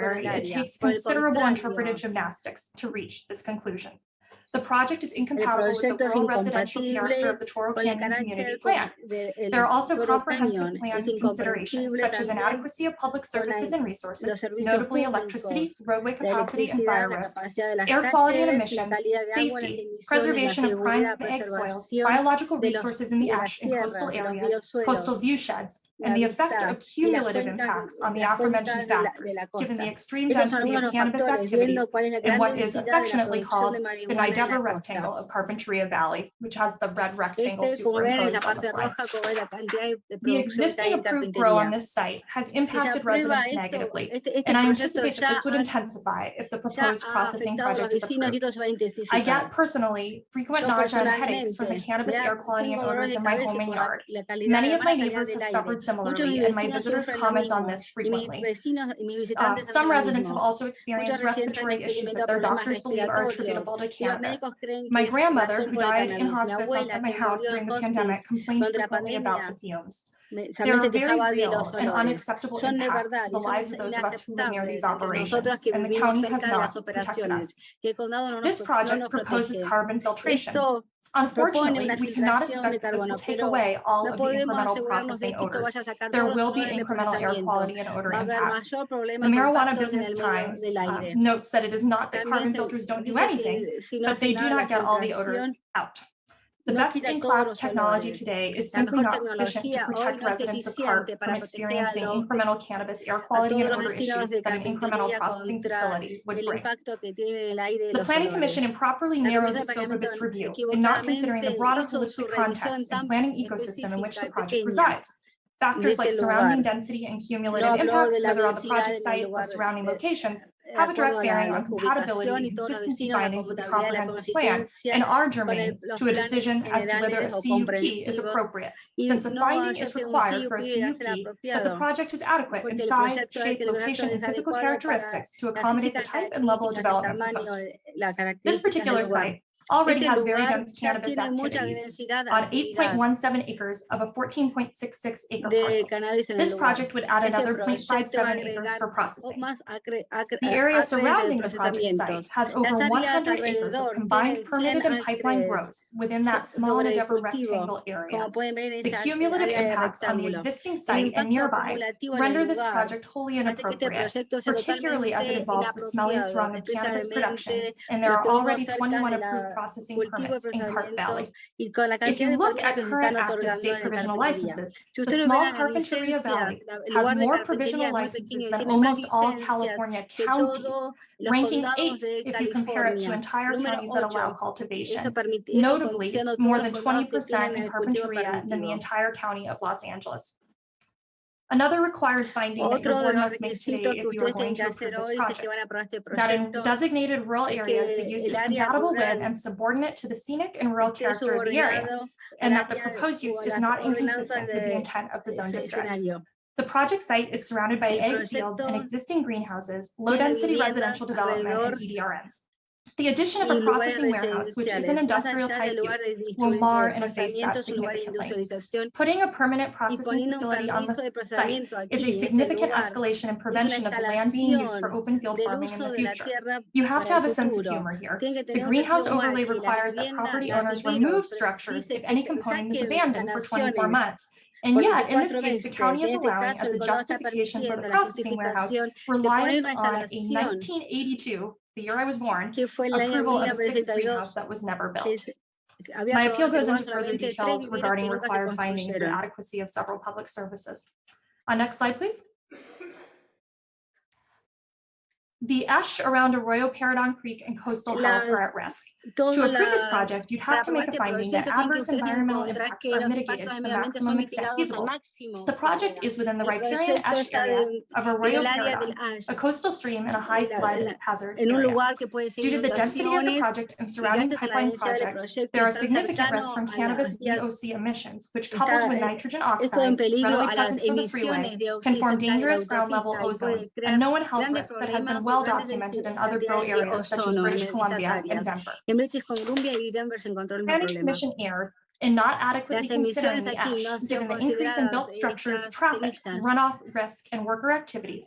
contrary, it corolaria. takes Por el considerable contrario, interpretive gymnastics to reach this conclusion. The project is el incompatible with the proyecto es rural residential character incompatible of the Toro con el Canyon Community carácter Plan. del There are also Toro comprehensive Canyon. plan Es considerations incomprensible such as también inadequacy of public con services and resources, los servicios notably electricity, públicos, roadway la capacity and electricidad, fire la risk, capacidad de las air quality and calles, la emissions, calidad de agua, las safety, emisiones, la preservation of prime seguridad, egg soils, preservación biological de resources in the las ash and coastal tierras, de los areas, coastal biosuelos, view sheds, and the effect of cumulative impacts on the aforementioned factors, given the extreme density of cannabis activities in what is affectionately called the Nidever rectangle of Carpinteria Valley, which has the red rectangle superimposed on the slide. The existing approved grow on this site has impacted residents negatively, and I anticipate that this would intensify if the proposed processing project is approved. I get personally frequent nausea and headaches from the cannabis air quality and odors in my home and yard. Many of my neighbors have suffered similarly, and my visitors comment on this frequently. Some residents have also experienced respiratory issues that their doctors believe are attributable to cannabis. My grandmother, who died in hospice at my house during the pandemic, complained frequently about the fumes. There are very real and unacceptable impacts to the lives of those of us who live near these operations, and the county has not protected us. This project proposes carbon filtration. Unfortunately, we cannot expect that this will take away all of the incremental processing odors. There will be incremental air quality and odor impacts. The Marijuana Business Times notes that it is not that carbon filters don't do anything, but they do not get all the odors out. The best-in-class technology today is simply not sufficient to protect residents of CARP from experiencing incremental cannabis air quality and odor issues that an incremental processing facility would bring. The Planning Commission improperly narrowed the scope of its review in not considering the broader holistic context and planning ecosystem in which the project resides. Factors like surrounding density and cumulative impacts, whether on the project site or surrounding locations, have a direct bearing on compatibility and consistency findings with the comprehensive plan and are germane to a decision as to whether a CUP is appropriate, since a finding is required for a CUP that the project is adequate in size, shape, location, and physical characteristics to accommodate the type and level of development proposed. This particular site already has very dense cannabis activities on 8.17 acres of a 14.66 acre parcel. This project would add another 0.57 acres for processing. The area surrounding the project site has over 100 acres of combined permitted and pipeline grows within that small Nidever rectangle area. The cumulative impacts on the existing site and nearby render this project wholly inappropriate, particularly as it involves the smelliest rung of cannabis production, and there are already 21 approved processing permits in Carp Valley. If you look at current active state provisional licenses, the small Carpinteria Valley has more provisional licenses than almost all California counties, ranking 8th if you compare it to entire counties that allow cultivation, notably more than 20% in Carpinteria than the entire county of Los Angeles. Another required finding that your board must make today if you are going to approve this project, that in designated rural areas, the use is compatible with and subordinate to the scenic and rural character of the area, and that the proposed use is not inconsistent with the intent of the zone district. The project site is surrounded by ag fields and existing greenhouses, low-density residential development, and EDRNs. The addition of a processing warehouse, which is an industrial type use, will mar and efface that significantly. Putting a permanent processing facility on the site is a significant escalation and prevention of the land being used for open field farming in the future. You have to have a sense of humor here. The greenhouse overlay requires that property owners remove structures if any component is abandoned for 24 months. And yet, in this case, the county is allowing as a justification for the processing warehouse reliance on a 1982, the year I was born, approval of a 6th greenhouse that was never built. My appeal goes into further details regarding required findings and adequacy of several public services. Next slide, please. The ash around Arroyo Paradon Creek and coastal health are at risk. To approve this project, you'd have to make a finding that adverse environmental impacts are mitigated to the maximum extent feasible. The project is within the riparian ash area of Arroyo Paradon, a coastal stream and a high flood hazard area. Due to the density of the project and surrounding pipeline projects, there are significant risks from cannabis VOC emissions, which coupled with nitrogen oxide, readily present from the freeway, can form dangerous ground level ozone, a known health risk that has been well documented in other grow areas such as British Columbia and Denver. Planning Commission erred in not adequately considering the ash, given the increase in built structures, traffic, runoff risk, and worker activity,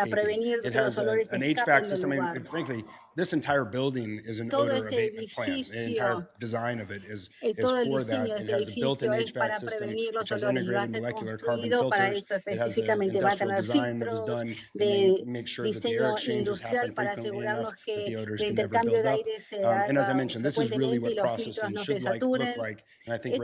landscaping. prevenir It que los has olores an escapen HVAC del system. I mean, lugar. frankly, this entire building is an Todo odor este abatement plan. The entire edificio, design of it is todo el for that. diseño de It este has a built-in edificio es HVAC para system, prevenir los which has olores y va a integrated ser molecular carbon construido para filters. eso It has an específicamente. Va a industrial tener design that was filtros done to de make sure that the air diseño exchanges happen industrial para frequently enough asegurarnos that que the odors el can never intercambio build de up. aire se And as I haga mentioned, this is really frecuentemente y what los filtros processing no se should look saturen. like. And I think Esto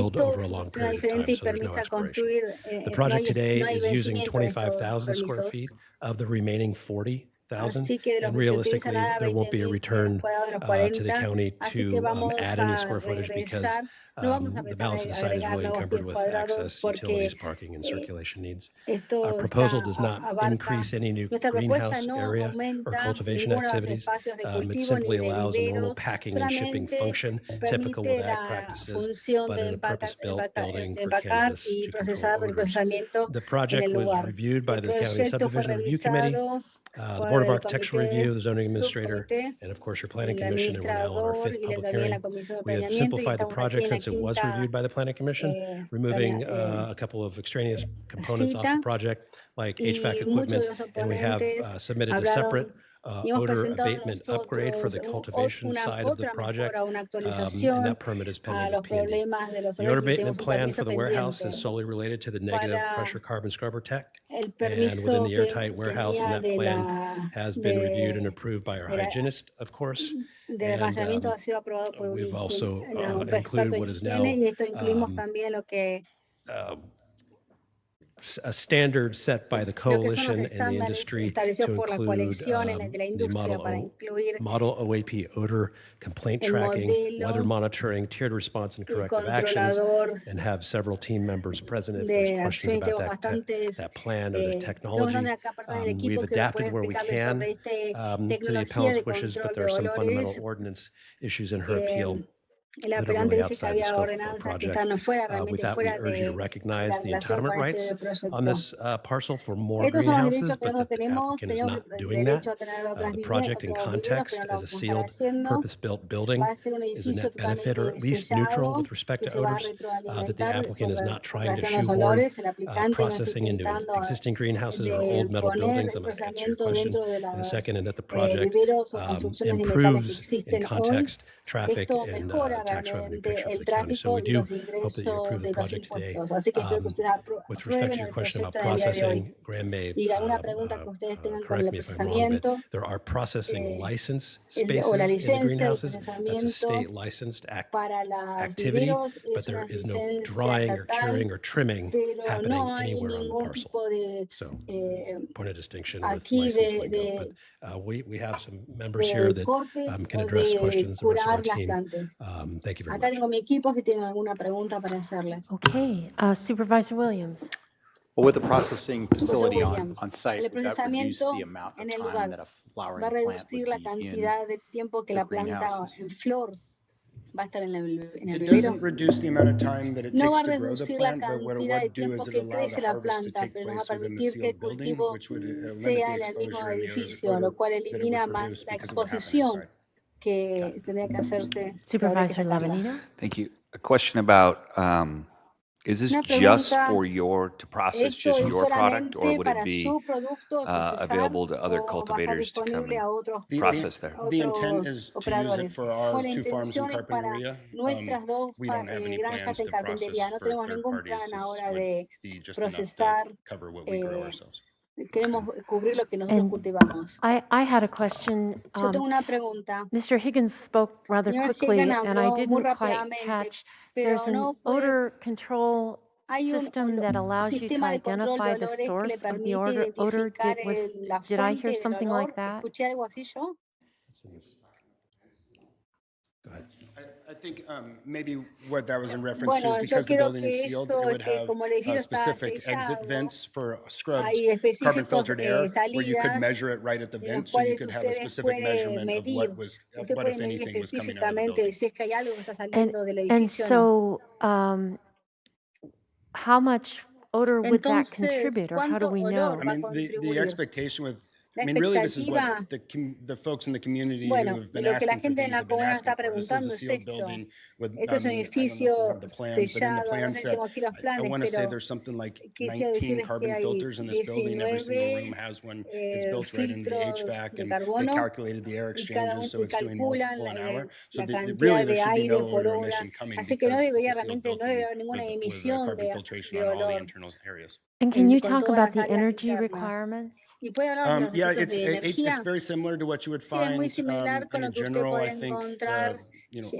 build esto over a long funciona period of time, diferente y so there's no permite expiration. construir, The no project hay, today no hay is using vencimiento de estos 25,000 square permisos. feet of the remaining 40,000. Así que de los And que se realistically, utilizan a there won't be a 20,000 return cuadrados de los to the 40, county así que to vamos add any a square footage because regresar, no vamos a the empezar balance of the a site is agregar really nuevos encumbered pies with cuadrados access, porque utilities, parking, and circulation needs. esto Our está, proposal does not abarca, increase any new nuestra propuesta greenhouse no area or aumenta cultivation ninguno de los activities. espacios de It cultivo ni simply de allows a normal viveros, packing and shipping solamente function typical permite with ag la practices, función but de in a purpose-built building de for empacar cannabis y to control procesar el odors. procesamiento The en project el was lugar. reviewed by El the County proyecto fue Subdivision Review Committee, revisado the por Board of el Architecture comité Review, the Zoning Administrator, subcomité, and of course your Planning el Commission, and we're now on our administrador fifth y public también la hearing. comisión de We have planeamiento y simplified the estamos aquí project en la since it was quinta reviewed by the Planning Commission, removing a couple of extraneous components off the cita project like y HVAC muchos de equipment, los and we have oponentes submitted a hablaron separate Y hemos odor presentado abatement upgrade for the nosotros cultivation side of the otra project, mejora, una and actualización that permit is a pending los with P&D. problemas de los The odor olores y abatement tenemos un plan for permiso the warehouse pendiente. is solely related to the negative Para pressure carbon scrubber tech. el And within permiso the que airtight warehouse, and tenía that plan has been reviewed and approved by our de la- hygienist, of course. del And almacenamiento ha sido aprobado por un we've also un included experto en what is higiene now y esto incluimos también lo que a standard set by the lo que son los coalition and the estándares industry establecidos to por la include coalición de la the industria para incluir model OAP odor complaint el tracking, modelo weather monitoring, tiered response and y corrective actions, controlador and have several team members present if there's de questions acción. Y about tenemos bastantes, that plan or the tenemos technology. bastante acá personas del We've equipo que nos pueden adapted where we explicarles can sobre esta to the tecnología appellant's de wishes, but control there de are some fundamental olores. ordinance issues in her appeal El that are apelante really dice que outside the había scope of our ordenanzas que project. están fuera, With realmente that, we fuera urge you to de recognize la the relación entitlement con rights este proyecto. on this parcel for more Estos son los greenhouses, derechos que but nosotros that the tenemos. applicant is Tenemos not doing that. derecho a tener otras The project in otros viviendas, pero context no lo as a vamos a estar sealed, haciendo. purpose-built building Va a ser un is a edificio net benefit or at totalmente least neutral sellado with respect que to se va a odors, that the retroalimentar applicant is not trying to relación a los shoehorn olores. El aplicante no está processing into intentando existing greenhouses or de old metal poner buildings. el I'm going to answer your procesamiento question dentro de in a los second, and that the project viveros o construcciones de metales que improves in existen hoy. context, traffic, Esto and mejora tax revenue realmente picture for el the county. So tráfico we y do los hope that you ingresos approve the de los project today. impuestos. Así que espero que ustedes With respect aprueben to your el question about proyecto del día de hoy. processing, Graham may Y alguna pregunta que ustedes tengan con correct el me if I'm wrong, but procesamiento there are processing license o la spaces in the licencia de greenhouses. That's a procesamiento state licensed para los activity, viveros but es there una is no licencia drying or estatal, curing or trimming pero happening no hay anywhere on the ningún parcel. tipo de So, point of distinction with aquí license de, lingo. But we have some members de here that corte can o address de questions, the rest of our curar las team. plantas. Thank you very Acá much. tengo mi equipo si tienen alguna pregunta para hacerles. Okay, Supervisor Williams. Well, with the processing facility Williams, on site, el would that reduce procesamiento the amount of en el time lugar that a flowering va a plant reducir would la be in cantidad de tiempo que the la planta greenhouses? en flor va a estar en el It vivero. doesn't reduce the amount of time that it No va takes a to grow the reducir la plant, but what it cantidad de would do tiempo is it que allow crece the la harvest to planta, take pero nos va a place within the permitir que el sealed building, cultivo which would limit sea the en el mismo exposure and the edificio, lo odor cual that it would elimina produce más la because it would happen exposición inside. que tendría que hacerse. que habría que Supervisor sacarla. Lavanito. Thank you. A question about, is this Una just pregunta, for to process ¿esto just es your product, or solamente would it para be su producto de procesar available to other o va a estar cultivators to come disponible and a otros, process there? The intent otros is to use it operadores? for our Bueno, la two farms in intención es para Carpinteria. nuestras dos We don't have any granjas plans en to carpintería. process No for tenemos third ningún parties. plan This ahora would de be just enough to procesar. cover what we grow ourselves. Queremos cubrir lo que nosotros And cultivamos. I had a question. Yo tengo una pregunta. Mr. Higgins spoke rather Señor quickly, Hagan and I habló muy didn't quite rápidamente, catch. pero There's an no pude. odor control Hay un system that allows you to sistema de control de identify the olores que le source of the permite odor. identificar la Did I hear fuente del something olor. like that? ¿Escuché algo así yo? I think maybe what that was in reference to Bueno, is yo because the quiero building que is sealed, esto, it would que have como el edificio está specific exit sellado, vents for scrubbed hay carbon específicos filtered air where you could salidas measure it right at the en vent, los so you cuales could have a ustedes specific pueden measurement of medir. Usted what puede if medir anything was coming out of the específicamente building. si es que hay algo que está And, saliendo del and edificio o no. so, how much odor would that Entonces, contribute, or how do ¿cuánto we olor know? I va a mean, the contribuir? expectation with, La I mean, really, this is expectativa, what the folks in the community bueno, who have been lo que la asking for gente en things la have been comunidad asking está for. This is a preguntando es sealed esto. building with, Este es un I don't know if you edificio have the plans, but in the sellado, plan no sé si set, tengo aquí los I planes, want to say pero there's something like quisiera 19 decirles que carbon hay filters in this building. Every single room 19 has one. It's built right into the filtros HVAC, de and they carbono calculated the air y cada uno exchanges, so se it's doing calculan multiple an hour. So la really, cantidad there de should be aire no por odor hora, emission coming así que no because it's debería a sealed realmente no debe building haber ninguna with emisión carbon de filtration on all the olor internal areas. And can you con talk todas about las the áreas energy internas. requirements? Y puede hablar de los Yeah, requisitos de it's energía. very similar to what you would Sí, es muy find similar con in a lo que usted general, I puede think, encontrar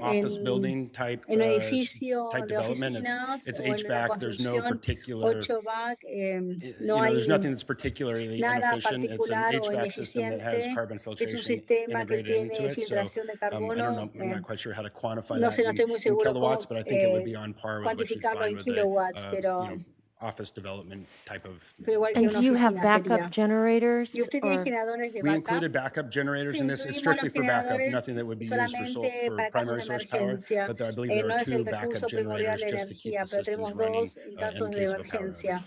office building type en un edificio type de development. oficinas It's o en una HVAC. There's no construcción particular, 8-back, you no know, hay there's nothing that's particularly nada inefficient. It's an particular o HVAC system that has ineficiente. carbon Es un filtration sistema que integrated into tiene it. So filtración de I don't carbono. know, I'm not quite sure how to quantify No that sé, no estoy muy in seguro kilowatts, cómo but I think it would be on par with what you'd cuantificarlo find en with kilowatts, a pero office development type of. pero igual que And una do you have oficina backup sería. generators? ¿Y usted tiene Or generadores de We backup? included backup generators in this. It's Incluimos strictly los for backup, generadores nothing that would be used for solamente for para casos primary de source power. emergencia. But I believe there No are es el two backup recurso primordial generators de just to keep energía, the pero systems tenemos running dos en in casos de case of a power emergencia. outage.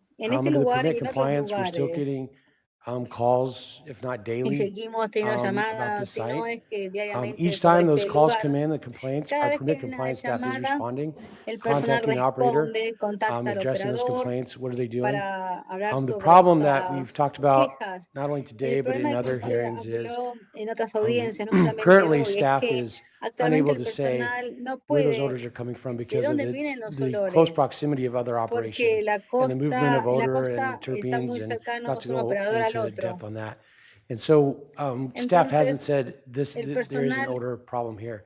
En este Under the lugar permit y en otros compliance, we're still lugares. getting calls, if not Y daily, seguimos teniendo about llamadas, this si no site. es que diariamente Each por time those este calls lugar. come in, the complaints, Cada our vez que permit hay una compliance staff is llamada, responding, el personal contacting the operator, responde, contacta al addressing those operador complaints. What are they doing? para hablar The sobre problem that we've estas talked about, quejas. not only El today, but in problema other que hearings is habló en otras audiencias, no solamente currently hoy, es staff que is actualmente unable el to say personal no where those puede odors are coming from de because of dónde vienen los the close olores, proximity of other porque operations la and the movement of en la odor costa and está muy terpenes, and cercanos not to un go operador al into otro. depth on that. And so staff hasn't Entonces, said el there is an personal, odor problem here.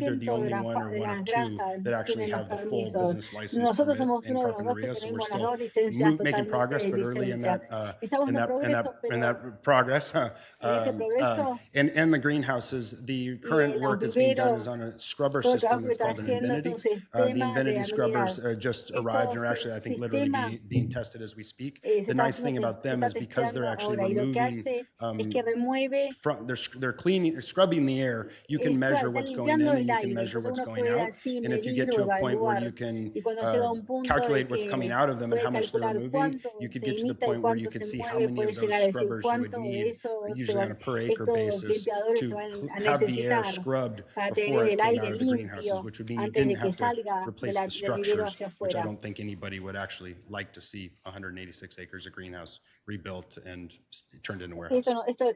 either the only one or one of two that actually have the full business license Nosotros permit somos in uno de los dos que carpinteria, so we're tenemos las still dos licencias making progress, totalmente de but early in licencia. that Estamos in en that progreso, in pero that progress. en ese progreso, And the greenhouses, the current los work that's being done is viveros, on a scrubber todo el system trabajo que that's está called an haciendo es un Infinity. The sistema de Infinity scrubbers amenidad. just arrived and are actually, I think, literally being tested as we speak. The nice thing about them is because they're actually ahora y lo que removing hace es que remueve they're cleaning, scrubbing scrubbing the air, you can measure Claro, what's están going in limpiando and you el can aire, measure entonces what's uno going puede out. así And if you medir get to o a point where evaluar. you can Y cuando llega a un punto de calculate what's coming que out of them and puede how much they're calcular removing, cuánto you could se get to the emita y point where you cuánto could se see how mueve, many puede of llegar those a decir scrubbers you would cuánto de need, esos usually on a per acre estos basis, limpiadores se to van a have the air necesitar scrubbed para before tener it el came aire out of the greenhouses, limpio which would mean you antes didn't de que have to salga replace the del vivero structures, hacia which I afuera. don't think anybody would actually like to see 186 acres of greenhouse rebuilt and turned into warehouses.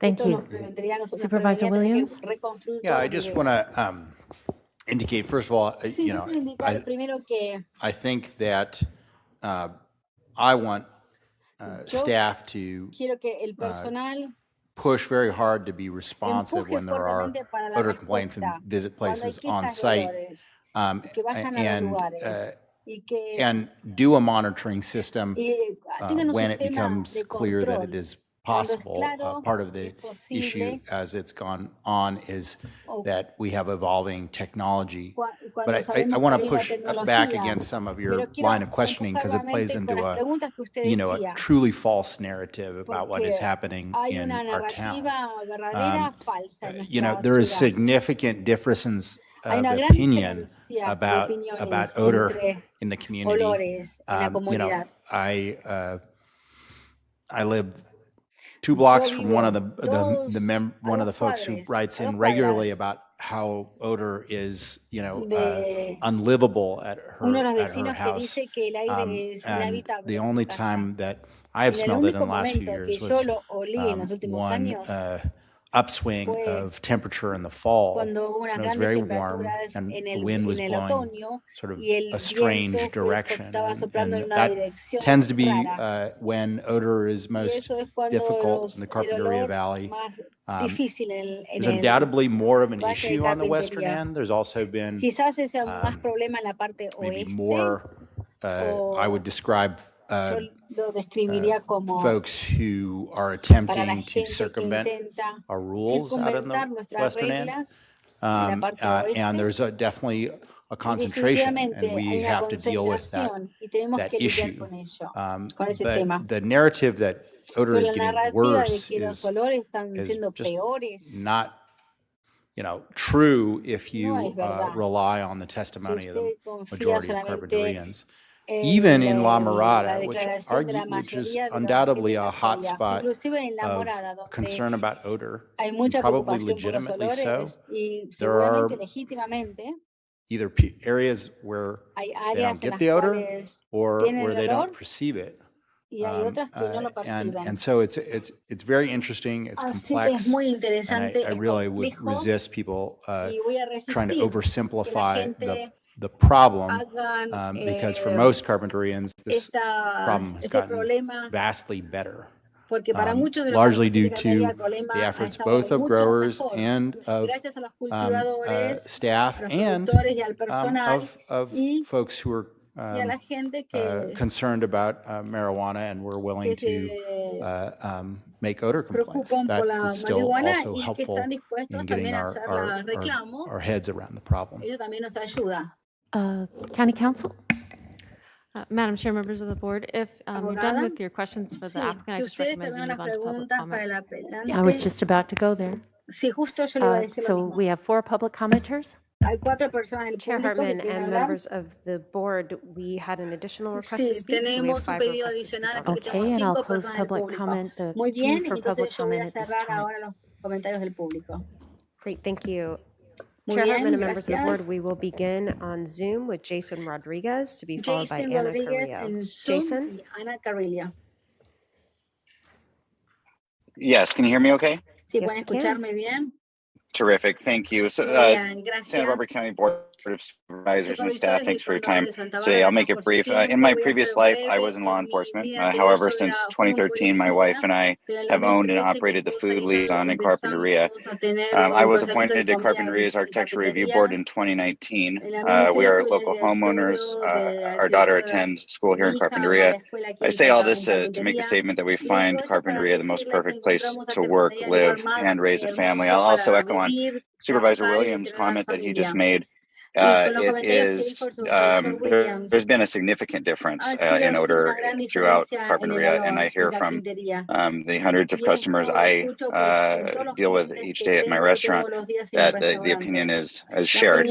Thank Esto you. nos prevendría, nos Supervisor prevendría tener Williams? que reconstruir Yeah, todos I los just viveros. want to indicate, first of all, Sí, yo quiero indicar primero que I think that I want staff to quiero que el personal push very hard to be responsive empuje when there are fuertemente para la odor complaints and respuesta visit cuando hay places on quejas de site, olores y que vayan a los lugares y que and do a monitoring system tengan un when it sistema becomes de clear that it control. is Cuando es possible. claro, Part of the es posible, issue as it's gone on is that we have evolving technology. cuando But I sabemos want que to hay push una back tecnología. against some of Pero your quiero line of questioning because it plays empujar into con las a, preguntas que usted you know, a decía, truly false narrative about what is porque happening hay in una our town. narrativa verdadera falsa en You know, nuestra there is ciudad. significant differences Hay of una gran opinion diferencia de about opiniones odor entre in the community. olores en la You know, comunidad. I live 2 blocks Yo from one of vivo one of the folks who cuadras, writes a in dos regularly cuadras about how odor is, you know, de unlivable at uno de los her vecinos que house. dice que el aire es And inhabitable the en su only casa. time that I have Y el smelled it in único the last few momento que years yo was lo olí en los últimos one años upswing fue of temperature in the fall. cuando hubo unas And it was grandes very warm temperaturas and en the el, wind was en el blowing otoño sort of y el a strange viento direction. estaba soplando en And una that dirección tends to be rara. when odor is Y most eso es cuando difficult in the el Carpinteria olor Valley. más difícil en There's el undoubtedly more of an Valle de issue on the western Carpintería. end. There's also been Quizás ese sea más problema en la parte maybe oeste, more, I would describe yo lo describiría como folks who are para la attempting to gente que circumvent intenta our rules out in circunventar the nuestras western end. reglas en la parte oeste. And there's definitely a Y concentration, definitivamente and we hay una have to deal with that, concentración y tenemos that que lidiar issue. con ello, con ese tema. But the narrative that odor Pero is la getting narrativa de worse que los is olores están is siendo just peores not, you know, true if no you es verdad. rely on the Si testimony of the usted confía majority of solamente Carpinterians. en Even in La la Mirada, declaración de la which is mayoría de la undoubtedly gente a que apoya, hotspot inclusive en La of Morada, donde concern about odor, hay and mucha probably preocupación por los legitimately so. olores y There are seguramente legítimamente either areas where hay they don't áreas en get las the odor cuales or tienen where el they olor don't perceive it. y hay otras que no lo perciben. And so it's very interesting, it's Así que es complex, muy and interesante, I es really would complejo resist people y voy a trying to resistir que la oversimplify gente the problem, hagan because for most Carpinterians, this problem has este gotten problema, vastly better. porque para muchos de los Largely due Carpintería to el problema the ha efforts estado both of mucho growers mejor and of gracias a los cultivadores, staff a los and productores y al personal of y folks who are a la gente que concerned about marijuana and were willing to make odor complaints. preocupan por That la is still marihuana also y que helpful están dispuestos in getting también a hacer los reclamos. our heads around the problem. Eso también nos ayuda. County Council? Madam Chair, members of the board, if you're done Abogada, with your questions for the sí, applicant, I si just ustedes recommend we terminan move las on to public preguntas para comment. el apelante, I was just about to go there. sí, justo yo le iba a decir lo So mismo. we have 4 public commenters. Hay 4 personas del Chair público que Hartman quieren and hablar. members of the board, we had an additional request Sí, to speak, so we have tenemos un 5 pedido requests to speak adicional, on así this. que tenemos Okay, and I'll 5 close personas del public público. comment, the Muy queue bien, for entonces public yo voy a comment at this cerrar time. ahora los comentarios del público. Great, thank you. Muy Chair bien, Hartman and members of the board, gracias. we will begin on Zoom with Jason Rodriguez to be followed by Jason Anna Rodríguez Carrillo. en Zoom Jason? y Ana Carrillo. Yes, can you hear me okay? Sí, Yes, pueden we can. escucharme bien. Terrific, thank you. So, Muy bien, Santa Barbara gracias. County Board of Supervisors and staff, Supervisores y thanks for your time contadores de Santa today. Bárbara, I'll make gracias it por su brief. tiempo. In my Voy a previous ser life, I breve. was in law En mi enforcement. vida anterior However, yo since era, fui un 2013, my wife policía, and I pero en el have owned and 2013 mi operated the esposa food y yo liaison in Carpinteria. empezamos a tener I un was procesamiento de appointed to comida Carpinteria's en Architecture Review carpintería. Board in 2019. En la We administración are tuve local el homeowners. directorio de Our daughter arquitectura. attends school here Mi in hija va a Carpinteria. la escuela aquí I en say all this en to make a carpintería. statement that we Y le find digo esto para Carpinteria the most decirle que perfect place encontramos a to work, Carpintería el live, lugar más and raise a family. hermoso I'll also para echo on vivir, Supervisor trabajar y Williams' tener una comment that he just familia. made. it is, there's been a significant difference in odor throughout Carpinteria, and I hear from the hundreds of customers I deal with each day at my restaurant that the opinion is shared.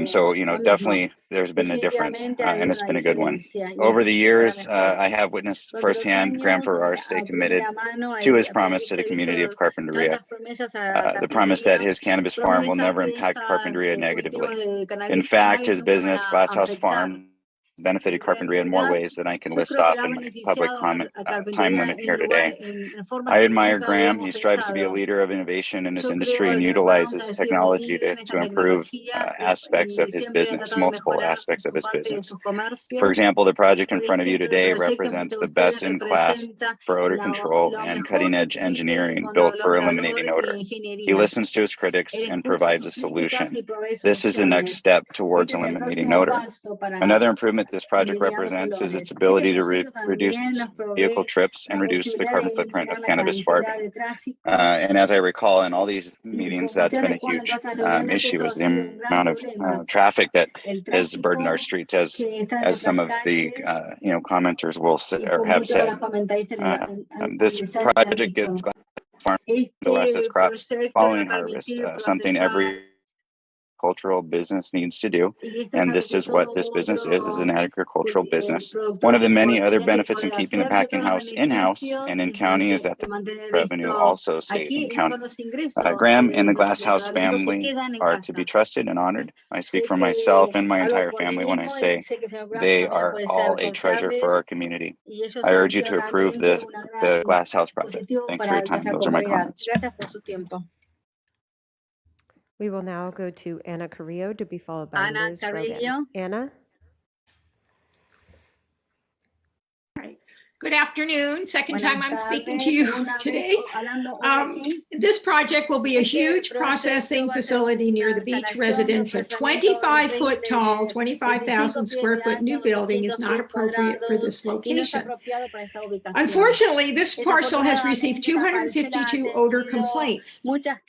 So, you know, definitely there's been a difference, and it's been a good one. Over the years, I have witnessed firsthand Graham Farrar stay committed to his promise to the community of Carpinteria, the promise that his cannabis farm will never impact Carpinteria negatively. In fact, his business, Glasshouse Farm, benefited Carpinteria in more ways than I can list off in my public comment time limit here today. I admire Graham. He strives to be a leader of innovation in his industry and utilizes technology to improve aspects of his business, multiple aspects of his business. For example, the project in front of you today represents the best in class for odor control and cutting edge engineering built for eliminating odor. He listens to his critics and provides a solution. This is the next step towards eliminating odor. Another improvement this project represents is its ability to reduce vehicle trips and reduce the carbon footprint of cannabis farming. And as I recall in all these meetings, that's been a huge issue, is the amount of traffic that has burdened our streets, as some of the commenters will say, or have said. This project gives farmers the less crops following harvest, something every agricultural business needs to do, and this is what this business is an agricultural business. One of the many other benefits in keeping the packing house in-house and in county is that the revenue also stays in county. Graham and the Glasshouse family are to be trusted and honored. I speak for myself and my entire family when I say they are all a treasure for our community. I urge you to approve the Glasshouse project. Thanks for your time. Those are my comments. We will now go to Anna Carrillo to be followed by Liz Rogan. Anna? Good afternoon. Second time I'm speaking to you today. This project will be a huge processing facility near the beach residence. A 25-foot tall, 25,000 square foot new building is not appropriate for this location. Unfortunately, this parcel has received 252 odor complaints.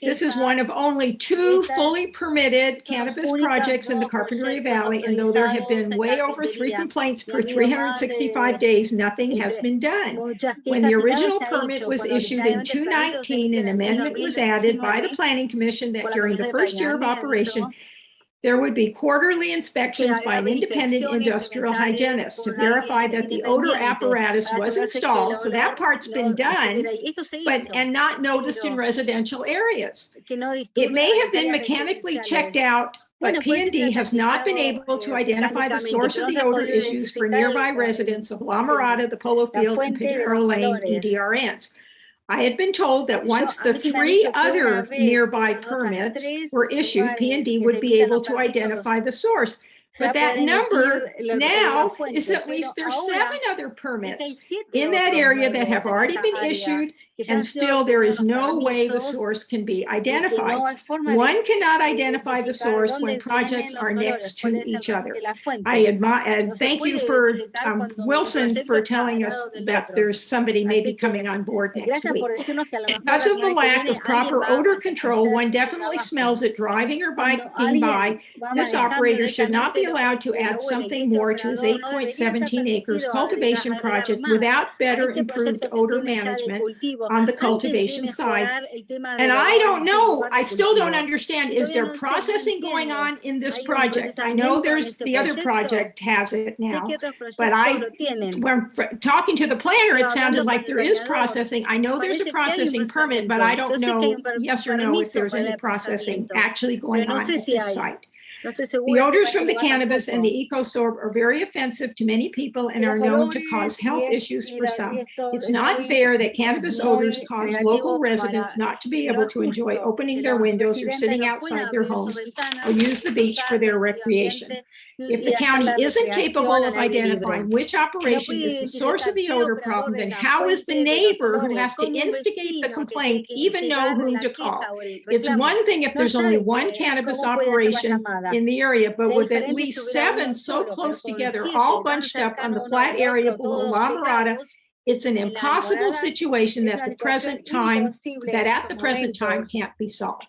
This is one of only 2 fully permitted cannabis projects in the Carpinteria Valley, and though there have been way over 3 complaints per 365 days, nothing has been done. When the original permit was issued in 2019, an amendment was added by the Planning Commission that during the first year of operation, there would be quarterly inspections by an independent industrial hygienist to verify that the odor apparatus was installed. So that part's been done, and not noticed in residential areas. It may have been mechanically checked out, but P&D has not been able to identify the source of the odor issues for nearby residents of La Mirada, the Polo Field, and Padero Lane EDRNs. I had been told that once the 3 other nearby permits were issued, P&D would be able to identify the source. But that number now is at least there's 7 other permits in that area that have already been issued, and still there is no way the source can be identified. One cannot identify the source when projects are next to each other. I admire and thank you for Wilson for telling us that there's somebody maybe coming on board next week. Because of the lack of proper odor control, one definitely smells it driving or biking by. This operator should not be allowed to add something more to his 8.17 acres cultivation project without better improved odor management on the cultivation side. And I don't know, I still don't understand, is there processing going on in this project? I know there's the other project has it now, but when talking to the planner, it sounded like there is processing. I know there's a processing permit, but I don't know, yes or no, if there's any processing actually going on at this site. The odors from the cannabis and the EcoSorb are very offensive to many people and are known to cause health issues for some. It's not fair that cannabis odors cause local residents not to be able to enjoy opening their windows or sitting outside their homes or use the beach for their recreation. If the county isn't capable of identifying which operation is the source of the odor problem, then how is the neighbor who has to instigate the complaint even know whom to call? It's one thing if there's only one cannabis operation in the area, but with at least 7 so close together, all bunched up on the flat area below La Mirada, it's an impossible situation that at the present time can't be solved.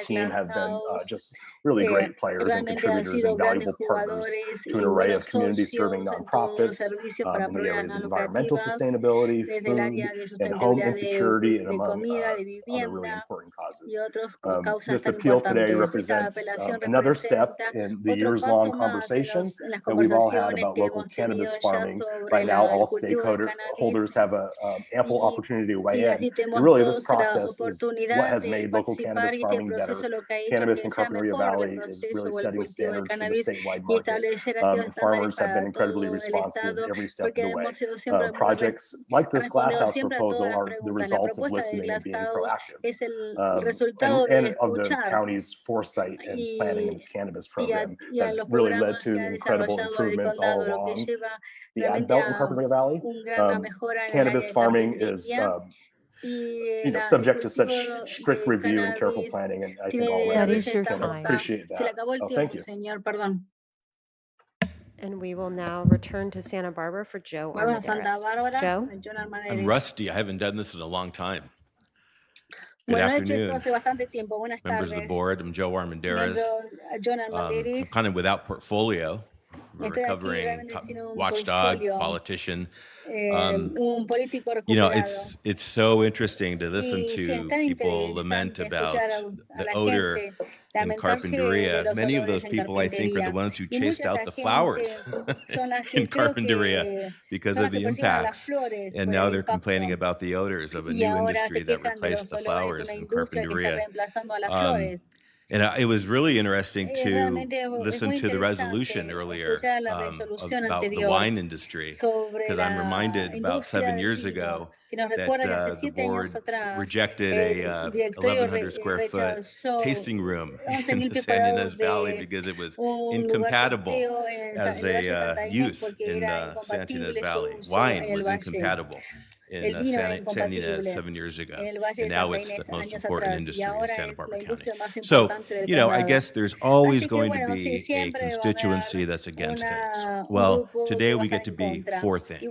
team have been just really great players and contributors and valuable partners to an array of community-serving nonprofits in the areas of environmental sustainability, food, and home insecurity, and among other really important causes. this appeal today represents another step in the years-long conversation that we've all had about local cannabis farming. Right now, all stakeholders have an ample opportunity to weigh in. And really, this process is what has made local cannabis farming better. Cannabis in Carpinteria Valley is really setting standards for the statewide market. Farmers have been incredibly responsive every step of the way. Projects like this glasshouse proposal are the result of listening and being proactive, and of the county's foresight and planning in its cannabis program has really led to incredible improvements all along the ag belt in Carpinteria Valley. Cannabis farming is subject to such strict review and careful planning, and I think all residents can appreciate that. Oh, thank you. And we will now return to Santa Barbara for Joe Armendariz. Joe? I'm rusty. I haven't done this in a long time. Good afternoon, members of the board. I'm Joe Armendariz. I'm kind of without portfolio. I'm a recovering watchdog, politician. It's so interesting to listen to people lament about the odor in Carpinteria. Many of those people, I think, are the ones who chased out the flowers in Carpinteria because of the impacts. And now they're complaining about the odors of a new industry that replaced the flowers in Carpinteria. And it was really interesting to listen to the resolution earlier about the wine industry, because I'm reminded about 7 years ago that the board rejected a 1,100 square foot tasting room in the San Ynez Valley because it was incompatible as a use in San Ynez Valley. Wine was incompatible in San Ynez 7 years ago, and now it's the most important industry in Santa Barbara County. So, I guess there's always going to be a constituency that's against things. Well, today we get to be for things,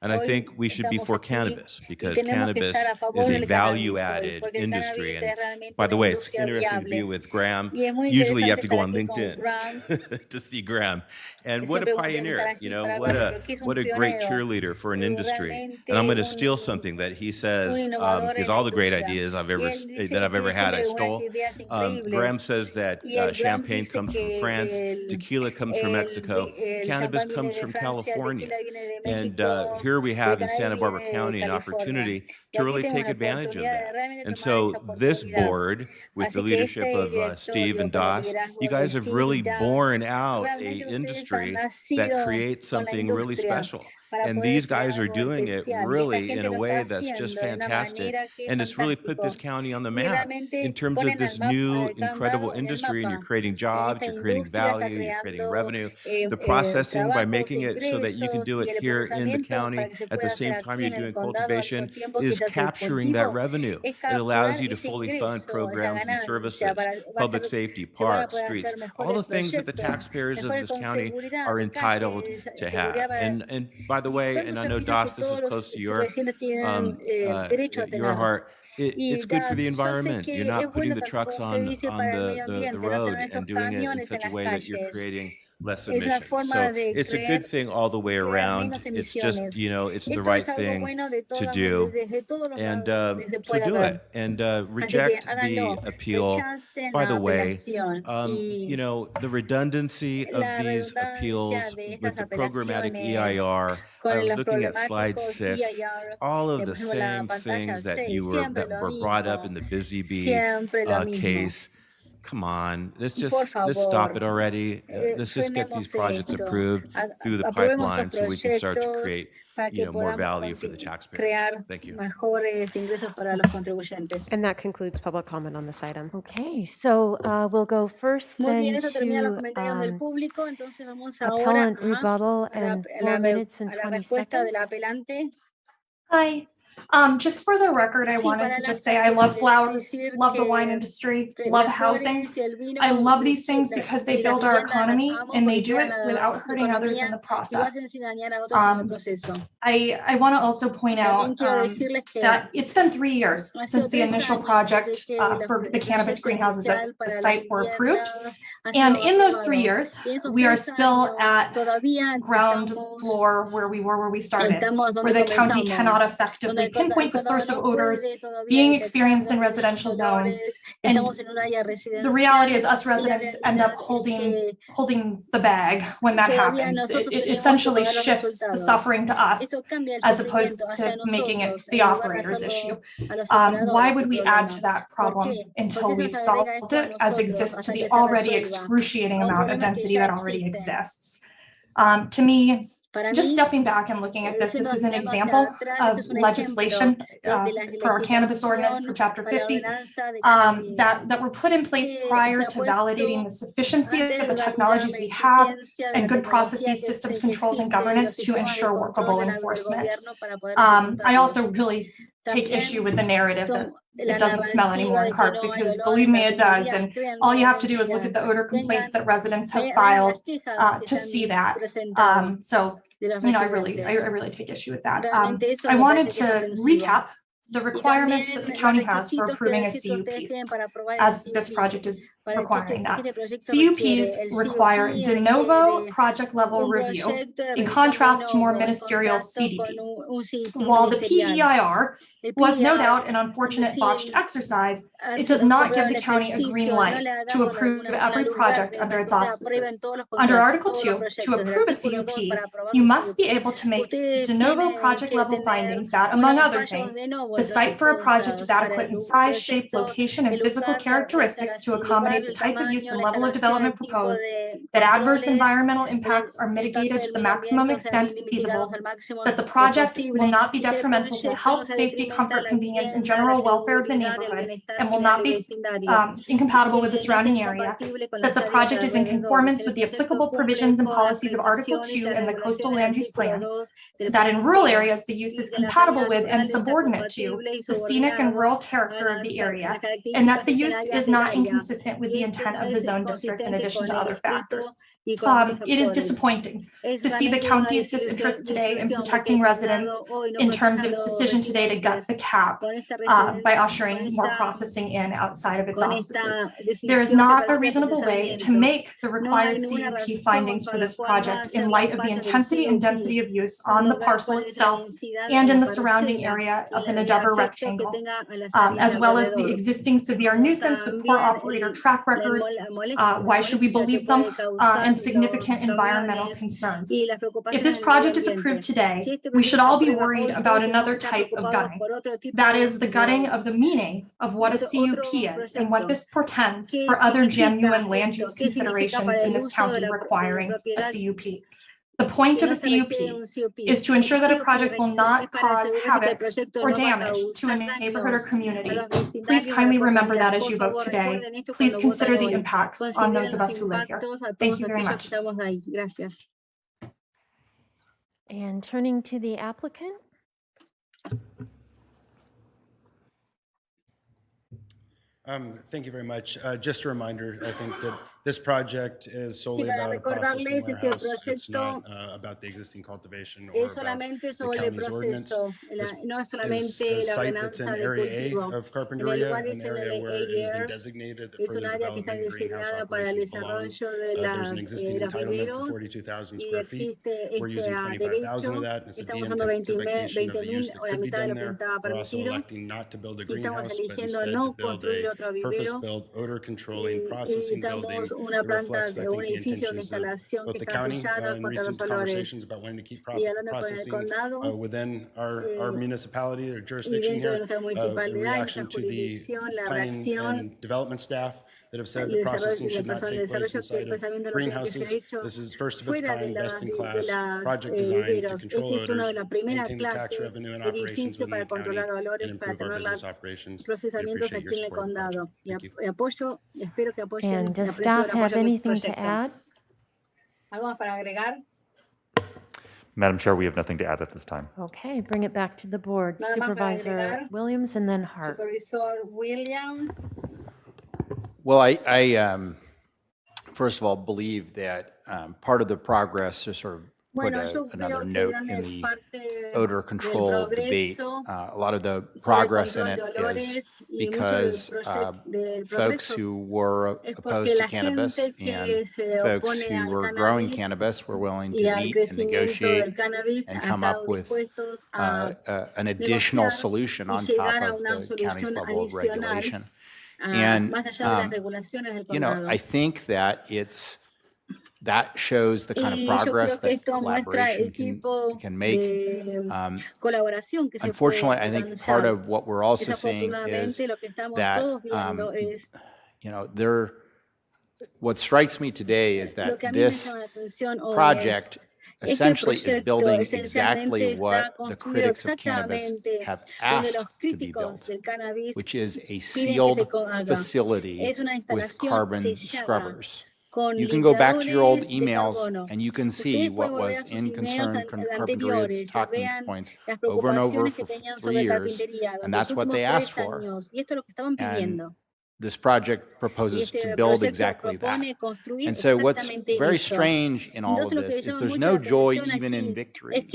and I think we should be for cannabis, because cannabis is a value-added industry. And by the way, it's interesting to be with Graham. Usually you have to go on LinkedIn to see Graham. And what a pioneer, what a great cheerleader for an industry. And I'm going to steal something that he says, because all the great ideas I've ever had, I stole. Graham says that champagne comes from France, tequila comes from Mexico, cannabis comes from California. And here we have in Santa Barbara County an opportunity to really take advantage of that. And so this board, with the leadership of Steve and Das, you guys have really borne out an industry that creates something really special. And these guys are doing it really in a way that's just fantastic. And it's really put this county on the map in terms of this new incredible industry. And you're creating jobs, you're creating value, you're creating revenue. The processing, by making it so that you can do it here in the county at the same time you're doing cultivation, is capturing that revenue. It allows you to fully fund programs and services, public safety, parks, streets, all the things that the taxpayers of this county are entitled to have. And by the way, and I know, Das, this is close to your heart, it's good for the environment. You're not putting the trucks on the road and doing it in such a way that you're creating less emissions. So it's a good thing all the way around. It's just, it's the right thing to do. And so do it and reject the appeal. By the way, the redundancy of these appeals with the programmatic EIR, I was looking at slide 6, all of the same things that were brought up in the Busy Bee case. Come on, let's stop it already. Let's just get these projects approved through the pipeline so we can start to create more value for the taxpayers. Thank you. And that concludes public comment on this item. Okay, so we'll go first then to appellant rebuttal and 4 minutes and 20 seconds. Hi. Just for the record, I wanted to just say I love flowers, love the wine industry, love housing. I love these things because they build our economy and they do it without hurting others in the process. I want to also point out that it's been 3 years since the initial project for the cannabis greenhouses at the site were approved. And in those 3 years, we are still at ground floor where we started, where the county cannot effectively actually pinpoint the source of odors being experienced in residential zones. And the reality is us residents end up holding the bag when that happens. It essentially shifts the suffering to us as opposed to making it the operator's issue. Why would we add to that problem until we've solved it as exists to the already excruciating amount of density that already exists? To me, just stepping back and looking at this is an example of legislation for our cannabis ordinance for Chapter 50 that were put in place prior to validating the sufficiency of the technologies we have and good processes, systems, controls, and governance to ensure workable enforcement. I also really take issue with the narrative that it doesn't smell anymore in CARP, because believe me, it does. And all you have to do is look at the odor complaints that residents have filed to see that. So, I really take issue with that. I wanted to recap the requirements that the county has for approving a CUP, as this project is requiring that. CUPs require de novo project level review, in contrast to more ministerial CDPs. While the PEIR was no doubt an unfortunate botched exercise, it does not give the county a green light to approve every project under its auspices. Under Article 2, to approve a CUP, you must be able to make de novo project level findings that, among other things, the site for a project is adequate in size, shape, location, and physical characteristics to accommodate the type of use and level of development proposed, that adverse environmental impacts are mitigated to the maximum extent feasible, that the project will not be detrimental to the health, safety, comfort, convenience, and general welfare of the neighborhood, and will not be incompatible with the surrounding area, that the project is in conformance with the applicable provisions and policies of Article 2 and the Coastal Land Use Plan, that in rural areas the use is compatible with and subordinate to the scenic and rural character of the area, and that the use is not inconsistent with the intent of the zone district in addition to other factors. It is disappointing to see the county's disinterest today in protecting residents in terms of its decision today to gut the cap by ushering more processing in outside of its auspices. There is not a reasonable way to make the required CUP findings for this project in light of the intensity and density of use on the parcel itself and in the surrounding area of the Nadever rectangle, as well as the existing severe nuisance with poor operator track record. Why should we believe them? And significant environmental concerns. If this project is approved today, we should all be worried about another type of gutting. That is the gutting of the meaning of what a CUP is and what this portends for other genuine land use considerations in this county requiring a CUP. The point of a CUP is to ensure that a project will not cause havoc or damage to a neighborhood or community. Please kindly remember that as you vote today. Please consider the impacts on those of us who live here. Thank you very much. And turning to the applicant. Thank you very much. Just a reminder, I think that this project is solely about a processing warehouse. It's not about the existing cultivation or about the county's ordinance. This is a site that's in Area A of Carpinteria, an area where it has been designated that further development and greenhouse operations belong. There's an existing entitlement for 42,000 square feet. We're using 25,000 of that, and it's a de-intensification of the use that could be done there. We're also electing not to build a greenhouse, but instead to build a purpose-built odor controlling processing building that reflects, I think, the intentions of both the county in recent conversations about wanting to keep processing within our municipality or jurisdiction here, in reaction to the planning and development staff that have said that processing should not take place inside of greenhouses. This is first of its kind, best in class project designed to control odors, maintain the tax revenue and operations within the county, and improve our business operations. We appreciate your support. Thank you. And does staff have anything to add? Madam Chair, we have nothing to add at this time. Okay, bring it back to the board. Supervisor Williams and then Hart. Supervisor Williams. Well, I first of all believe that part of the progress, or sort of put another note in the odor control debate. A lot of the progress in it is because folks who were opposed to cannabis and folks who were growing cannabis were willing to meet and negotiate and come up with an additional solution on top of the county's level of regulation. And, I think that that shows the kind of progress that collaboration can make. Unfortunately, I think part of what we're also seeing is that, what strikes me today is that this project essentially is building exactly what the critics of cannabis have asked to be built, which is a sealed facility with carbon scrubbers. You can go back to your old emails and you can see what was in Concern Carpinteria's talking points over and over for 3 years, and that's what they asked for. And this project proposes to build exactly that. And so what's very strange in all of this is there's no joy even in victory, right?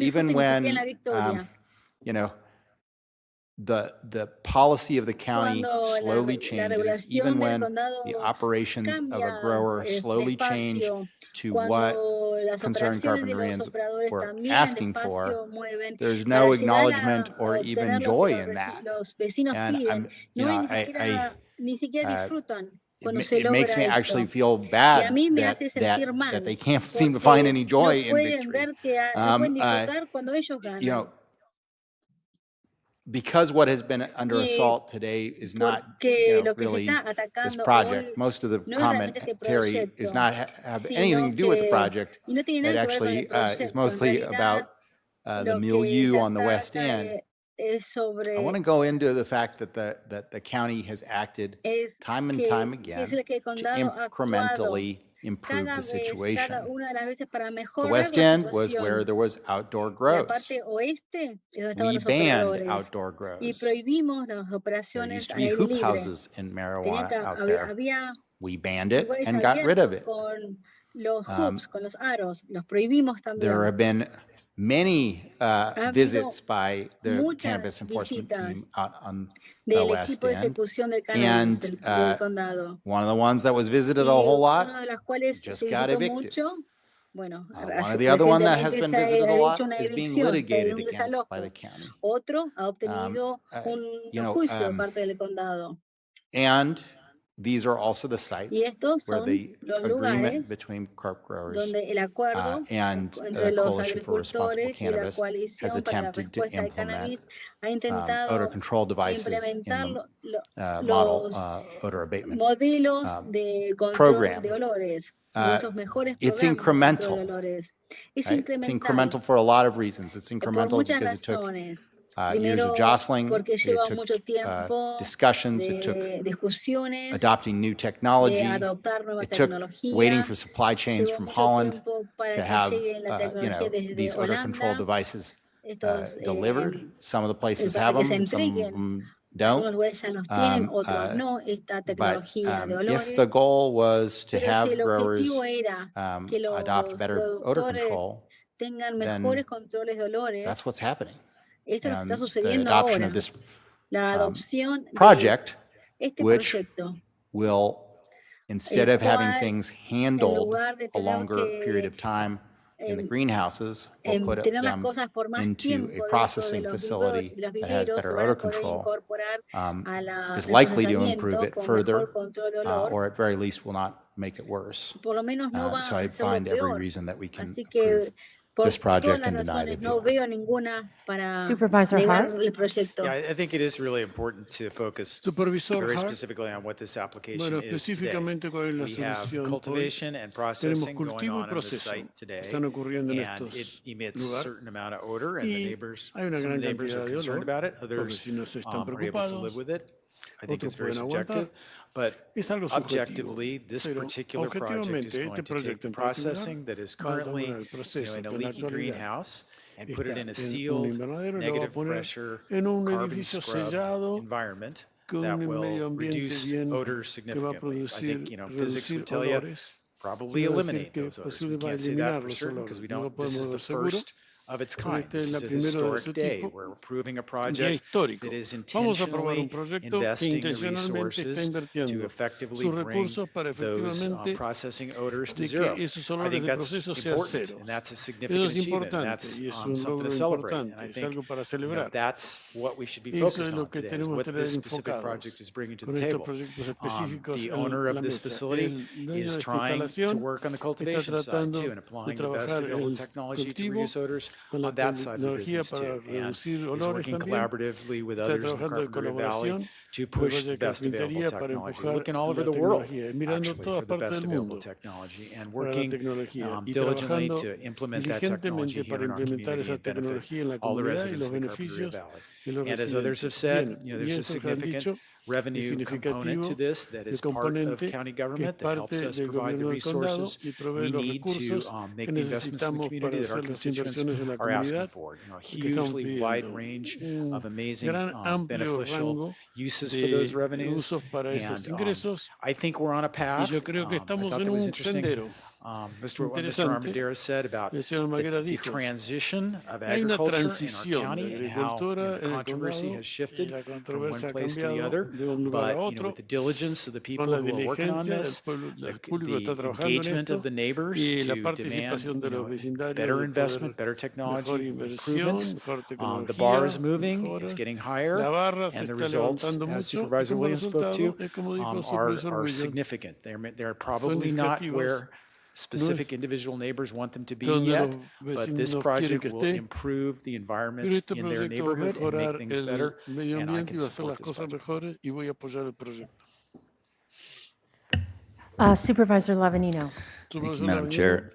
Even when, the policy of the county slowly changes, even when the operations of a grower slowly change to what Concerned Carpinterians were asking for, there's no acknowledgement or even joy in that. And it makes me actually feel bad that they can't seem to find any joy in victory. Because what has been under assault today is not really this project. Most of the commentary is not have anything to do with the project. It actually is mostly about the milieu on the West End. I want to go into the fact that the county has acted time and time again to incrementally improve the situation. The West End was where there was outdoor grows. We banned outdoor grows. There used to be hoop houses in marijuana out there. We banned it and got rid of it. There have been many visits by the cannabis enforcement team out on the West End, and one of the ones that was visited a whole lot just got evicted. One of the other one that has been visited a lot is being litigated against by the county. And these are also the sites where the agreement between carp growers and the Coalition for Responsible Cannabis has attempted to implement odor control devices in the model odor abatement program. It's incremental. Right? It's incremental for a lot of reasons. It's incremental because it took years of jostling, it took discussions, it took adopting new technology, it took waiting for supply chains from Holland to have these odor control devices delivered. Some of the places have them, some of them don't. But if the goal was to have growers adopt better odor control, then that's what's happening. And the adoption of this project, which will, instead of having things handled a longer period of time in the greenhouses, will put them into a processing facility that has better odor control, is likely to improve it further, or at very least will not make it worse. So I find every reason that we can approve this project and deny the deal. Supervisor Hart? Yeah, I think it is really important to focus very specifically on what this application is today. We have cultivation and processing going on the site today, and it emits a certain amount of odor, and the neighbors, some of the neighbors are concerned about it, others are able to live with it. I think it's very subjective, but objectively, this particular project is going to take the processing that is currently in a leaky greenhouse and put it in a sealed, negative pressure, carbon scrub environment that will reduce odor significantly. I think, physics would tell you probably eliminate those odors. We can't say that for certain because we don't, this is the first of its kind. This is a historic day where we're approving a project that is intentionally investing the resources to effectively bring those processing odors to zero. I think that's important, and that's a significant achievement, and that's something to celebrate. And I think that's what we should be focused on today, is what this specific project is bringing to the table. The owner of this facility is trying to work on the cultivation side too, and applying the best available technology to reduce odors on that side of the business too, and is working collaboratively with others in the Carpinteria Valley to push the best available technology. We're looking all over the world, actually, for the best available technology, and working diligently to implement that technology here in our community and benefit all the residents of the Carpinteria Valley. And as others have said, there's a significant revenue component to this that is part of county government that helps us provide the resources we need to make the investments in the community that our constituents are asking for. A hugely wide range of amazing beneficial uses for those revenues. And I think we're on a path. I thought that was interesting. Mr. Armendariz said about the transition of agriculture in our county and how the controversy has shifted from one place to the other. But with the diligence of the people who are working on this, the engagement of the neighbors to demand better investment, better technology improvements, the bar is moving, it's getting higher, and the results, as Supervisor Williams spoke to, are significant. They're probably not where specific individual neighbors want them to be yet, but this project will improve the environment in their neighborhood and make things better, and I can support this project. Supervisor Lavanino. Thank you, Madam Chair.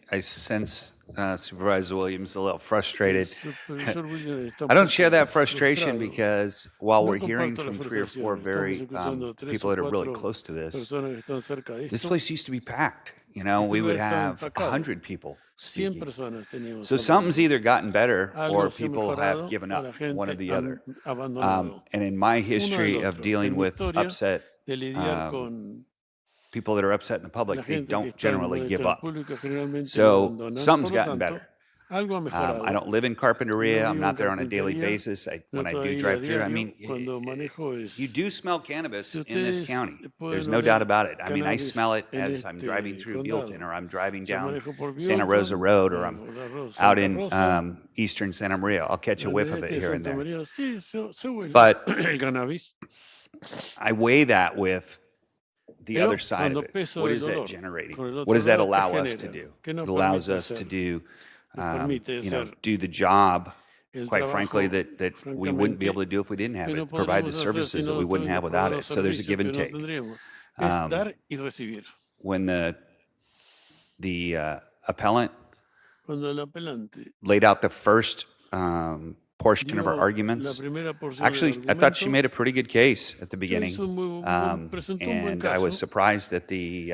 I sense Supervisor Williams a little frustrated. I don't share that frustration because while we're hearing from 3 or 4 very people that are really close to this place used to be packed. We would have 100 people speaking. So something's either gotten better or people have given up, one or the other. And in my history of dealing with upset people that are upset in the public, they don't generally give up. So something's gotten better. I don't live in Carpinteria. I'm not there on a daily basis. When I do drive through, you do smell cannabis in this county. There's no doubt about it. I smell it as I'm driving through Buellton, or I'm driving down Santa Rosa Road, or I'm out in eastern Santa Maria. I'll catch a whiff of it here and there. But I weigh that with the other side of it. What is that generating? What does that allow us to do? It allows us to do, do the job, quite frankly, that we wouldn't be able to do if we didn't have it, provide the services that we wouldn't have without it. So there's a give and take. When the appellant laid out the first portion of our arguments. Actually, I thought she made a pretty good case at the beginning, and I was surprised at the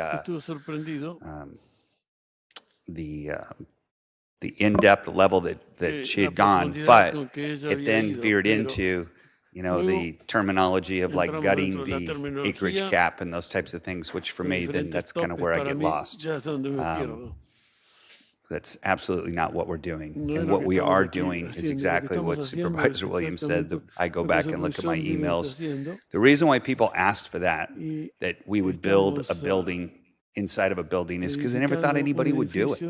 in-depth level that she had gone, but it then veered into the terminology of like gutting the acreage cap and those types of things, which for me, then that's kind of where I get lost. That's absolutely not what we're doing. And what we are doing is exactly what Supervisor Williams said. I go back and look at my emails. The reason why people asked for that we would build a building inside of a building, is because they never thought anybody would do it.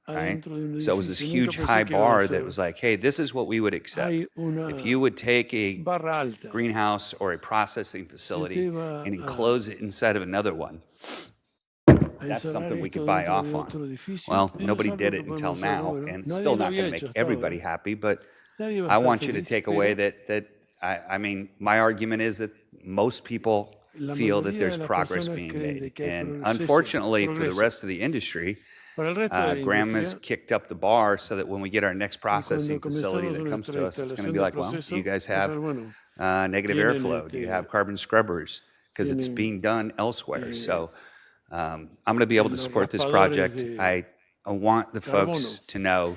Right? So it was this huge high bar that was like, hey, this is what we would accept. If you would take a greenhouse or a processing facility and enclose it inside of another one, that's something we could buy off on. Well, nobody did it until now, and it's still not going to make everybody happy, but I want you to take away that my argument is that most people feel that there's progress being made. And unfortunately for the rest of the industry, Graham has kicked up the bar so that when we get our next processing facility that comes to us, it's going to be like, well, do you guys have negative airflow? Do you have carbon scrubbers? Because it's being done elsewhere. So I'm going to be able to support this project. I want the folks to know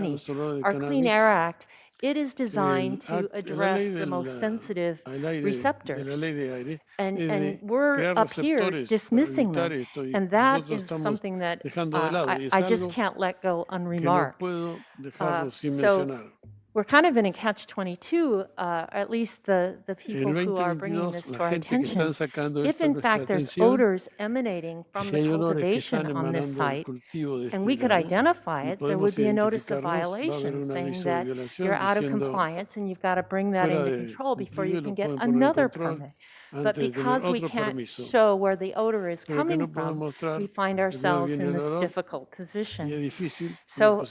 many. Our Clean Air Act It is designed to address the most sensitive receptors. And we're up here dismissing them. And that is something that I just can't let go unremarked. So we're kind of in a catch-22, at least the people who are bringing this to our attention. If in fact there's odors emanating from the cultivation on this site, and we could identify it, there would be a notice of violation saying that you're out of compliance and you've got to bring that into control before you can get another permit. But because we can't show where the odor is coming from, we find ourselves in this difficult position. So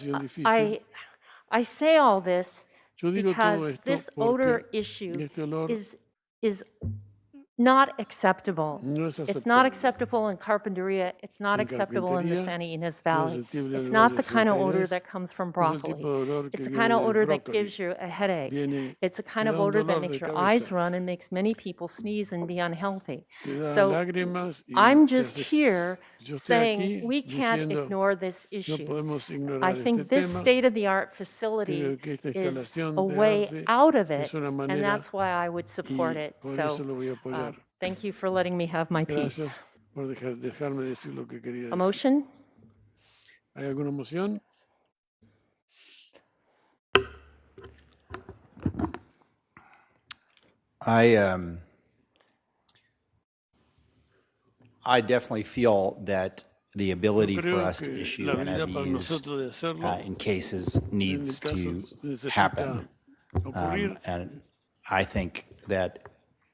I say all this because this odor issue is not acceptable. It's not acceptable in Carpinteria. It's not acceptable in the Santa Ynez Valley. It's not the kind of odor that comes from broccoli. It's the kind of odor that gives you a headache. It's a kind of odor that makes your eyes run and makes many people sneeze and be unhealthy. So I'm just here saying we can't ignore this issue. I think this state-of-the-art facility is a way out of it, and that's why I would support it. So thank you for letting me have my piece. A motion? ¿Hay alguna moción? I definitely feel that the ability for us to issue NFVs in cases needs to happen. And I think that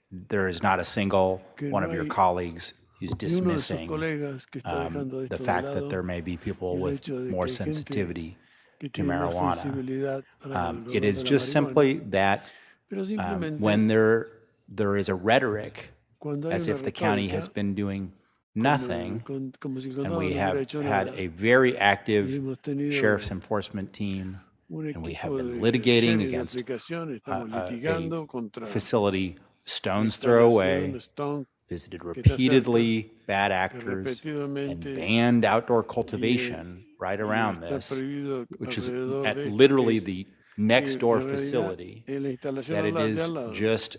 there is not a single one of your colleagues who's dismissing the fact that there may be people with more sensitivity to marijuana. It is just simply that when there is a rhetoric as if the county has been doing nothing, and we have had a very active sheriff's enforcement team, and we have been litigating against a facility stones throw away, visited repeatedly bad actors, and banned outdoor cultivation right around this, which is at literally the next door facility, that it is just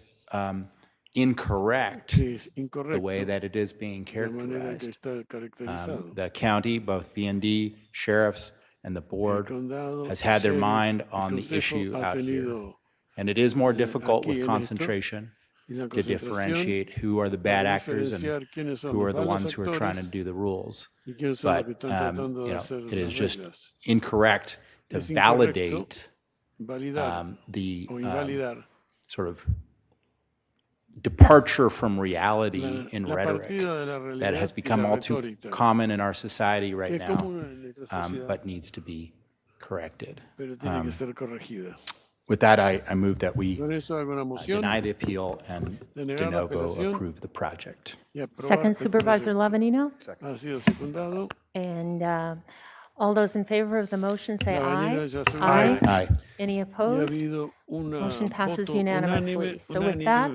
incorrect the way that it is being characterized. The county, both B&D, sheriffs, and the board has had their mind on the issue out here. And it is more difficult with concentration to differentiate who are the bad actors and who are the ones who are trying to do the rules. But it is just incorrect to validate the sort of departure from reality in rhetoric that has become all too common in our society right now, but needs to be corrected. With that, I move that we deny the appeal and de novo approve the project. Second, Supervisor Lavanino. And all those in favor of the motion say aye. Aye. Aye. Any opposed? Motion passes unanimously. So with that,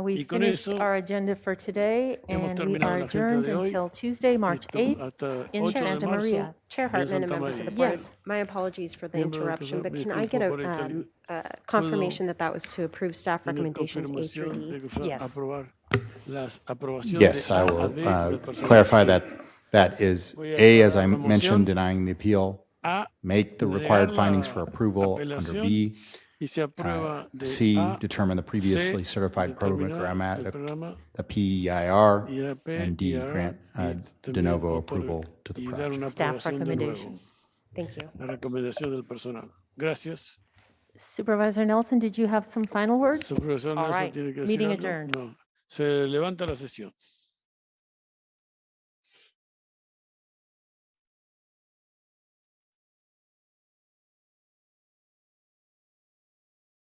we've finished our agenda for today, and we are adjourned until Tuesday, March 8th in Santa Maria. Chair Hartman and members of the board, my apologies for the interruption, but can I get a confirmation that that was to approve staff recommendations A through D? Yes. Yes, I will clarify that. That is A, as I mentioned, denying the appeal, make the required findings for approval under B, C, determine the previously certified program at the PEIR, and D, grant de novo approval to the project. Staff recommendations. Thank you. Supervisor Nelson, did you have some final words? All right, meeting adjourned. Se levanta la sesión.